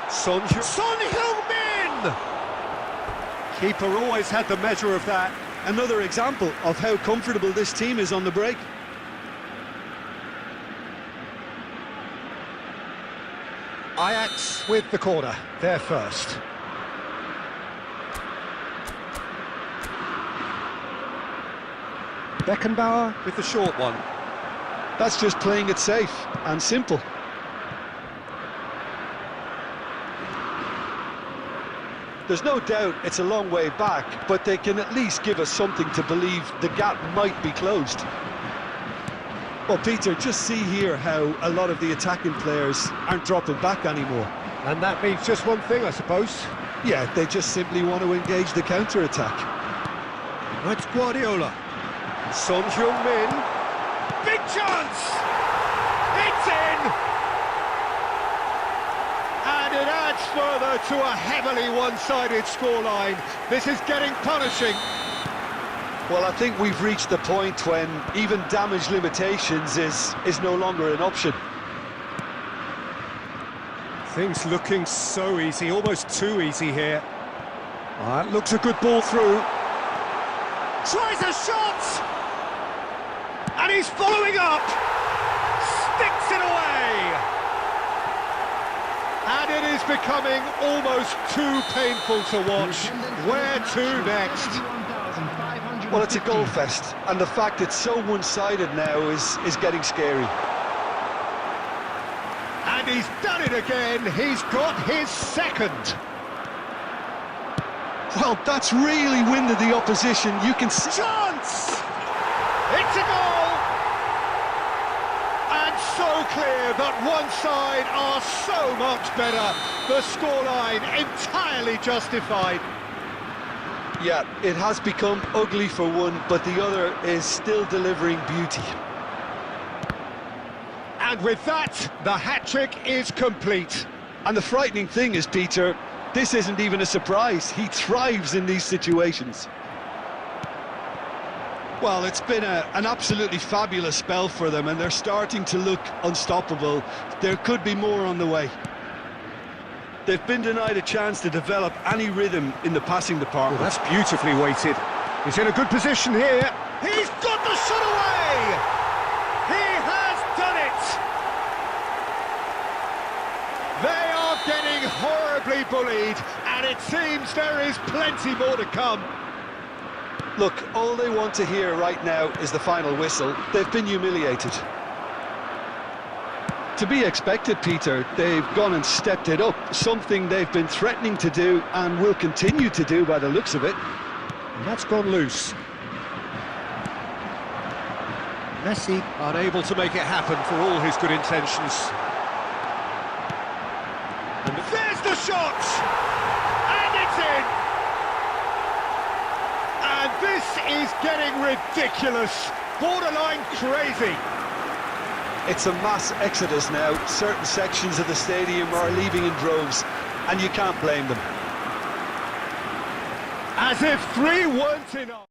[SPEAKER 1] Son Heung-min! Keeper always had the measure of that.
[SPEAKER 2] Another example of how comfortable this team is on the break.
[SPEAKER 1] Ajax with the corner, they're first. Beckenbauer with the short one.
[SPEAKER 2] That's just playing it safe and simple. There's no doubt it's a long way back, but they can at least give us something to believe the gap might be closed. Well, Peter, just see here how a lot of the attacking players aren't dropping back anymore.
[SPEAKER 1] And that means just one thing, I suppose.
[SPEAKER 2] Yeah, they just simply want to engage the counter-attack.
[SPEAKER 1] It's Guardiola. Son Heung-min. Big chance! It's in! And it adds further to a heavily one-sided scoreline. This is getting punishing.
[SPEAKER 2] Well, I think we've reached the point when even damage limitations is no longer an option.
[SPEAKER 1] Things looking so easy, almost too easy here. That looks a good ball through. Tries a shot! And he's following up! Sticks it away! And it is becoming almost too painful to watch. Where to next?
[SPEAKER 2] Well, it's a goal fest, and the fact it's so one-sided now is getting scary.
[SPEAKER 1] And he's done it again. He's got his second.
[SPEAKER 2] Well, that's really winded the opposition. You can see...
[SPEAKER 1] Chance! It's a goal! And so clear that one side are so much better. The scoreline entirely justified.
[SPEAKER 2] Yeah, it has become ugly for one, but the other is still delivering beauty.
[SPEAKER 1] And with that, the hat-trick is complete.
[SPEAKER 2] And the frightening thing is, Peter, this isn't even a surprise. He thrives in these situations. Well, it's been an absolutely fabulous spell for them, and they're starting to look unstoppable. There could be more on the way. They've been denied a chance to develop any rhythm in the passing department.
[SPEAKER 1] Well, that's beautifully weighted. He's in a good position here. He's got the shot away! He has done it! They are getting horribly bullied, and it seems there is plenty more to come.
[SPEAKER 2] Look, all they want to hear right now is the final whistle. They've been humiliated. To be expected, Peter. They've gone and stepped it up, something they've been threatening to do and will continue to do by the looks of it.
[SPEAKER 1] And that's gone loose. Messi unable to make it happen for all his good intentions. And there's the shot! And it's in! And this is getting ridiculous, borderline crazy.
[SPEAKER 2] It's a mass exodus now. Certain sections of the stadium are leaving in droves, and you can't blame them.
[SPEAKER 1] As if three weren't enough.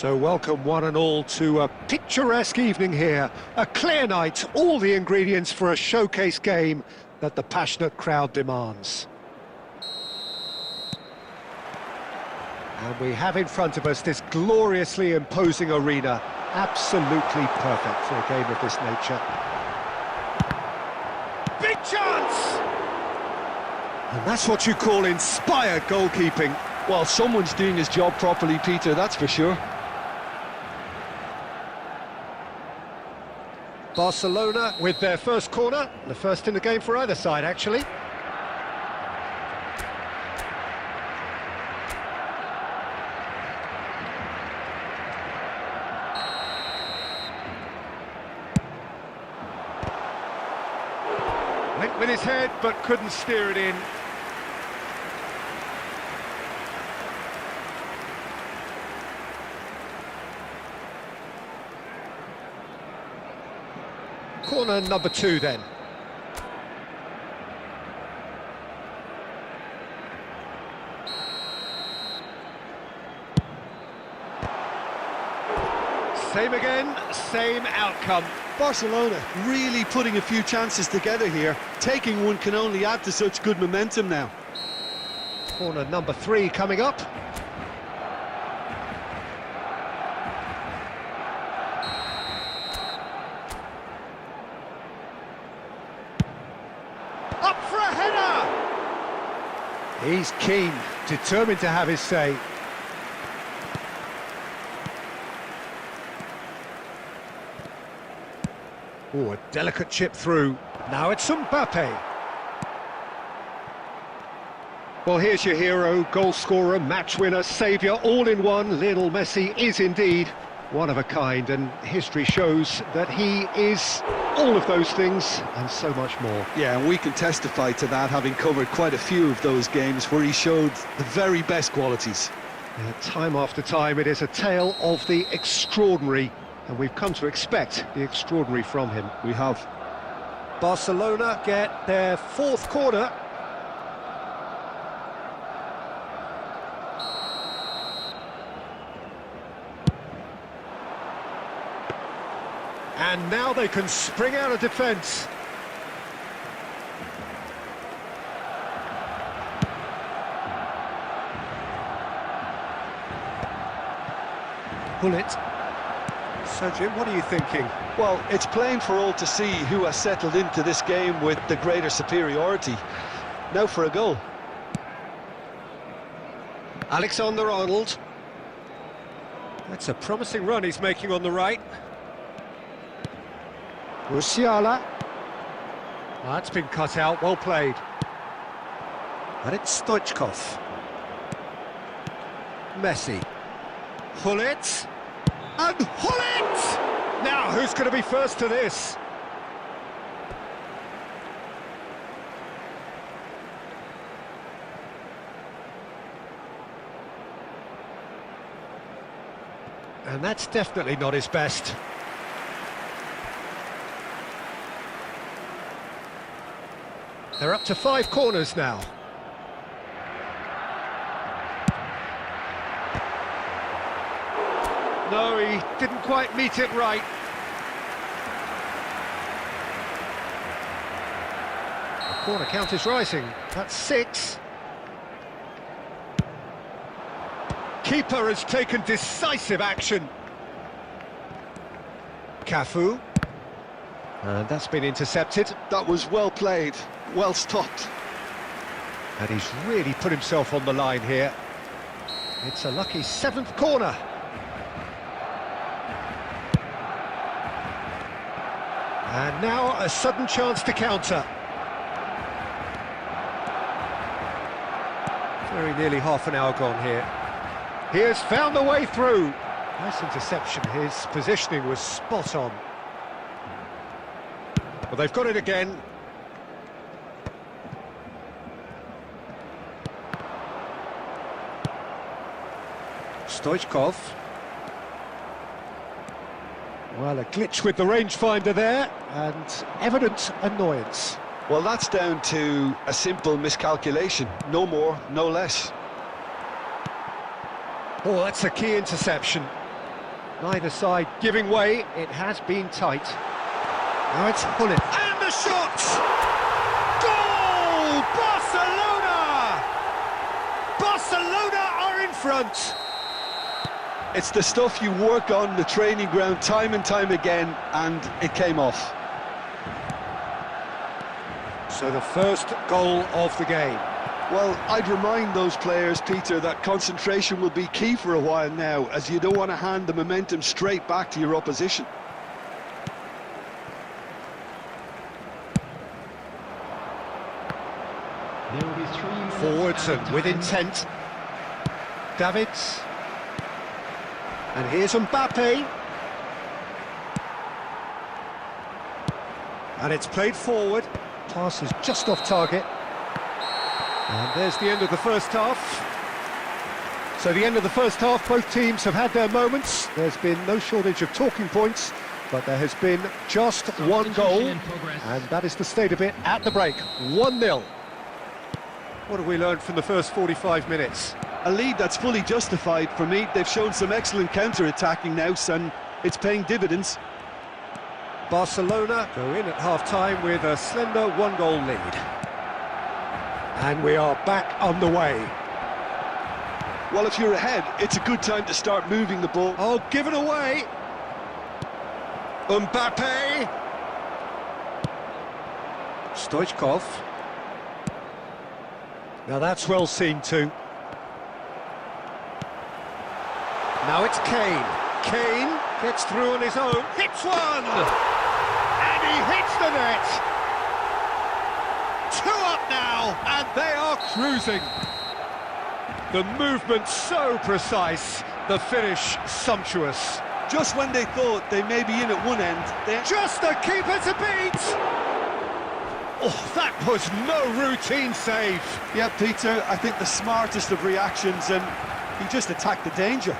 [SPEAKER 1] So welcome one and all to a picturesque evening here. A clear night, all the ingredients for a showcase game that the passionate crowd demands. And we have in front of us this gloriously imposing arena. Absolutely perfect for a game of this nature. Big chance! And that's what you call inspired goalkeeping.
[SPEAKER 2] Well, someone's doing his job properly, Peter, that's for sure.
[SPEAKER 1] Barcelona with their first corner, the first in the game for either side, actually. Went with his head, but couldn't steer it in. Corner number 2 then. Same again, same outcome.
[SPEAKER 2] Barcelona really putting a few chances together here. Taking one can only add to such good momentum now.
[SPEAKER 1] Corner number 3 coming up. Up for a header! He's keen, determined to have his say. Oh, a delicate chip through. Now it's Mbappe. Well, here's your hero, goal scorer, match winner, saviour, all in one. Lionel Messi is indeed one of a kind, and history shows that he is all of those things and so much more.
[SPEAKER 2] Yeah, and we can testify to that, having covered quite a few of those games where he showed the very best qualities.
[SPEAKER 1] Time after time, it is a tale of the extraordinary, and we've come to expect the extraordinary from him.
[SPEAKER 2] We have.
[SPEAKER 1] Barcelona get their 4th corner. And now they can spring out of defence. Pull it. So, Jim, what are you thinking?
[SPEAKER 2] Well, it's plain for all to see who has settled into this game with the greater superiority. Now for a goal.
[SPEAKER 1] Alexander-Arnold. That's a promising run he's making on the right. Musiala. That's been cut out, well played. And it's Stoichkov. Messi. Pull it. And pull it! Now, who's going to be first to this? And that's definitely not his best. They're up to 5 corners now. No, he didn't quite meet it right. The corner count is rising. That's 6. Keeper has taken decisive action. Cafu. And that's been intercepted.
[SPEAKER 2] That was well played, well stopped.
[SPEAKER 1] And he's really put himself on the line here. It's a lucky 7th corner. And now a sudden chance to counter. Very nearly half an hour gone here. He has found the way through. Nice interception. His positioning was spot on. Well, they've got it again. Stoichkov. Well, a glitch with the rangefinder there, and evident annoyance.
[SPEAKER 2] Well, that's down to a simple miscalculation. No more, no less.
[SPEAKER 1] Oh, that's a key interception. Neither side giving way, it has been tight. Now it's Hullet. And the shot! Goal! Barcelona! Barcelona are in front!
[SPEAKER 2] It's the stuff you work on the training ground time and time again, and it came off.
[SPEAKER 1] So the first goal of the game.
[SPEAKER 2] Well, I'd remind those players, Peter, that concentration will be key for a while now, as you don't want to hand the momentum straight back to your opposition.
[SPEAKER 3] There will be 3 minutes
[SPEAKER 1] Forwards
[SPEAKER 3] added
[SPEAKER 1] and with
[SPEAKER 3] time.
[SPEAKER 1] intent. Davids. And here's Mbappe. And it's played forward. Pass is just off target. And there's the end of the first half. So the end of the first half, both teams have had their moments. There's been no shortage of talking points, but there has been just one goal. And that is the state of it at the break. 1-0. What have we learned from the first 45 minutes?
[SPEAKER 2] A lead that's fully justified for me. They've shown some excellent counter-attacking now, and it's paying dividends.
[SPEAKER 1] Barcelona go in at half-time with a slender 1-goal lead. And we are back on the way.
[SPEAKER 2] Well, if you're ahead, it's a good time to start moving the ball.
[SPEAKER 1] Oh, given away. Mbappe. Stoichkov. Now that's well seen too. Now it's Kane. Kane gets through on his own. Hits one! And he hits the net. 2 up now, and they are cruising. The movement so precise, the finish sumptuous.
[SPEAKER 2] Just when they thought they may be in at one end, they...
[SPEAKER 1] Just the keeper to beat! Oh, that was no routine save.
[SPEAKER 2] Yeah, Peter, I think the smartest of reactions, and he just attacked the danger.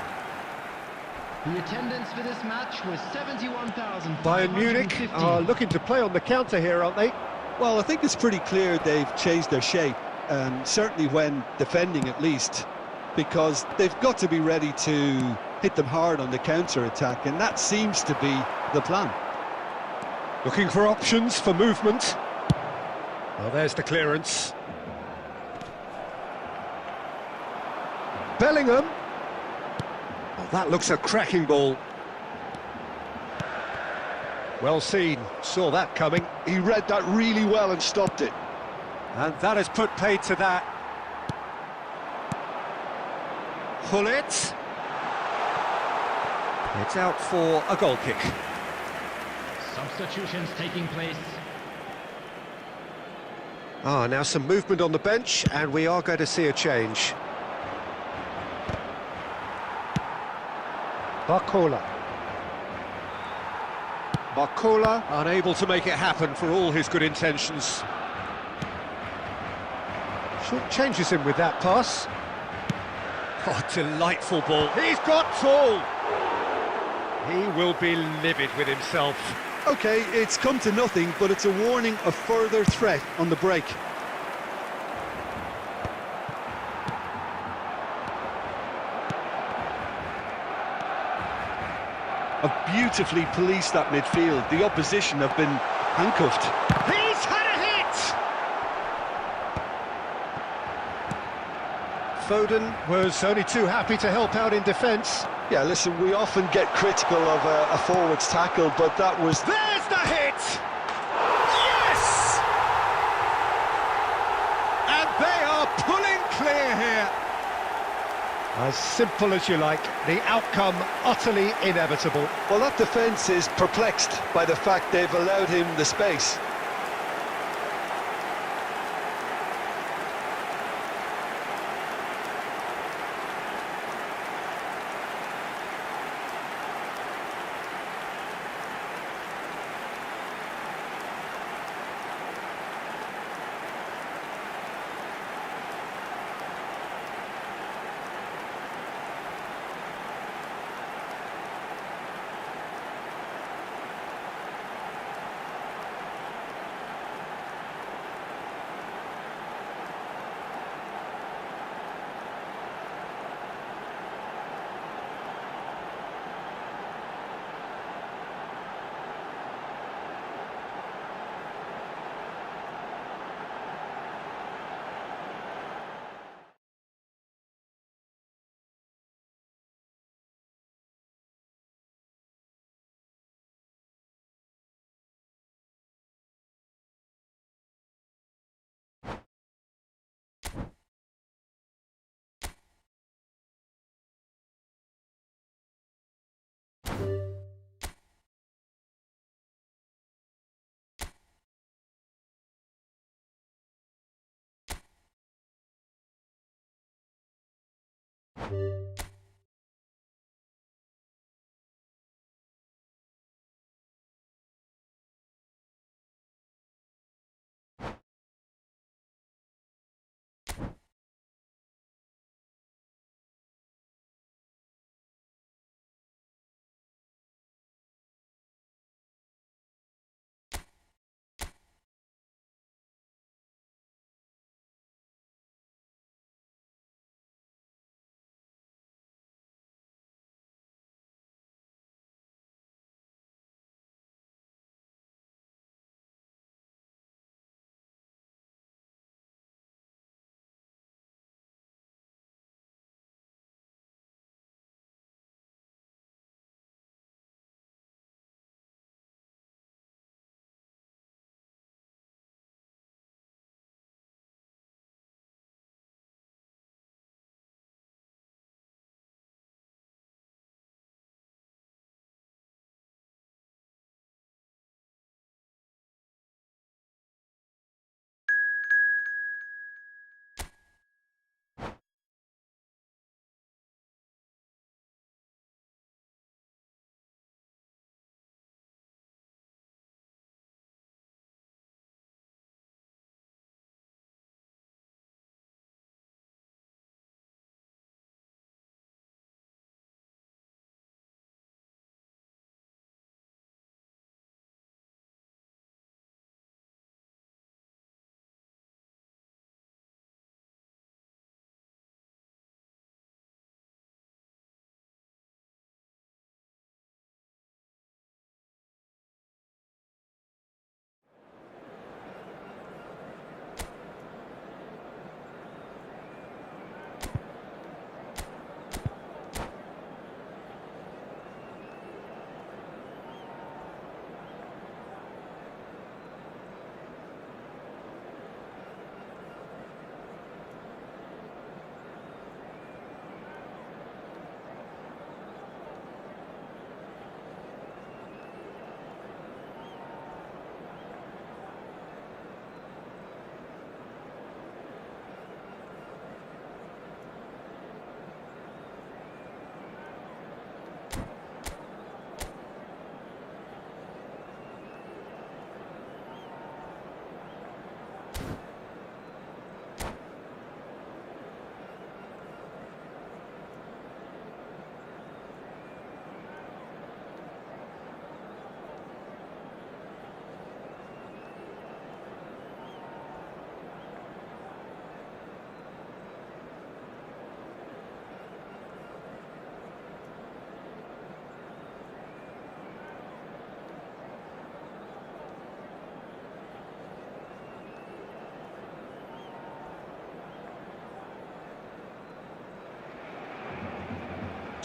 [SPEAKER 3] The attendance for this match was 71,000.
[SPEAKER 1] Bayern Munich are looking to play on the counter here, aren't they?
[SPEAKER 2] Well, I think it's pretty clear they've changed their shape, certainly when defending at least, because they've got to be ready to hit them hard on the counter-attack, and that seems to be the plan.
[SPEAKER 1] Looking for options for movement. Well, there's the clearance. Bellingham. Oh, that looks a cracking ball. Well seen, saw that coming.
[SPEAKER 2] He read that really well and stopped it.
[SPEAKER 1] And that has put paid to that. Hullet. It's out for a goal kick.
[SPEAKER 3] Substitutions taking place.
[SPEAKER 1] Now some movement on the bench, and we are going to see a change. Barcola. Barcola unable to make it happen for all his good intentions. Short changes him with that pass. Oh, delightful ball. He's got tall. He will be livid with himself.
[SPEAKER 2] OK, it's come to nothing, but it's a warning of further threat on the break. Have beautifully policed that midfield. The opposition have been handcuffed.
[SPEAKER 1] He's had a hit! Foden was only too happy to help out in defence.
[SPEAKER 2] Yeah, listen, we often get critical of a forward's tackle, but that was...
[SPEAKER 1] There's the hit! Yes! And they are pulling clear here. As simple as you like, the outcome utterly inevitable.
[SPEAKER 2] Well, that defence is perplexed by the fact they've allowed him the space.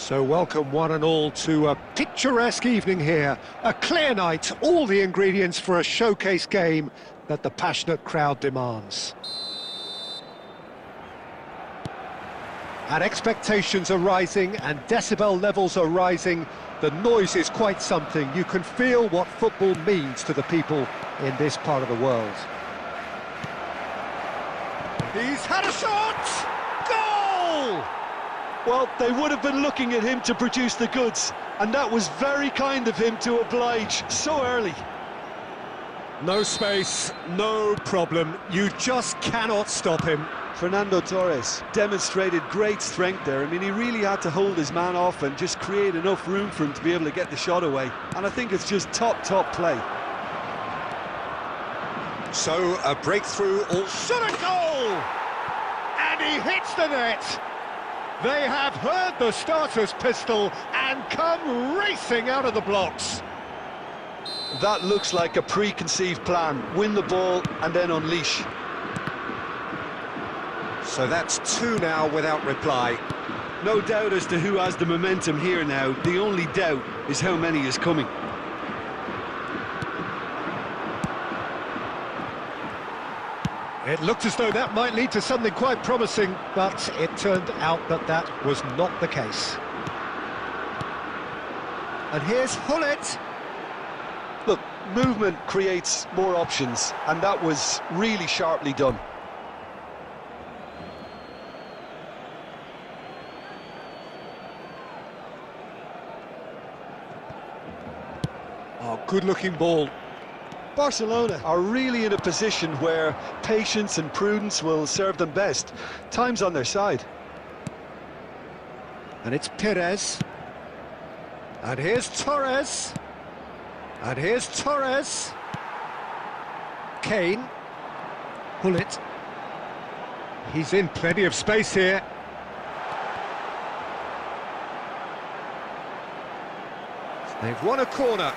[SPEAKER 1] So welcome one and all to a picturesque evening here. A clear night, all the ingredients for a showcase game that the passionate crowd demands. And expectations are rising and decibel levels are rising. The noise is quite something. You can feel what football means to the people in this part of the world. He's had a shot! Goal!
[SPEAKER 2] Well, they would have been looking at him to produce the goods, and that was very kind of him to oblige so early.
[SPEAKER 1] No space, no problem. You just cannot stop him.
[SPEAKER 2] Fernando Torres demonstrated great strength there. I mean, he really had to hold his man off and just create enough room for him to be able to get the shot away. And I think it's just top play.
[SPEAKER 1] So, a breakthrough, or shot a goal! And he hits the net! They have heard the starter's pistol and come racing out of the blocks.
[SPEAKER 2] That looks like a preconceived plan. Win the ball and then unleash.
[SPEAKER 1] So that's two now without reply.
[SPEAKER 2] No doubt as to who has the momentum here now. The only doubt is how many is coming.
[SPEAKER 1] It looked as though that might lead to something quite promising, but it turned out that that was not the case. And here's Hullet.
[SPEAKER 2] Look, movement creates more options, and that was really sharply done.
[SPEAKER 1] Oh, good-looking ball.
[SPEAKER 2] Barcelona are really in a position where patience and prudence will serve them best. Time's on their side.
[SPEAKER 1] And it's Perez. And here's Torres. And here's Torres. Kane. Pull it. He's in plenty of space here. They've won a corner.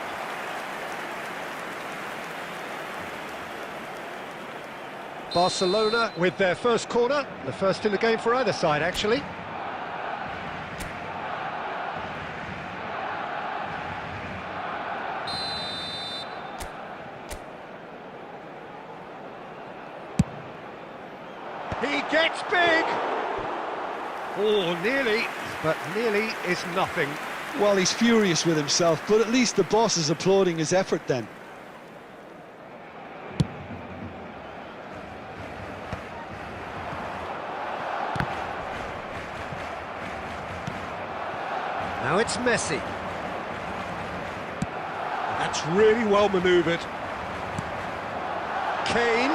[SPEAKER 1] Barcelona with their first corner, the first in the game for either side, actually. He gets big! Oh, nearly, but nearly is nothing.
[SPEAKER 2] Well, he's furious with himself, but at least the boss is applauding his effort then.
[SPEAKER 1] Now it's Messi. That's really well manoeuvred. Kane.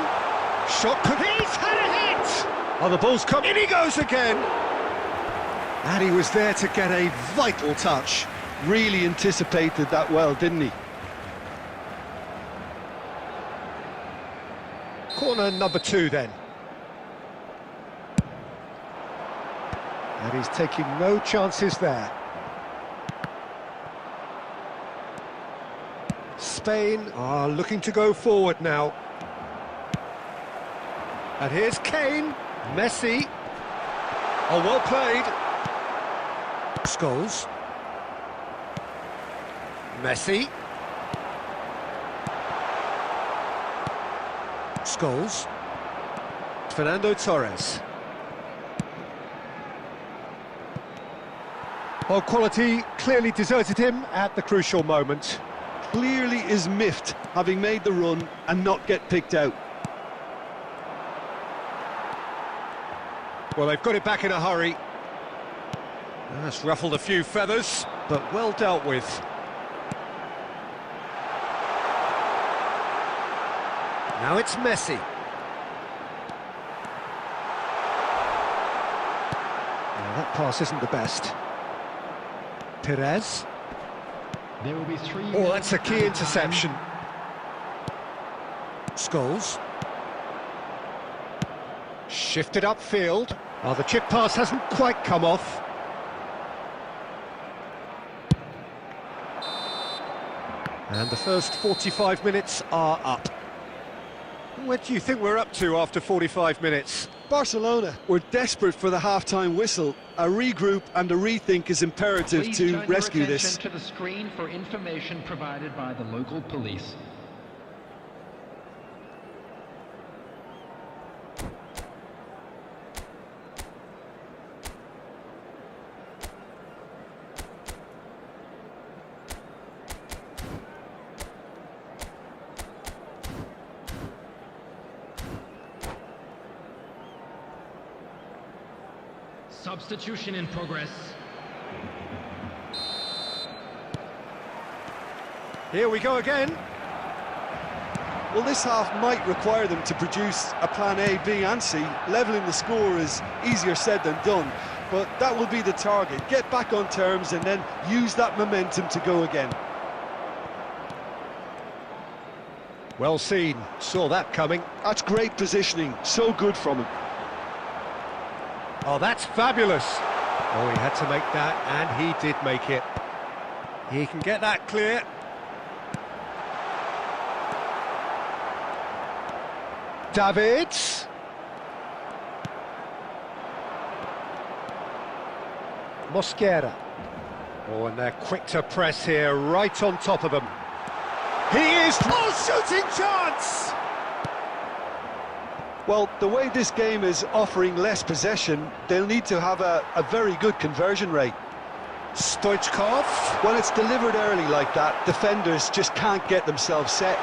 [SPEAKER 1] Shot could... He's had a hit! Oh, the ball's come... In he goes again! And he was there to get a vital touch.
[SPEAKER 2] Really anticipated that well, didn't he?
[SPEAKER 1] Corner number 2 then. And he's taking no chances there. Spain are looking to go forward now. And here's Kane. Messi. Oh, well played. Scholes. Messi. Scholes. Fernando Torres. Well, quality clearly deserted him at the crucial moment.
[SPEAKER 2] Clearly is miffed, having made the run and not get picked out.
[SPEAKER 1] Well, they've got it back in a hurry. That's ruffled a few feathers, but well dealt with. Now it's Messi. Now that pass isn't the best. Perez.
[SPEAKER 3] There will be 3.
[SPEAKER 1] Oh, that's a key interception. Scholes. Shifted upfield. Oh, the chip pass hasn't quite come off. And the first 45 minutes are up. What do you think we're up to after 45 minutes?
[SPEAKER 2] Barcelona were desperate for the half-time whistle. A regroup and a rethink is imperative
[SPEAKER 3] Please
[SPEAKER 2] to
[SPEAKER 3] turn
[SPEAKER 2] rescue
[SPEAKER 3] your
[SPEAKER 2] this.
[SPEAKER 3] attention to the screen for information provided by the local police. Substitution in progress.
[SPEAKER 1] Here we go again.
[SPEAKER 2] Well, this half might require them to produce a plan A, B and C. Levelling the score is easier said than done, but that will be the target. Get back on terms and then use that momentum to go again.
[SPEAKER 1] Well seen, saw that coming.
[SPEAKER 2] That's great positioning, so good from him.
[SPEAKER 1] Oh, that's fabulous. Oh, he had to make that, and he did make it. He can get that clear. Davids. Mosquera. Oh, and they're quick to press here, right on top of them. He is... Oh, shooting chance!
[SPEAKER 2] Well, the way this game is offering less possession, they'll need to have a very good conversion rate.
[SPEAKER 1] Stoichkov.
[SPEAKER 2] When it's delivered early like that, defenders just can't get themselves set.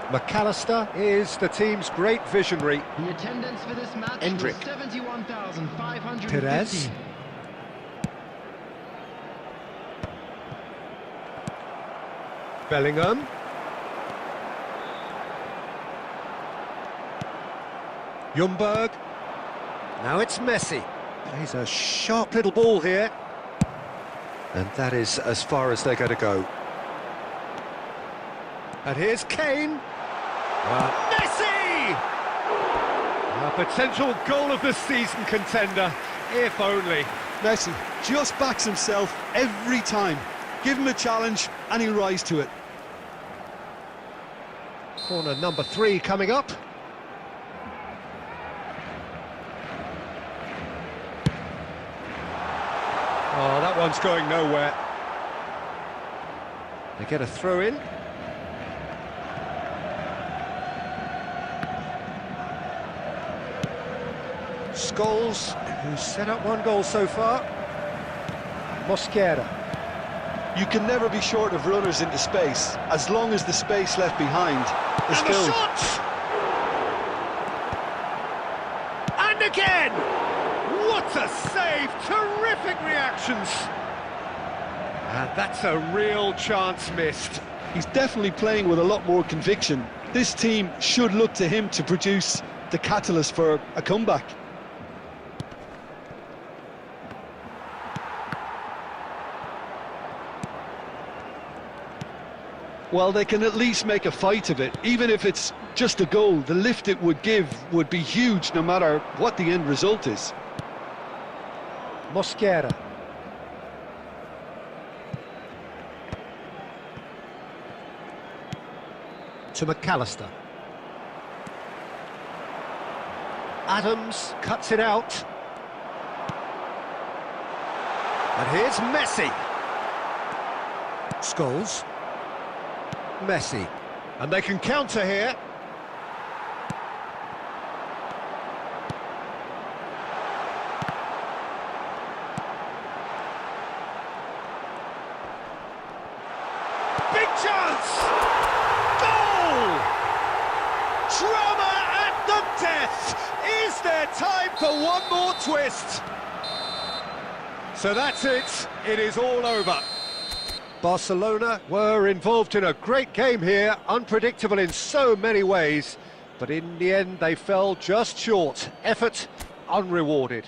[SPEAKER 1] McAllister is the team's great visionary.
[SPEAKER 3] The attendance for this match
[SPEAKER 1] Endrick.
[SPEAKER 3] was 71,550.
[SPEAKER 1] Perez. Bellingham. Ljungberg. Now it's Messi. Plays a sharp little ball here. And that is as far as they're going to go. And here's Kane. Messi! A potential goal of the season contender, if only.
[SPEAKER 2] Messi just backs himself every time. Give him a challenge and he'll rise to it.
[SPEAKER 1] Corner number 3 coming up. Oh, that one's going nowhere. They get a throw in. Scholes, who's set up 1 goal so far. Mosquera.
[SPEAKER 2] You can never be short of runners into space, as long as the space left behind is
[SPEAKER 1] And
[SPEAKER 2] filled.
[SPEAKER 1] the shot! And again! What a save! Terrific reactions! And that's a real chance missed.
[SPEAKER 2] He's definitely playing with a lot more conviction. This team should look to him to produce the catalyst for a comeback. Well, they can at least make a fight of it. Even if it's just a goal, the lift it would give would be huge no matter what the end result is.
[SPEAKER 1] Mosquera. To McAllister. Adams cuts it out. And here's Messi. Scholes. Messi. And they can counter here. Big chance! Goal! Drama at the death! Is there time for one more twist? So that's it. It is all over. Barcelona were involved in a great game here, unpredictable in so many ways, but in the end they fell just short. Effort unrewarded.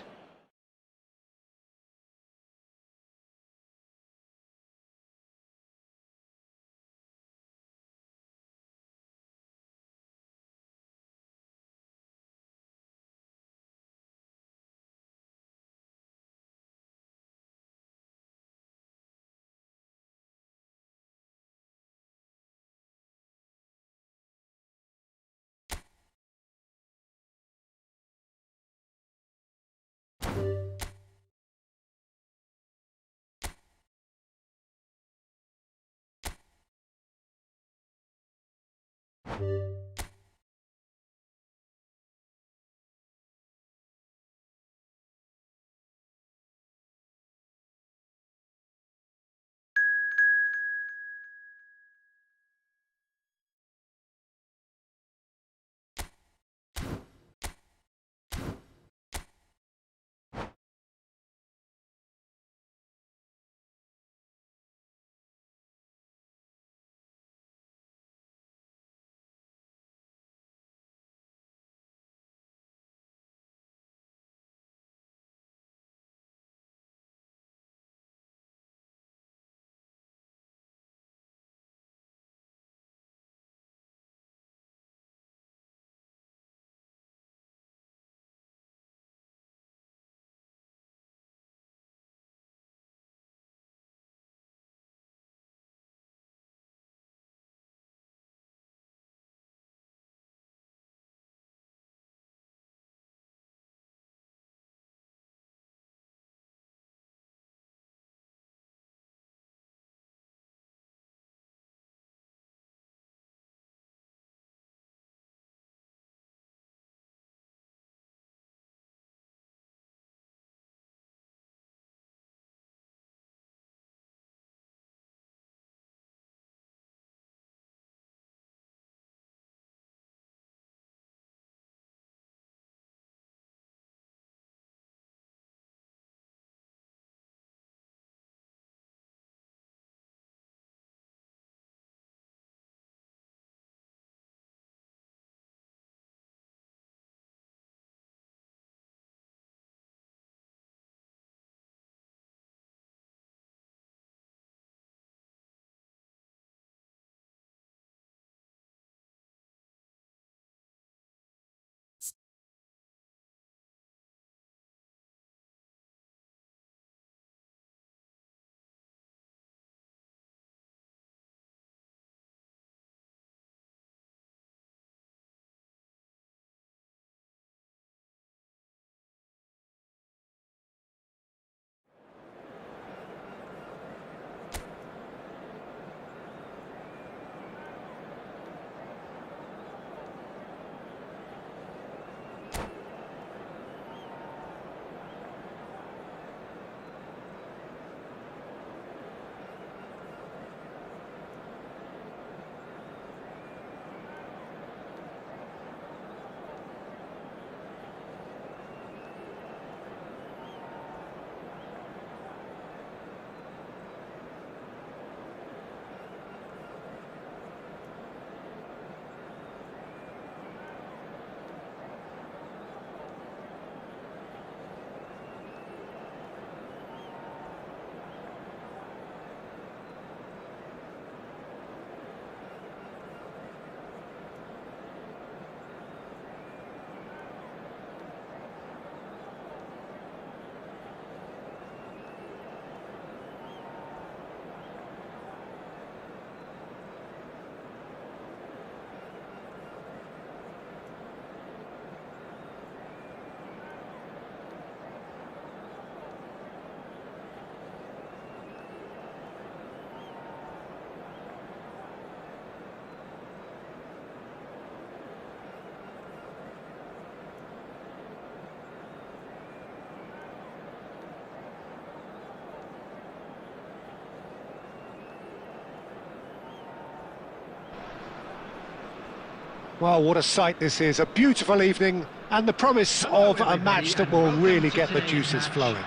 [SPEAKER 1] Well, what a sight this is, a beautiful evening, and the promise of a match that will really get the juices flowing.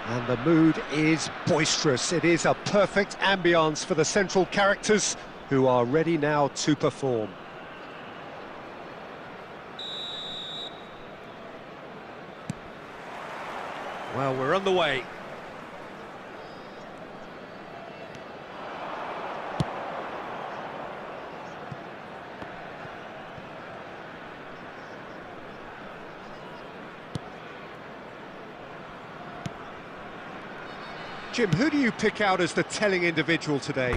[SPEAKER 1] And the mood is boisterous. It is a perfect ambience for the central characters who are ready now to perform. Well, we're on the way. Jim, who do you pick out as the telling individual today?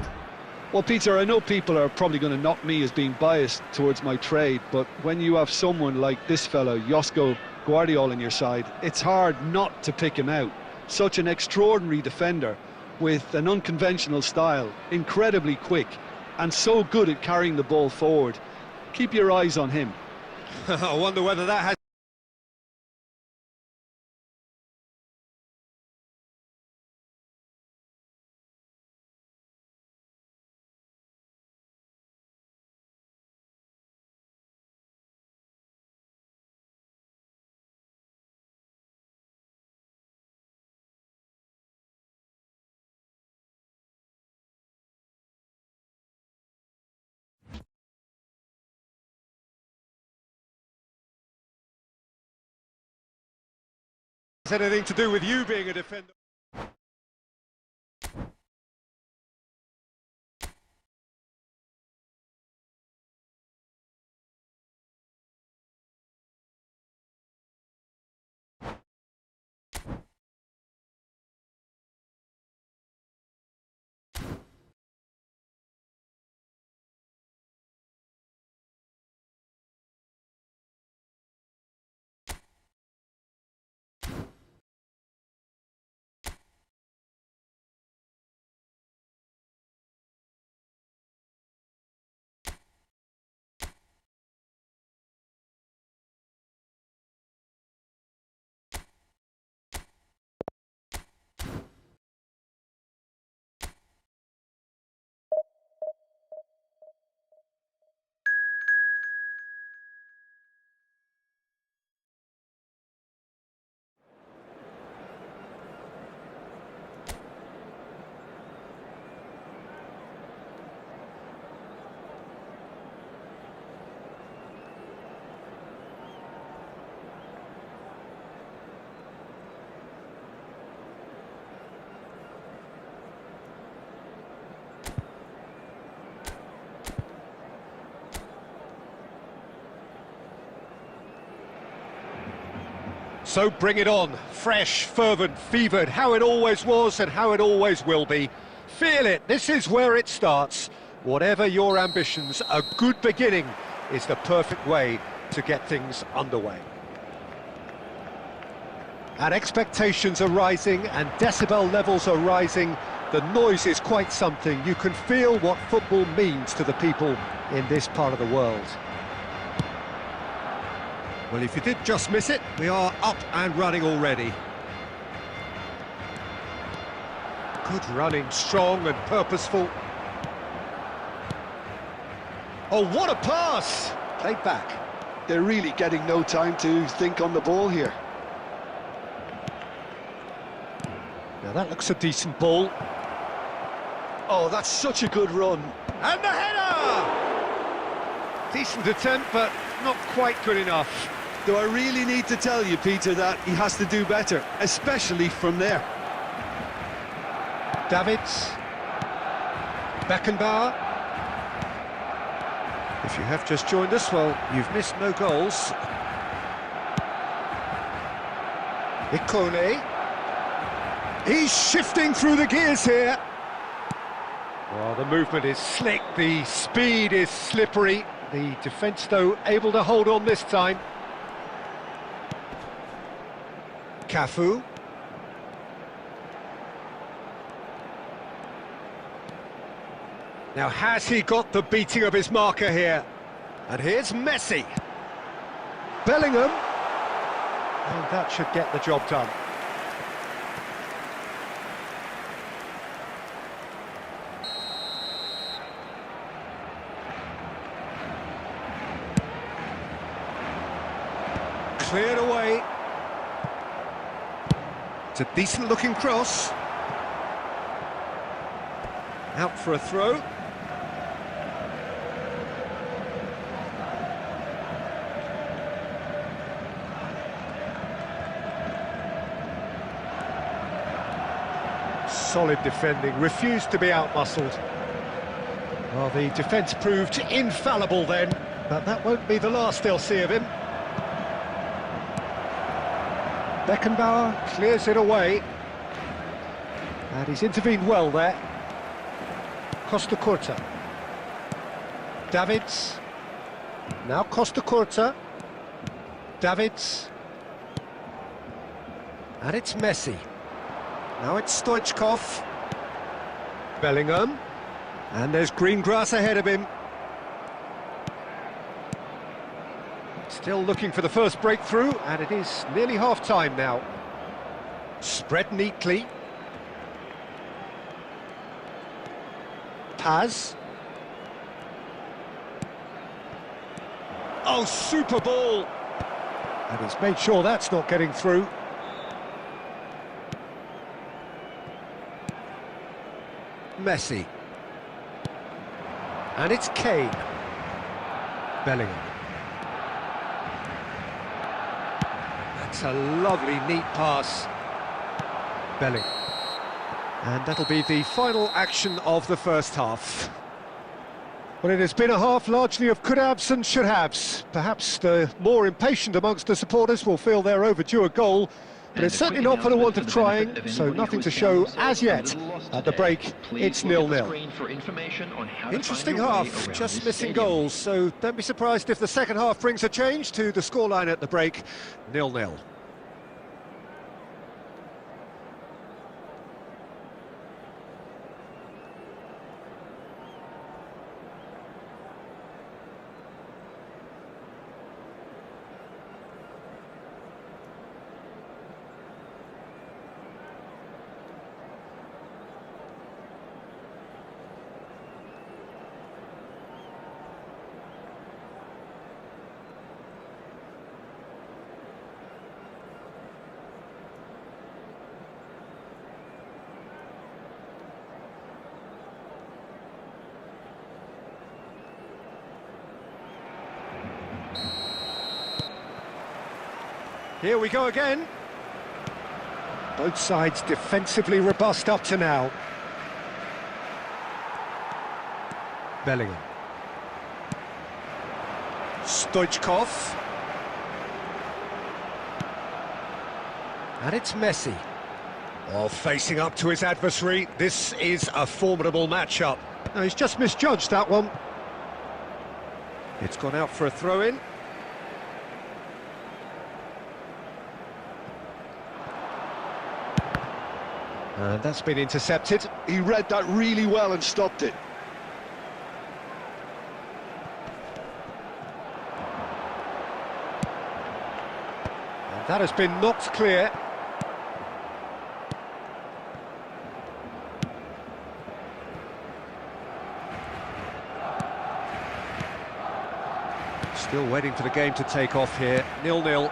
[SPEAKER 2] Well, Peter, I know people are probably going to knock me as being biased towards my trade, but when you have someone like this fellow, Josko Guardiola, on your side, it's hard not to pick him out. Such an extraordinary defender with an unconventional style, incredibly quick, and so good at carrying the ball forward. Keep your eyes on him.
[SPEAKER 1] I wonder whether that has... anything to do with you being a defender. So bring it on, fresh, fervent, fevered, how it always was and how it always will be. Feel it, this is where it starts. Whatever your ambitions, a good beginning is the perfect way to get things underway. And expectations are rising and decibel levels are rising. The noise is quite something. You can feel what football means to the people in this part of the world. Well, if you did just miss it, we are up and running already. Good running, strong and purposeful. Oh, what a pass! Played back.
[SPEAKER 2] They're really getting no time to think on the ball here.
[SPEAKER 1] Now that looks a decent ball.
[SPEAKER 2] Oh, that's such a good run.
[SPEAKER 1] And the header! Decent attempt, but not quite good enough.
[SPEAKER 2] Do I really need to tell you, Peter, that he has to do better, especially from there?
[SPEAKER 1] Davids. Beckenbauer. If you have just joined us, well, you've missed no goals. Ikone. He's shifting through the gears here. Well, the movement is slick, the speed is slippery. The defence, though, able to hold on this time. Cafu. Now, has he got the beating of his marker here? And here's Messi. Bellingham. And that should get the job done. Cleared away. It's a decent looking cross. Out for a throw. Solid defending, refused to be out-muscled. Well, the defence proved infallible then, but that won't be the last they'll see of him. Beckenbauer clears it away. And he's intervened well there. Costa Curta. Davids. Now Costa Curta. Davids. And it's Messi. Now it's Stoichkov. Bellingham. And there's green grass ahead of him. Still looking for the first breakthrough, and it is nearly half-time now. Spread neatly. Paz. Oh, super ball! And he's made sure that's not getting through. Messi. And it's Kane. Bellingham. That's a lovely, neat pass. Bellingham. And that'll be the final action of the first half. Well, it has been a half largely of could-haves and should-haves. Perhaps the more impatient amongst the supporters will feel they're overdue a goal, but it's certainly not for the want of trying, so nothing to show as yet. At the break, it's 0-0. Interesting half, just missing goals, so don't be surprised if the second half brings a change to the scoreline at the break, 0-0. Here we go again. Both sides defensively robust up to now. Bellingham. Stoichkov. And it's Messi. Oh, facing up to his adversary. This is a formidable matchup. No, he's just misjudged that one. It's gone out for a throw-in. And that's been intercepted.
[SPEAKER 2] He read that really well and stopped it.
[SPEAKER 1] And that has been knocked clear. Still waiting for the game to take off here. 0-0.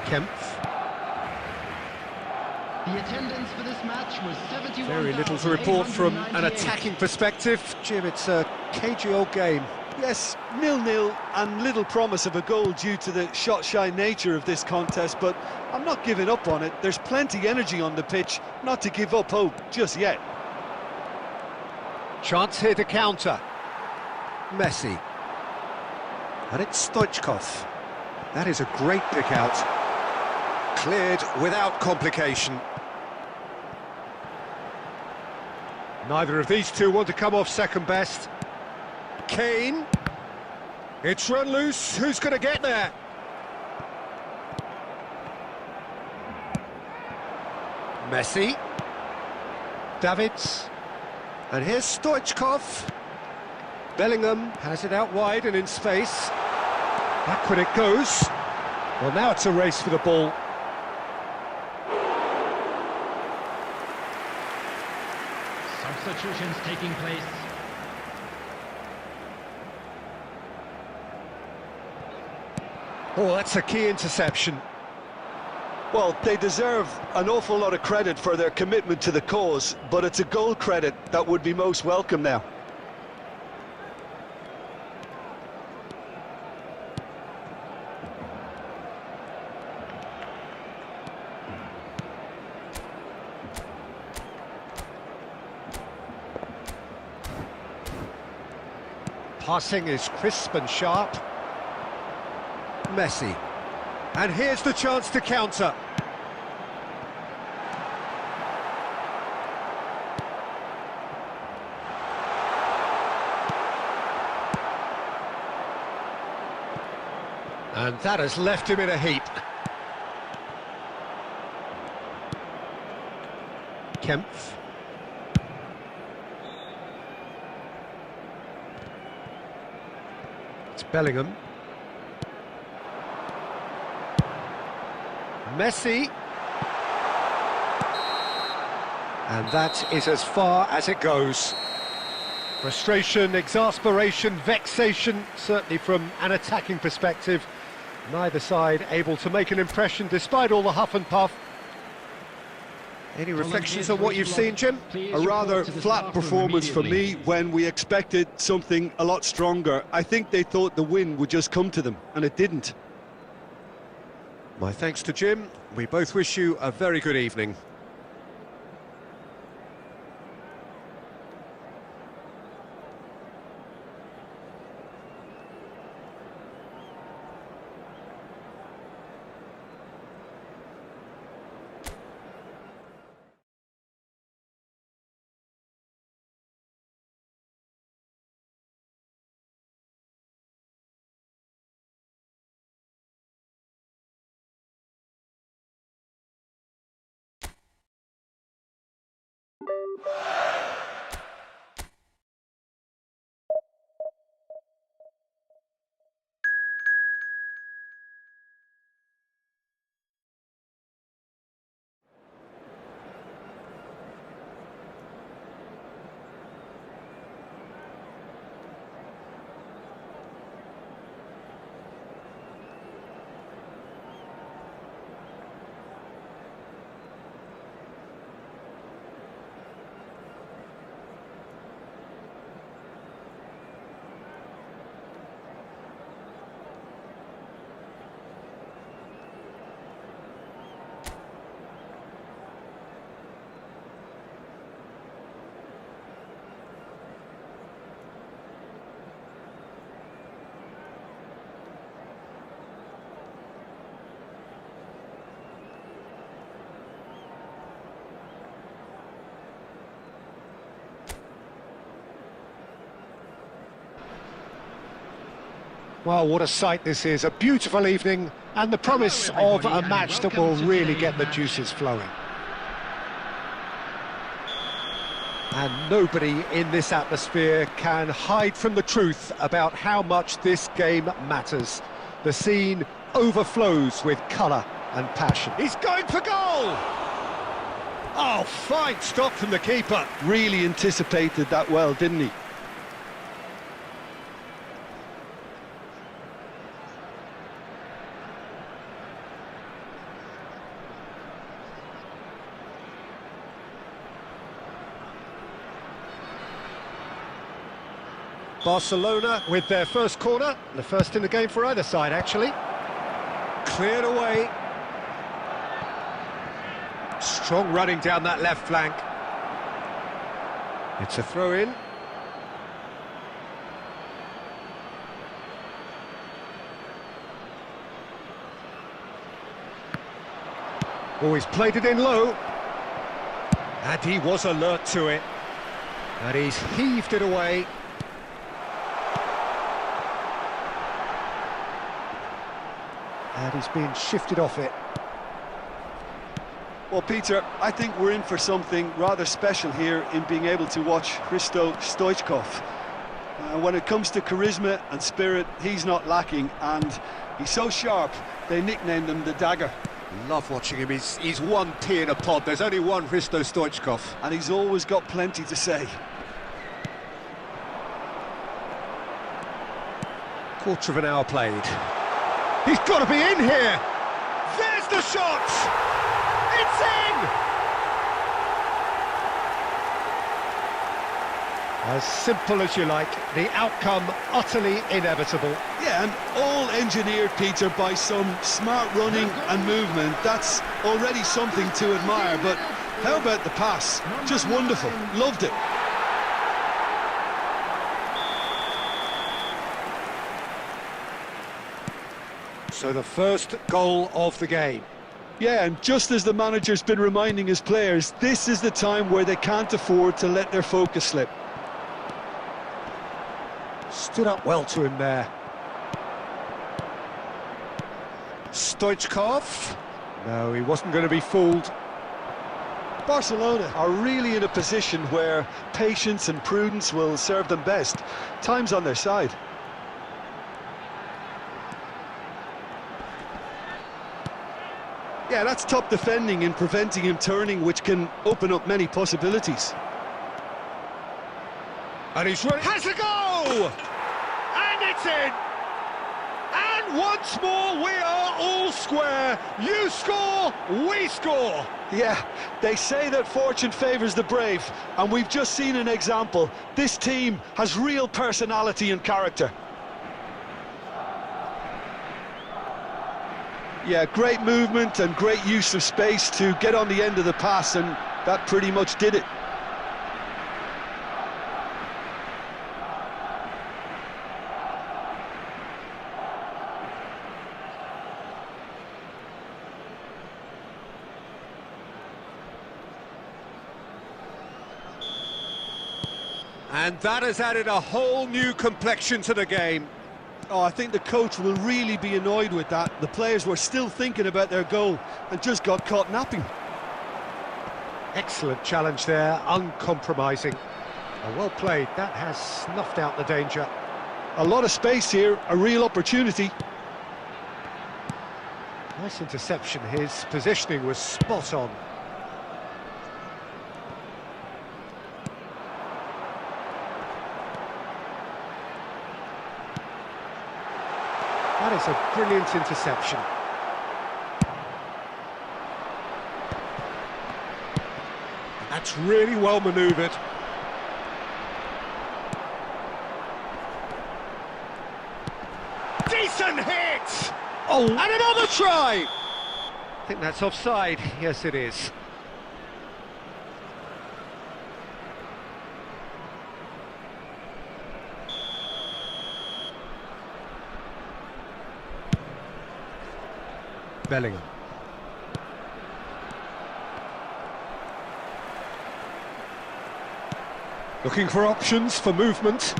[SPEAKER 1] Kempf.
[SPEAKER 3] The attendance for this match was 71,800.
[SPEAKER 1] Very little to report from an attacking perspective. Jim, it's a cagey old game.
[SPEAKER 2] Yes, 0-0 and little promise of a goal due to the shot-shy nature of this contest, but I'm not giving up on it. There's plenty energy on the pitch, not to give up hope just yet.
[SPEAKER 1] Chance here to counter. Messi. And it's Stoichkov. That is a great pick out. Cleared without complication. Neither of these two want to come off second best. Kane. It's run loose. Who's going to get there? Messi. Davids. And here's Stoichkov. Bellingham has it out wide and in space. Backward it goes. Well, now it's a race for the ball.
[SPEAKER 3] Substitutions taking place.
[SPEAKER 1] Oh, that's a key interception.
[SPEAKER 2] Well, they deserve an awful lot of credit for their commitment to the cause, but it's a goal credit that would be most welcome now.
[SPEAKER 1] Passing is crisp and sharp. Messi. And here's the chance to counter. And that has left him in a heap. Kempf. It's Bellingham. Messi. And that is as far as it goes. Frustration, exasperation, vexation, certainly from an attacking perspective. Neither side able to make an impression despite all the huff and puff. Any reflections on what you've seen, Jim?
[SPEAKER 2] A rather flat performance for me when we expected something a lot stronger. I think they thought the win would just come to them, and it didn't.
[SPEAKER 1] My thanks to Jim. We both wish you a very good evening. Well, what a sight this is, a beautiful evening and the promise of a match that will really get the juices flowing. And nobody in this atmosphere can hide from the truth about how much this game matters. The scene overflows with colour and passion. He's going for goal! Oh, fine stop from the keeper.
[SPEAKER 2] Really anticipated that well, didn't he?
[SPEAKER 1] Barcelona with their first corner, the first in the game for either side, actually. Cleared away. Strong running down that left flank. It's a throw-in. Oh, he's played it in low. And he was alert to it. And he's heaved it away. And he's being shifted off it.
[SPEAKER 2] Well, Peter, I think we're in for something rather special here in being able to watch Hristo Stoichkov. When it comes to charisma and spirit, he's not lacking, and he's so sharp, they nicknamed him the Dagger.
[SPEAKER 1] Love watching him, he's one pea in a pod. There's only one Hristo Stoichkov.
[SPEAKER 2] And he's always got plenty to say.
[SPEAKER 1] Quarter of an hour played. He's got to be in here! There's the shot! It's in! As simple as you like, the outcome utterly inevitable.
[SPEAKER 2] Yeah, and all engineered, Peter, by some smart running and movement. That's already something to admire, but how about the pass? Just wonderful. Loved it.
[SPEAKER 1] So the first goal of the game.
[SPEAKER 2] Yeah, and just as the manager's been reminding his players, this is the time where they can't afford to let their focus slip.
[SPEAKER 1] Stood up well to him there. Stoichkov. No, he wasn't going to be fooled.
[SPEAKER 2] Barcelona are really in a position where patience and prudence will serve them best. Time's on their side. Yeah, that's top defending and preventing him turning, which can open up many possibilities.
[SPEAKER 1] And he's running. Has a go! And it's in! And once more we are all square. You score, we score.
[SPEAKER 2] Yeah, they say that fortune favours the brave, and we've just seen an example. This team has real personality and character. Yeah, great movement and great use of space to get on the end of the pass, and that pretty much did it.
[SPEAKER 1] And that has added a whole new complexion to the game.
[SPEAKER 2] Oh, I think the coach will really be annoyed with that. The players were still thinking about their goal and just got caught napping.
[SPEAKER 1] Excellent challenge there, uncompromising. Well played, that has snuffed out the danger.
[SPEAKER 2] A lot of space here, a real opportunity.
[SPEAKER 1] Nice interception, his positioning was spot on. That is a brilliant interception. That's really well manoeuvred. Decent hit! Oh, and another try! I think that's offside. Yes, it is. Bellingham. Looking for options for movement.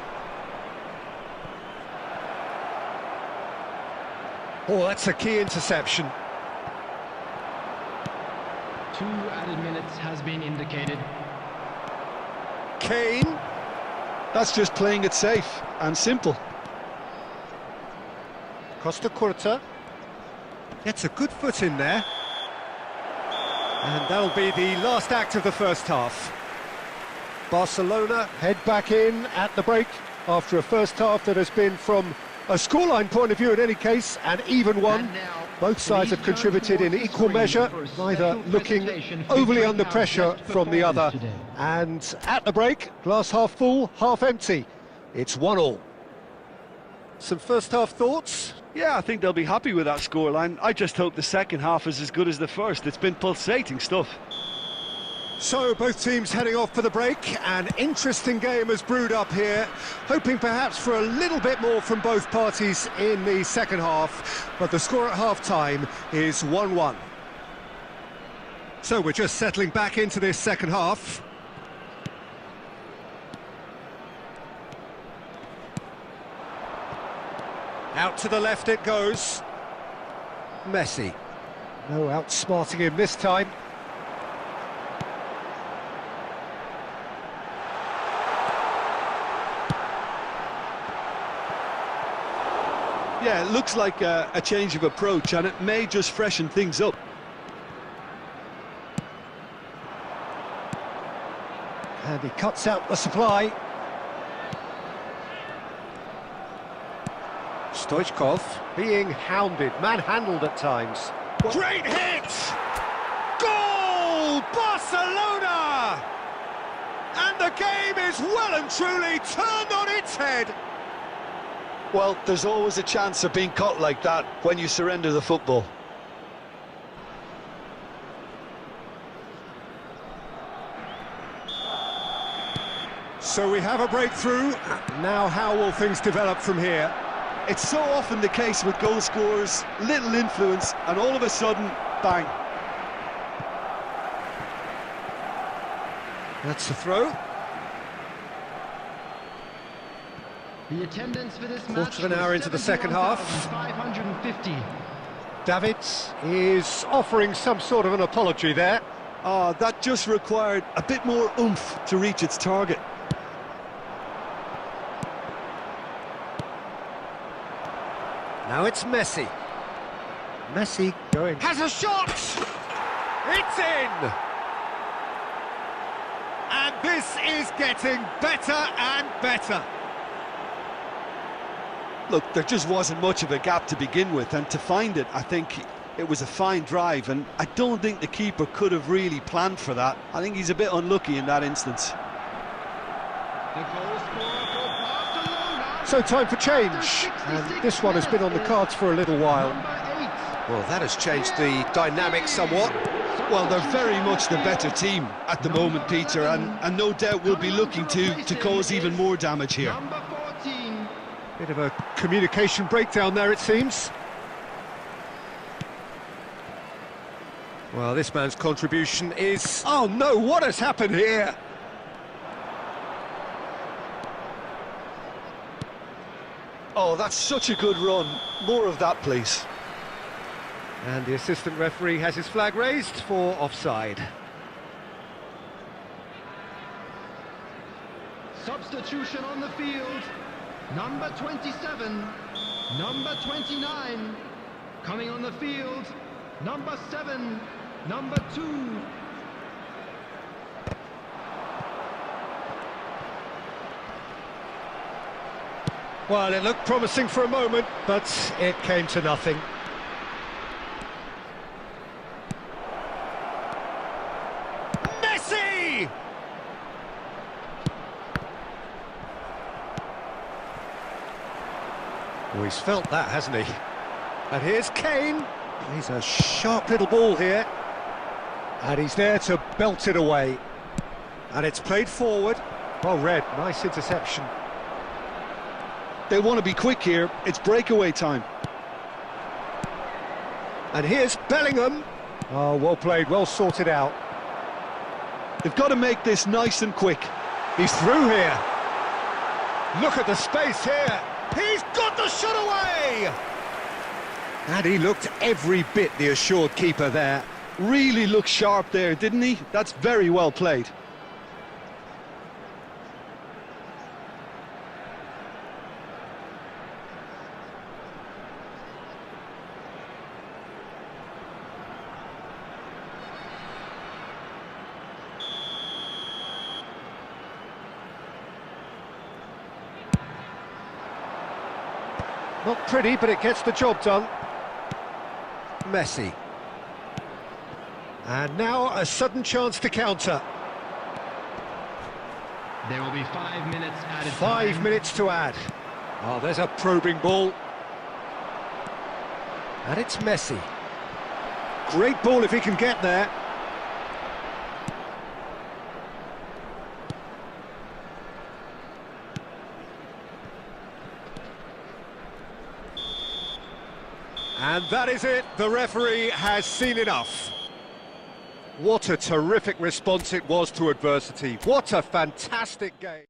[SPEAKER 1] Oh, that's a key interception.
[SPEAKER 3] 2 added minutes has been indicated.
[SPEAKER 1] Kane.
[SPEAKER 2] That's just playing it safe and simple.
[SPEAKER 1] Costa Curta. Gets a good foot in there. And that'll be the last act of the first half. Barcelona head back in at the break after a first half that has been, from a scoreline point of view in any case, an even one. Both sides have contributed in equal measure, neither looking overly under pressure from the other. And at the break, glass half full, half empty. It's 1-1. Some first half thoughts?
[SPEAKER 2] Yeah, I think they'll be happy with that scoreline. I just hope the second half is as good as the first. It's been pulsating stuff.
[SPEAKER 1] So both teams heading off for the break. An interesting game has brewed up here, hoping perhaps for a little bit more from both parties in the second half, but the score at half-time is 1-1. So we're just settling back into this second half. Out to the left it goes. Messi. No outsmarting him this time.
[SPEAKER 2] Yeah, it looks like a change of approach, and it may just freshen things up.
[SPEAKER 1] And he cuts out the supply. Stoichkov being hounded, manhandled at times. Great hit! Goal! Barcelona! And the game is well and truly turned on its head.
[SPEAKER 2] Well, there's always a chance of being caught like that when you surrender the football.
[SPEAKER 1] So we have a breakthrough. Now how will things develop from here?
[SPEAKER 2] It's so often the case with goal scorers, little influence, and all of a sudden, bang.
[SPEAKER 1] That's the throw.
[SPEAKER 3] The attendance for this match
[SPEAKER 1] Quarter of an hour into the second half.
[SPEAKER 3] 550.
[SPEAKER 1] Davids is offering some sort of an apology there.
[SPEAKER 2] Oh, that just required a bit more oomph to reach its target.
[SPEAKER 1] Now it's Messi. Messi going. Has a shot! It's in! And this is getting better and better.
[SPEAKER 2] Look, there just wasn't much of a gap to begin with, and to find it, I think it was a fine drive, and I don't think the keeper could have really planned for that. I think he's a bit unlucky in that instance.
[SPEAKER 3] The goal scorer for Barcelona.
[SPEAKER 1] So time for change, and this one has been on the cards for a little while. Well, that has changed the dynamic somewhat.
[SPEAKER 2] Well, they're very much the better team at the moment, Peter, and no doubt will be looking to cause even more damage here.
[SPEAKER 3] Number 14.
[SPEAKER 1] Bit of a communication breakdown there, it seems. Well, this man's contribution is... Oh no, what has happened here?
[SPEAKER 2] Oh, that's such a good run. More of that, please.
[SPEAKER 1] And the assistant referee has his flag raised for offside.
[SPEAKER 3] Substitution on the field. Number 27, number 29, coming on the field, number 7, number 2.
[SPEAKER 1] Well, it looked promising for a moment, but it came to nothing. Messi! Oh, he's felt that, hasn't he? And here's Kane. He's a sharp little ball here. And he's there to belt it away. And it's played forward. Well read, nice interception.
[SPEAKER 2] They want to be quick here. It's breakaway time.
[SPEAKER 1] And here's Bellingham. Oh, well played, well sorted out.
[SPEAKER 2] They've got to make this nice and quick.
[SPEAKER 1] He's through here. Look at the space here. He's got the shot away! And he looked every bit the assured keeper there.
[SPEAKER 2] Really looked sharp there, didn't he? That's very well played.
[SPEAKER 1] Not pretty, but it gets the job done. Messi. And now a sudden chance to counter.
[SPEAKER 3] There will be 5 minutes added.
[SPEAKER 1] 5 minutes to add. Oh, there's a probing ball. And it's Messi. Great ball if he can get there. And that is it, the referee has seen enough. What a terrific response it was to adversity. What a fantastic game.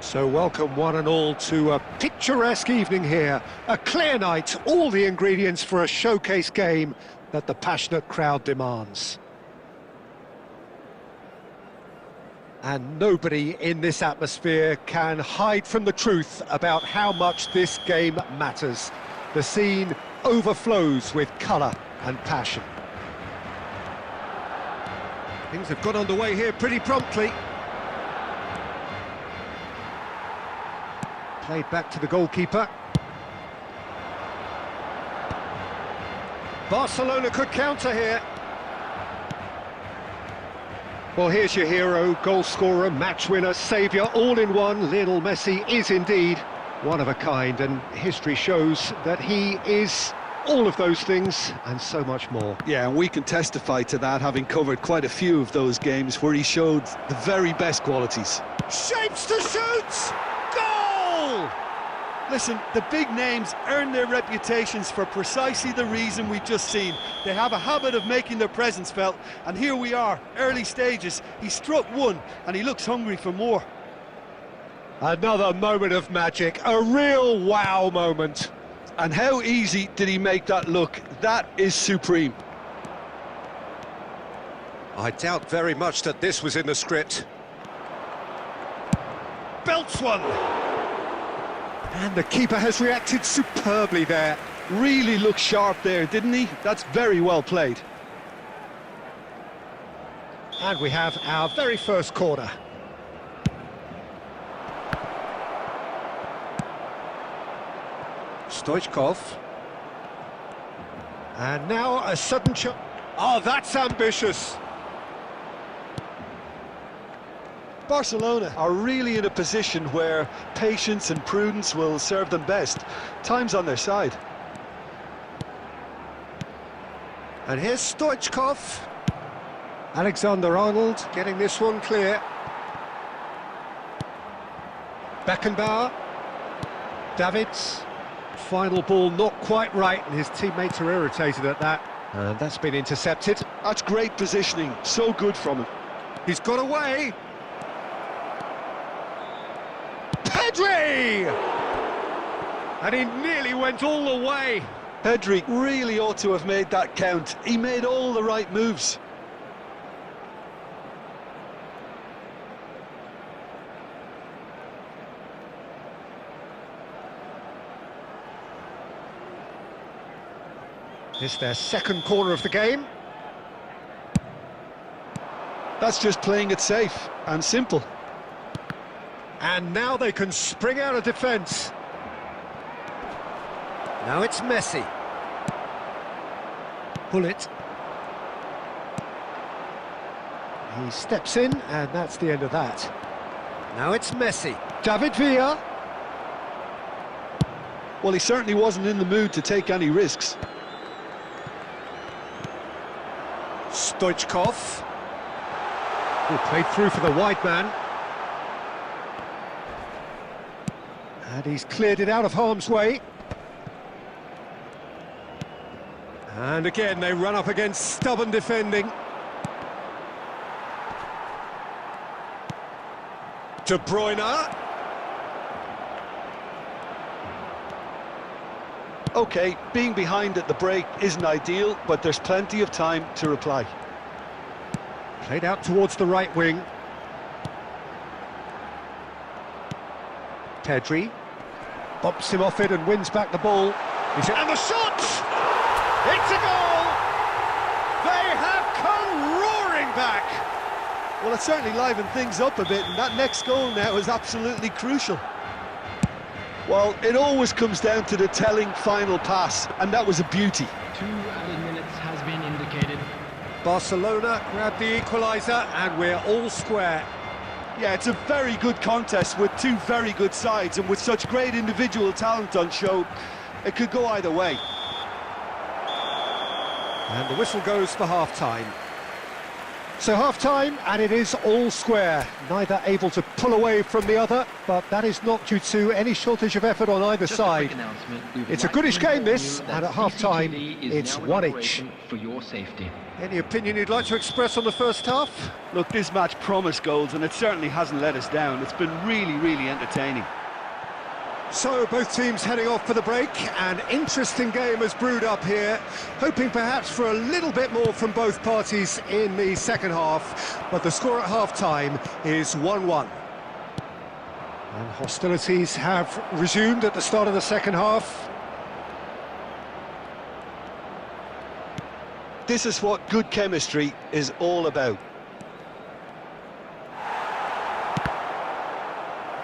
[SPEAKER 1] So welcome one and all to a picturesque evening here. A clear night, all the ingredients for a showcase game that the passionate crowd demands. And nobody in this atmosphere can hide from the truth about how much this game matters. The scene overflows with colour and passion. Things have got underway here pretty promptly. Played back to the goalkeeper. Barcelona could counter here. Well, here's your hero, goal scorer, match winner, saviour, all in one. Lionel Messi is indeed one of a kind, and history shows that he is all of those things and so much more.
[SPEAKER 2] Yeah, and we can testify to that, having covered quite a few of those games where he showed the very best qualities.
[SPEAKER 1] Shapes to shoot! Goal!
[SPEAKER 2] Listen, the big names earn their reputations for precisely the reason we've just seen. They have a habit of making their presence felt, and here we are, early stages. He struck one, and he looks hungry for more.
[SPEAKER 1] Another moment of magic, a real wow moment.
[SPEAKER 2] And how easy did he make that look? That is supreme.
[SPEAKER 1] I doubt very much that this was in the script. Belts one! And the keeper has reacted superbly there.
[SPEAKER 2] Really looked sharp there, didn't he? That's very well played.
[SPEAKER 1] And we have our very first corner. Stoichkov. And now a sudden shot. Oh, that's ambitious.
[SPEAKER 2] Barcelona are really in a position where patience and prudence will serve them best. Time's on their side.
[SPEAKER 1] And here's Stoichkov. Alexander-Arnold getting this one clear. Beckenbauer. Davids. Final ball not quite right, and his teammates are irritated at that. And that's been intercepted.
[SPEAKER 2] That's great positioning, so good from him.
[SPEAKER 1] He's got away. Pedri! And he nearly went all the way.
[SPEAKER 2] Pedri really ought to have made that count. He made all the right moves.
[SPEAKER 1] It's their second corner of the game.
[SPEAKER 2] That's just playing it safe and simple.
[SPEAKER 1] And now they can spring out of defence. Now it's Messi. Pull it. He steps in, and that's the end of that. Now it's Messi. David Villa.
[SPEAKER 2] Well, he certainly wasn't in the mood to take any risks.
[SPEAKER 1] Stoichkov. Who played through for the wide man. And he's cleared it out of harm's way. And again, they run up against stubborn defending. De Bruyne.
[SPEAKER 2] OK, being behind at the break isn't ideal, but there's plenty of time to reply.
[SPEAKER 1] Played out towards the right wing. Pedri bumps him off it and wins back the ball. And the shot! It's a goal! They have come roaring back!
[SPEAKER 2] Well, it certainly livened things up a bit, and that next goal now is absolutely crucial. Well, it always comes down to the telling final pass, and that was a beauty.
[SPEAKER 3] 2 added minutes has been indicated.
[SPEAKER 1] Barcelona grab the equalizer, and we're all square.
[SPEAKER 2] Yeah, it's a very good contest with two very good sides, and with such great individual talent on show, it could go either way.
[SPEAKER 1] And the whistle goes for half-time. So half-time, and it is all square. Neither able to pull away from the other, but that is not due to any shortage of effort on either side. It's a goodish game, this, and at half-time, it's one each.
[SPEAKER 3] For your safety.
[SPEAKER 1] Any opinion you'd like to express on the first half?
[SPEAKER 2] Look, this match promised goals, and it certainly hasn't let us down. It's been really, really entertaining.
[SPEAKER 1] So both teams heading off for the break. An interesting game has brewed up here, hoping perhaps for a little bit more from both parties in the second half, but the score at half-time is 1-1. And hostilities have resumed at the start of the second half.
[SPEAKER 2] This is what good chemistry is all about.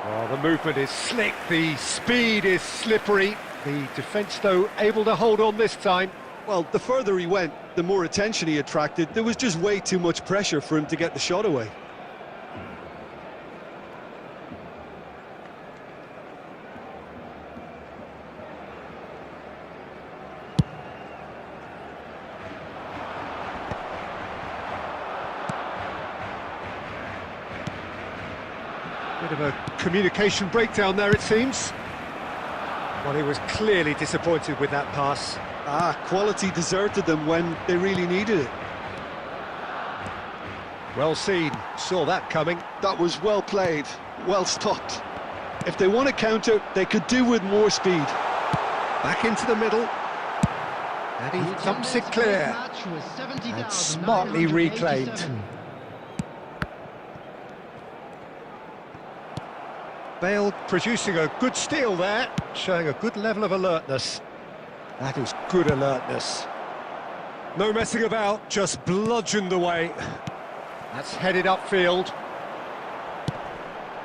[SPEAKER 1] Oh, the movement is slick, the speed is slippery. The defence, though, able to hold on this time.
[SPEAKER 2] Well, the further he went, the more attention he attracted. There was just way too much pressure for him to get the shot away.
[SPEAKER 1] Bit of a communication breakdown there, it seems. Well, he was clearly disappointed with that pass.
[SPEAKER 2] Quality deserted them when they really needed it.
[SPEAKER 1] Well seen, saw that coming.
[SPEAKER 2] That was well played, well stopped. If they want to counter, they could do with more speed.
[SPEAKER 1] Back into the middle. And he thumps it clear. And smartly reclaimed. Bale producing a good steal there, showing a good level of alertness. That is good alertness. No messing about, just bludgeoned away. That's headed upfield.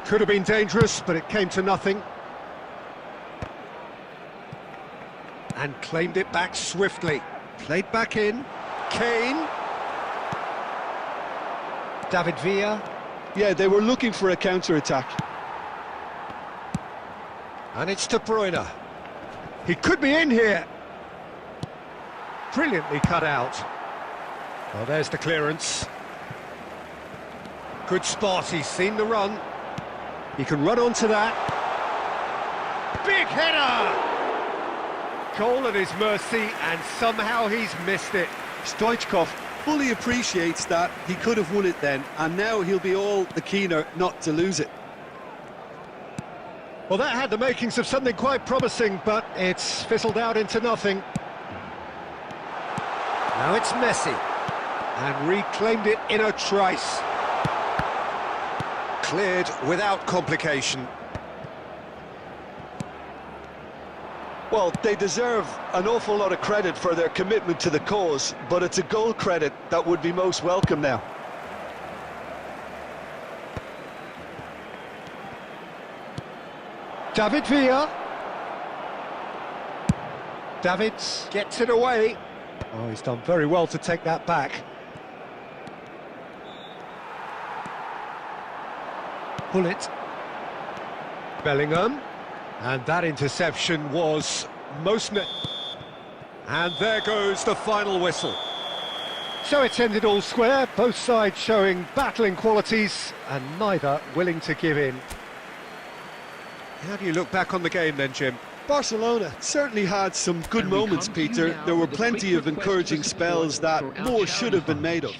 [SPEAKER 1] Could have been dangerous, but it came to nothing. And claimed it back swiftly. Played back in. Kane. David Villa.
[SPEAKER 2] Yeah, they were looking for a counter-attack.
[SPEAKER 1] And it's De Bruyne. He could be in here. Brilliantly cut out. Well, there's the clearance. Good spot, he's seen the run. He can run onto that. Big header! Goal at his mercy, and somehow he's missed it.
[SPEAKER 2] Stoichkov fully appreciates that. He could have won it then, and now he'll be all the keener not to lose it.
[SPEAKER 1] Well, that had the makings of something quite promising, but it's fizzled out into nothing. Now it's Messi, and reclaimed it in a trice. Cleared without complication.
[SPEAKER 2] Well, they deserve an awful lot of credit for their commitment to the cause, but it's a goal credit that would be most welcome now.
[SPEAKER 1] David Villa. Davids gets it away. Oh, he's done very well to take that back. Pull it. Bellingham. And that interception was most... And there goes the final whistle. So it's ended all square, both sides showing battling qualities and neither willing to give in. How do you look back on the game then, Jim?
[SPEAKER 2] Barcelona certainly had some good moments, Peter. There were plenty of encouraging spells that more should have been made of.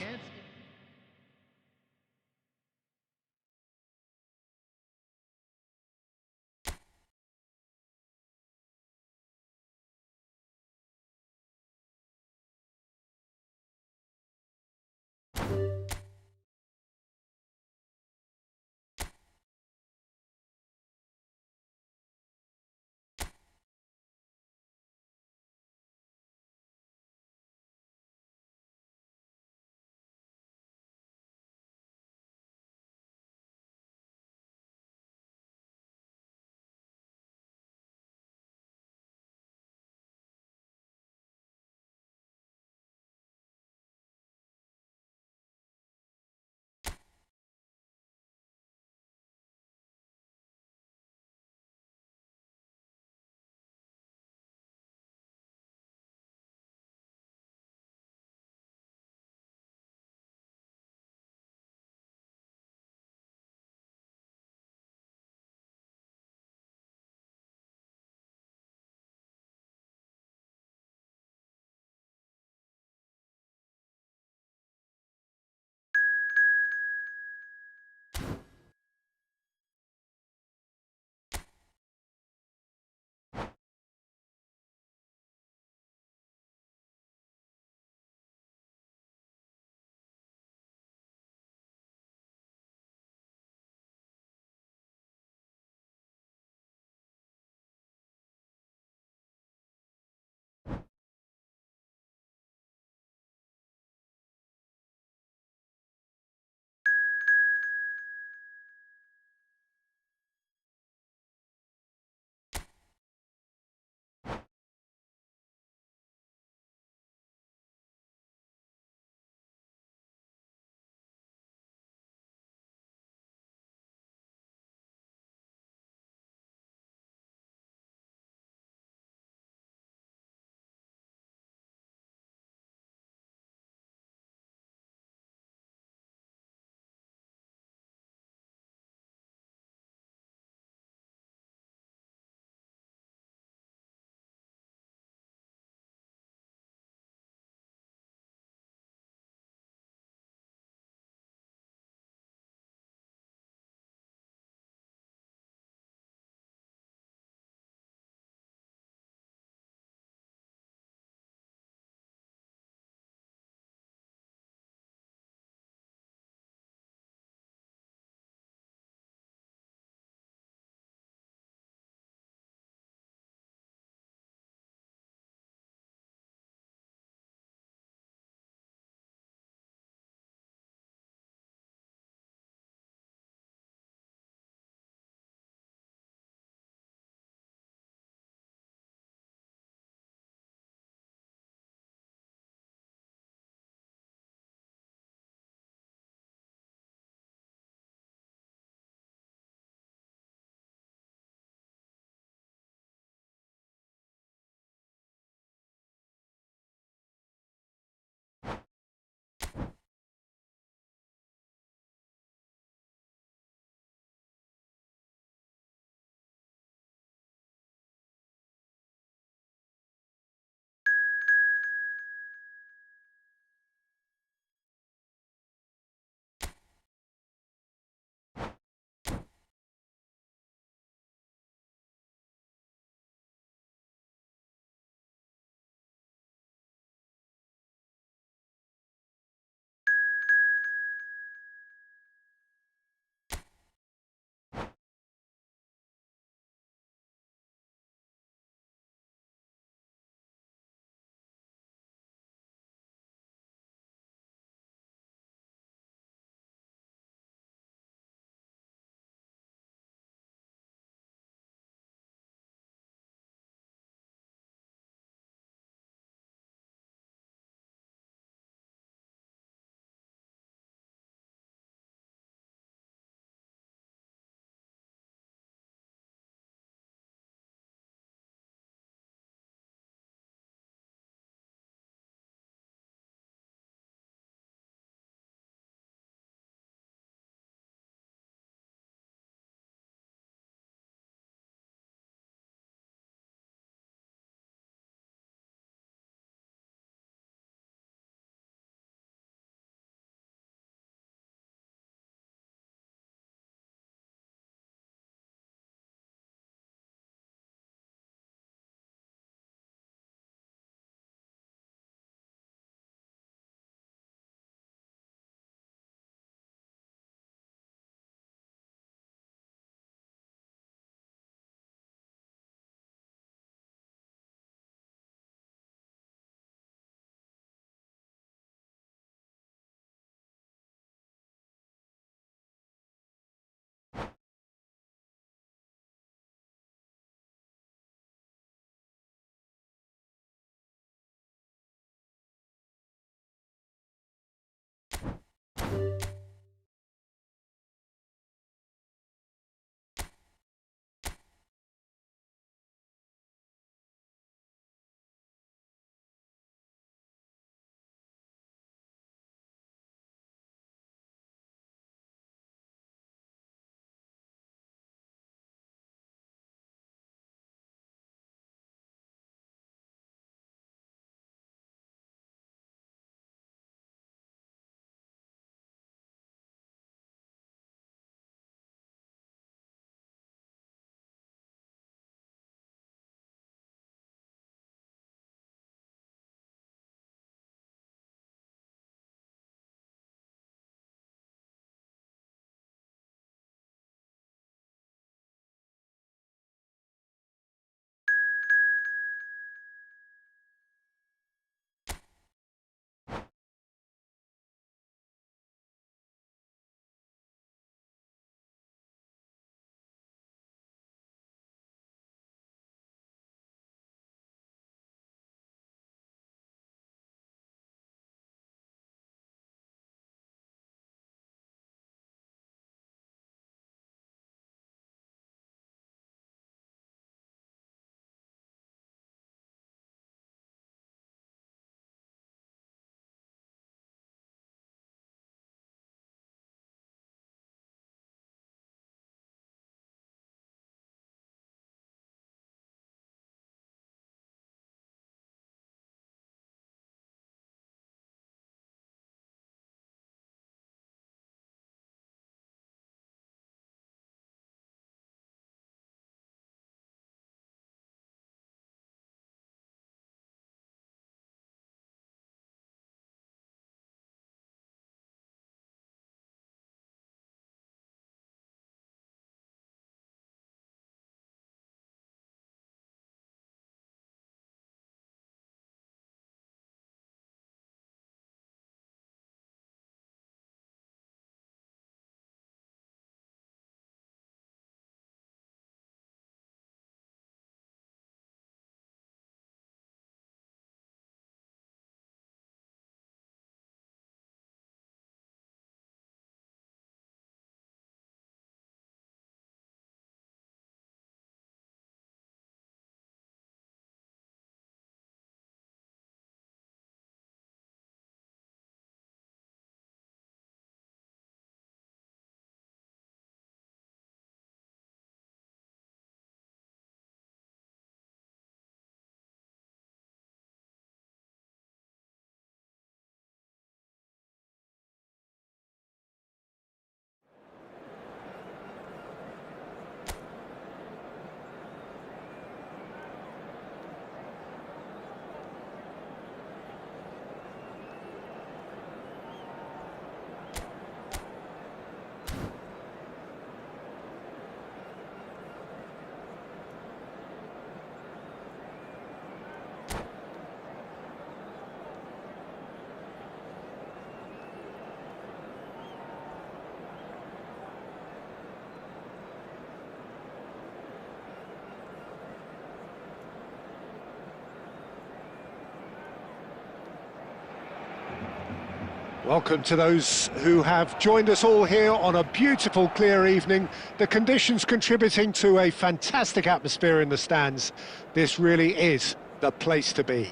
[SPEAKER 1] Welcome to those who have joined us all here on a beautiful, clear evening. The conditions contributing to a fantastic atmosphere in the stands. This really is the place to be.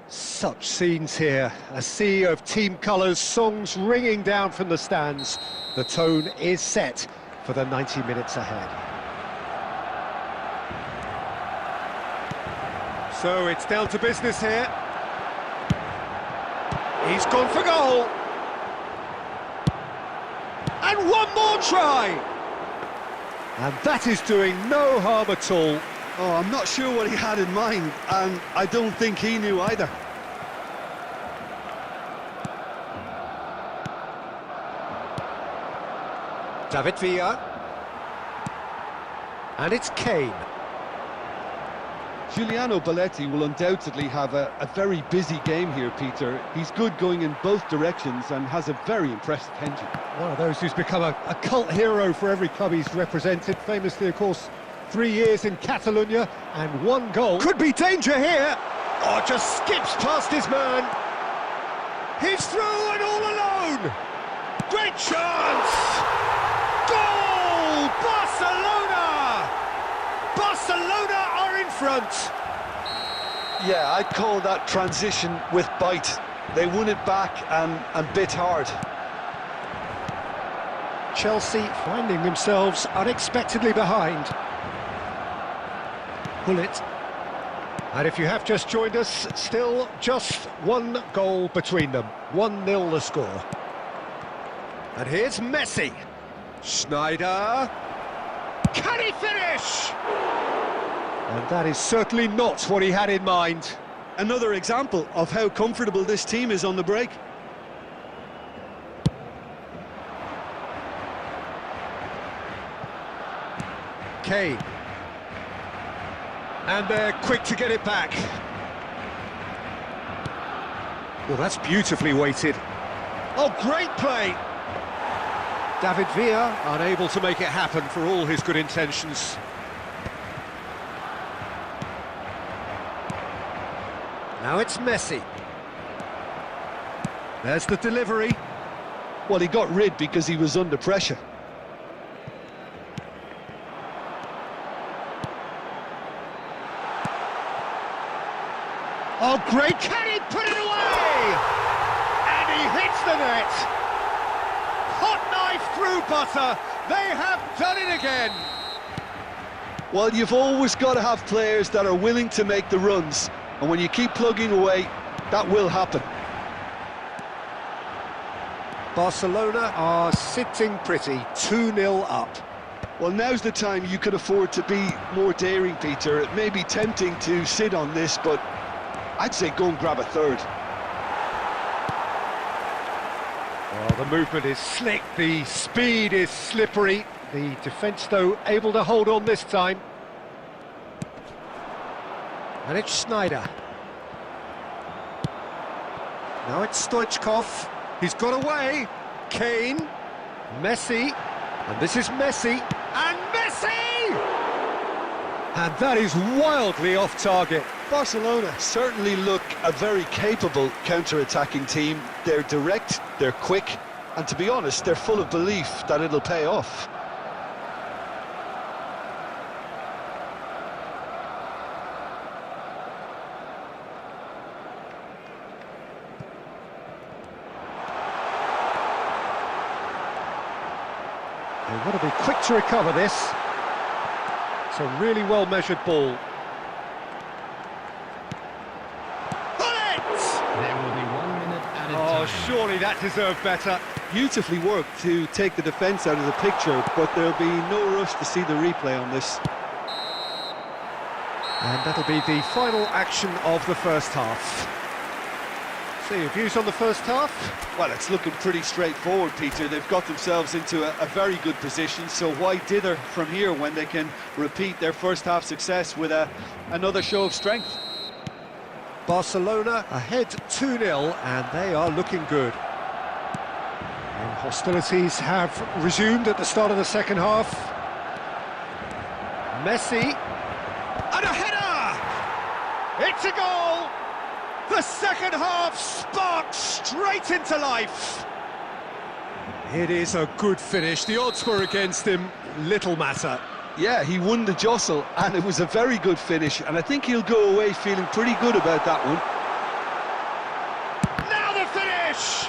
[SPEAKER 1] Such scenes here, a sea of team colours, songs ringing down from the stands. The tone is set for the 90 minutes ahead. So it's down to business here. He's gone for goal. And one more try. And that is doing no harm at all.
[SPEAKER 2] Oh, I'm not sure what he had in mind, and I don't think he knew either.
[SPEAKER 1] David Villa. And it's Kane.
[SPEAKER 2] Giuliano Belletti will undoubtedly have a very busy game here, Peter. He's good going in both directions and has a very impressive engine.
[SPEAKER 1] One of those who's become a cult hero for every club he's represented. Famously, of course, 3 years in Catalonia and 1 goal. Could be danger here. Oh, just skips past his man. He's through and all alone! Great chance! Goal! Barcelona! Barcelona are in front!
[SPEAKER 2] Yeah, I'd call that transition with bite. They won it back and bit hard.
[SPEAKER 1] Chelsea finding themselves unexpectedly behind. Pull it. And if you have just joined us, still just one goal between them. 1-0 the score. And here's Messi. Schneider. Can he finish? And that is certainly not what he had in mind.
[SPEAKER 2] Another example of how comfortable this team is on the break.
[SPEAKER 1] Kane. And they're quick to get it back. Well, that's beautifully weighted. Oh, great play! David Villa unable to make it happen for all his good intentions. Now it's Messi. There's the delivery.
[SPEAKER 2] Well, he got rid because he was under pressure.
[SPEAKER 1] Oh, great! Can he put it away? And he hits the net. Hot knife through butter. They have done it again.
[SPEAKER 2] Well, you've always got to have players that are willing to make the runs. And when you keep plugging away, that will happen.
[SPEAKER 1] Barcelona are sitting pretty, 2-0 up.
[SPEAKER 2] Well, now's the time you could afford to be more daring, Peter. It may be tempting to sit on this, but I'd say go and grab a third.
[SPEAKER 1] Well, the movement is slick, the speed is slippery. The defence, though, able to hold on this time. And it's Schneider. Now it's Stoichkov. He's got away. Kane. Messi. And this is Messi. And Messi! And that is wildly off target.
[SPEAKER 2] Barcelona certainly look a very capable counter-attacking team. They're direct, they're quick, and to be honest, they're full of belief that it'll pay off.
[SPEAKER 1] They've got to be quick to recover this. It's a really well-measured ball. Pull it!
[SPEAKER 3] There will be 1 minute added
[SPEAKER 1] Oh,
[SPEAKER 3] time.
[SPEAKER 1] surely that deserved better.
[SPEAKER 2] Beautifully worked to take the defence out of the picture, but there'll be no rush to see the replay on this.
[SPEAKER 1] And that'll be the final action of the first half. So your views on the first half?
[SPEAKER 2] Well, it's looking pretty straightforward, Peter. They've got themselves into a very good position, so why dither from here when they can repeat their first half success with another show of strength?
[SPEAKER 1] Barcelona ahead 2-0 and they are looking good. And hostilities have resumed at the start of the second half. Messi. And a header! It's a goal! The second half sparks straight into life. It is a good finish. The odds were against him. Little matter.
[SPEAKER 2] Yeah, he won the jostle, and it was a very good finish, and I think he'll go away feeling pretty good about that one.
[SPEAKER 1] Now the finish!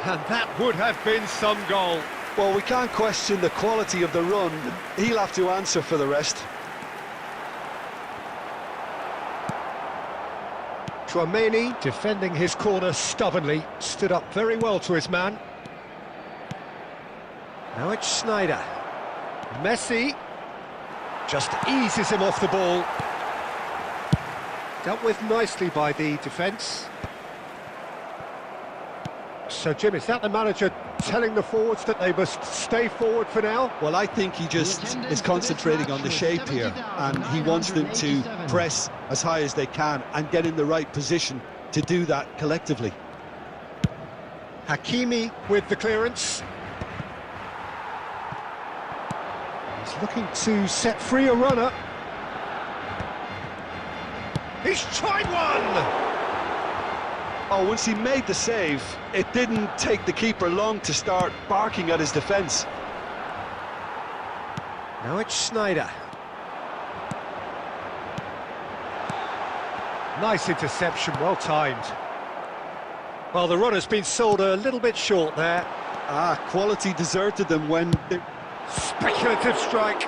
[SPEAKER 1] And that would have been some goal.
[SPEAKER 2] Well, we can't question the quality of the run. He'll have to answer for the rest.
[SPEAKER 1] Tchouaméni, defending his corner stubbornly, stood up very well to his man. Now it's Schneider. Messi just eases him off the ball. Dealt with nicely by the defence. So, Jim, is that the manager telling the forwards that they must stay forward for now?
[SPEAKER 2] Well, I think he just is concentrating on the shape here, and he wants them to press as high as they can and get in the right position to do that collectively.
[SPEAKER 1] Hakimi with the clearance. He's looking to set free a runner. He's tried one!
[SPEAKER 2] Oh, once he made the save, it didn't take the keeper long to start barking at his defence.
[SPEAKER 1] Now it's Schneider. Nice interception, well timed. Well, the runner's been sold a little bit short there.
[SPEAKER 2] Quality deserted them when...
[SPEAKER 1] Speculative strike.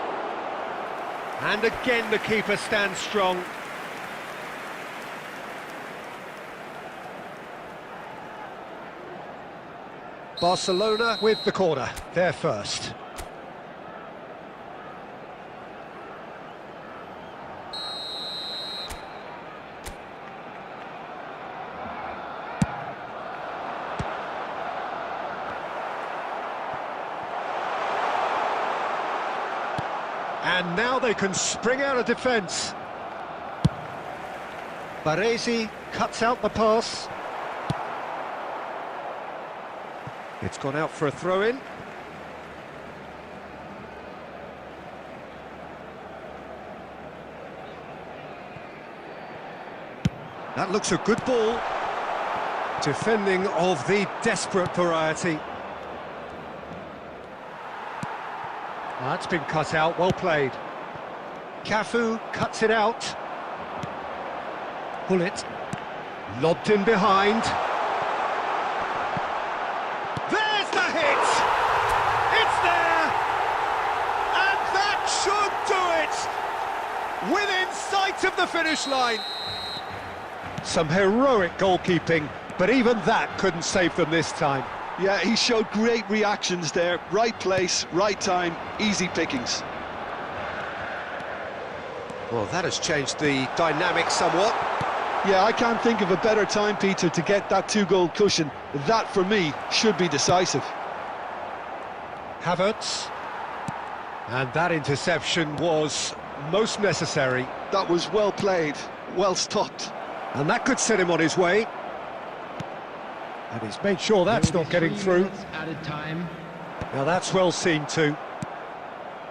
[SPEAKER 1] And again the keeper stands strong. Barcelona with the corner, they're first. And now they can spring out of defence. Baresi cuts out the pass. It's gone out for a throw-in. That looks a good ball. Defending of the desperate variety. That's been cut out, well played. Cafu cuts it out. Bullet lobbed in behind. There's the hit! It's there! And that should do it! Within sight of the finish line. Some heroic goalkeeping, but even that couldn't save them this time.
[SPEAKER 2] Yeah, he showed great reactions there. Right place, right time, easy pickings.
[SPEAKER 1] Well, that has changed the dynamic somewhat.
[SPEAKER 2] Yeah, I can't think of a better time, Peter, to get that two-goal cushion. That, for me, should be decisive.
[SPEAKER 1] Havertz. And that interception was most necessary.
[SPEAKER 2] That was well played, well stopped.
[SPEAKER 1] And that could set him on his way. And he's made sure that's not getting through.
[SPEAKER 3] Added time.
[SPEAKER 1] Now that's well seen too.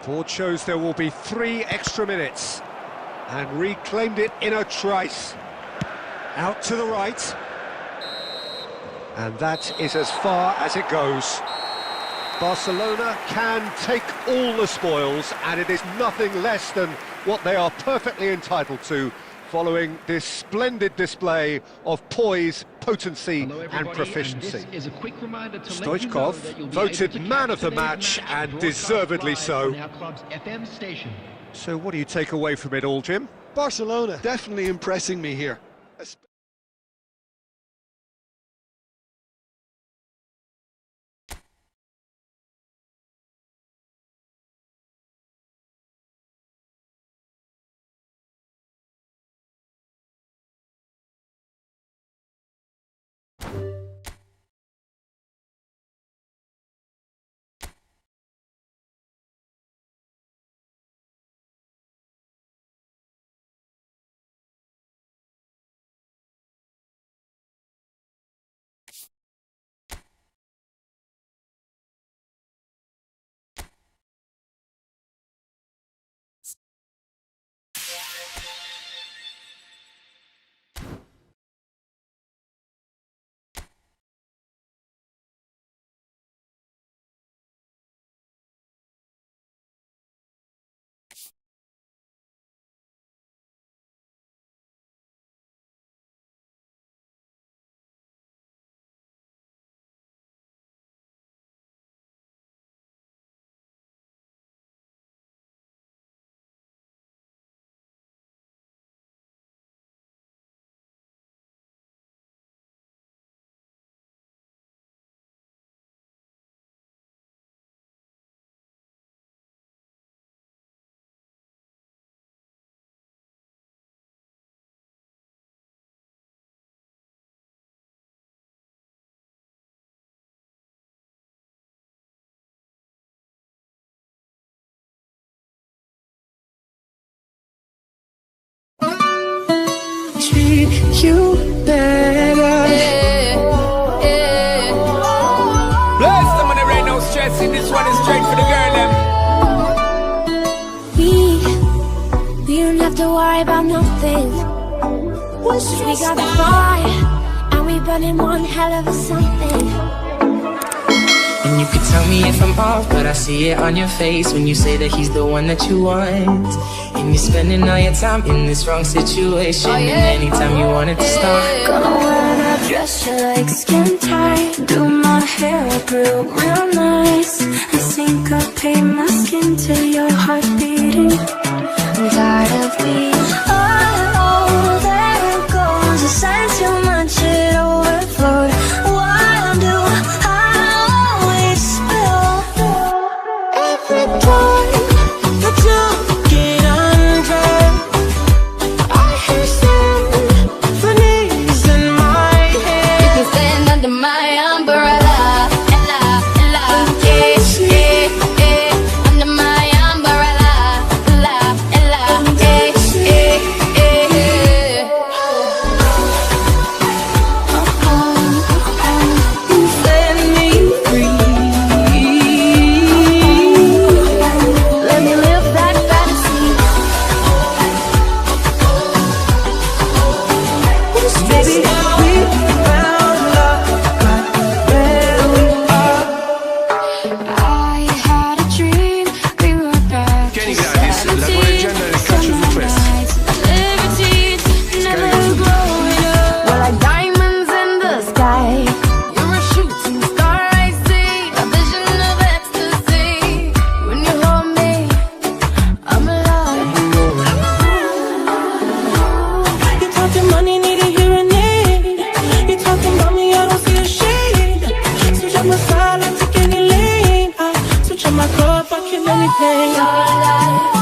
[SPEAKER 1] Board shows there will be 3 extra minutes. And reclaimed it in a trice. Out to the right. And that is as far as it goes. Barcelona can take all the spoils, and it is nothing less than what they are perfectly entitled to, following this splendid display of poise, potency and proficiency.
[SPEAKER 3] This is a quick reminder to
[SPEAKER 1] Stoichkov, voted man of the match, and deservedly so.
[SPEAKER 3] Our club's FM station.
[SPEAKER 1] So what do you take away from it all, Jim?
[SPEAKER 2] Barcelona definitely impressing me here.
[SPEAKER 4] You better.
[SPEAKER 5] Bless them on the right now, stressing. This one is straight for the girl, them.
[SPEAKER 4] We don't have to worry about nothing. We got the fire, and we running one hell of a something.
[SPEAKER 6] And you can tell me if I'm off, but I see it on your face when you say that he's the one that you want. And you're spending all your time in this wrong situation. And anytime you want it to start,
[SPEAKER 4] Gonna wear that dress you like skin tight, do my hair up real nice, and syncopate my skin to your heart beating. I'm tired of being oh, there it goes. I sang too much, it overflowed. Why do I always spill? Every time that you get undressed, I hear symphonies in my head.
[SPEAKER 7] You can stand under my umbrella, ella, ella, under my umbrella, ella, ella,
[SPEAKER 4] Set me free. Let me live that fantasy. Baby, we found love right where we are. I had a dream, we were back.
[SPEAKER 5] Kenny Gladys, la tua leggenda del calcio su questo.
[SPEAKER 4] Liberties never growing up. We're like diamonds in the sky.
[SPEAKER 7] You're a shooting star, I see, a vision of ecstasy. When you hold me, I'm alive.
[SPEAKER 4] You talking money, need a hearing aid. You talking about me, I don't see a shade. Switch up my style, I take any lane. I switch up my cup, I kill anything.
[SPEAKER 7] You're alive.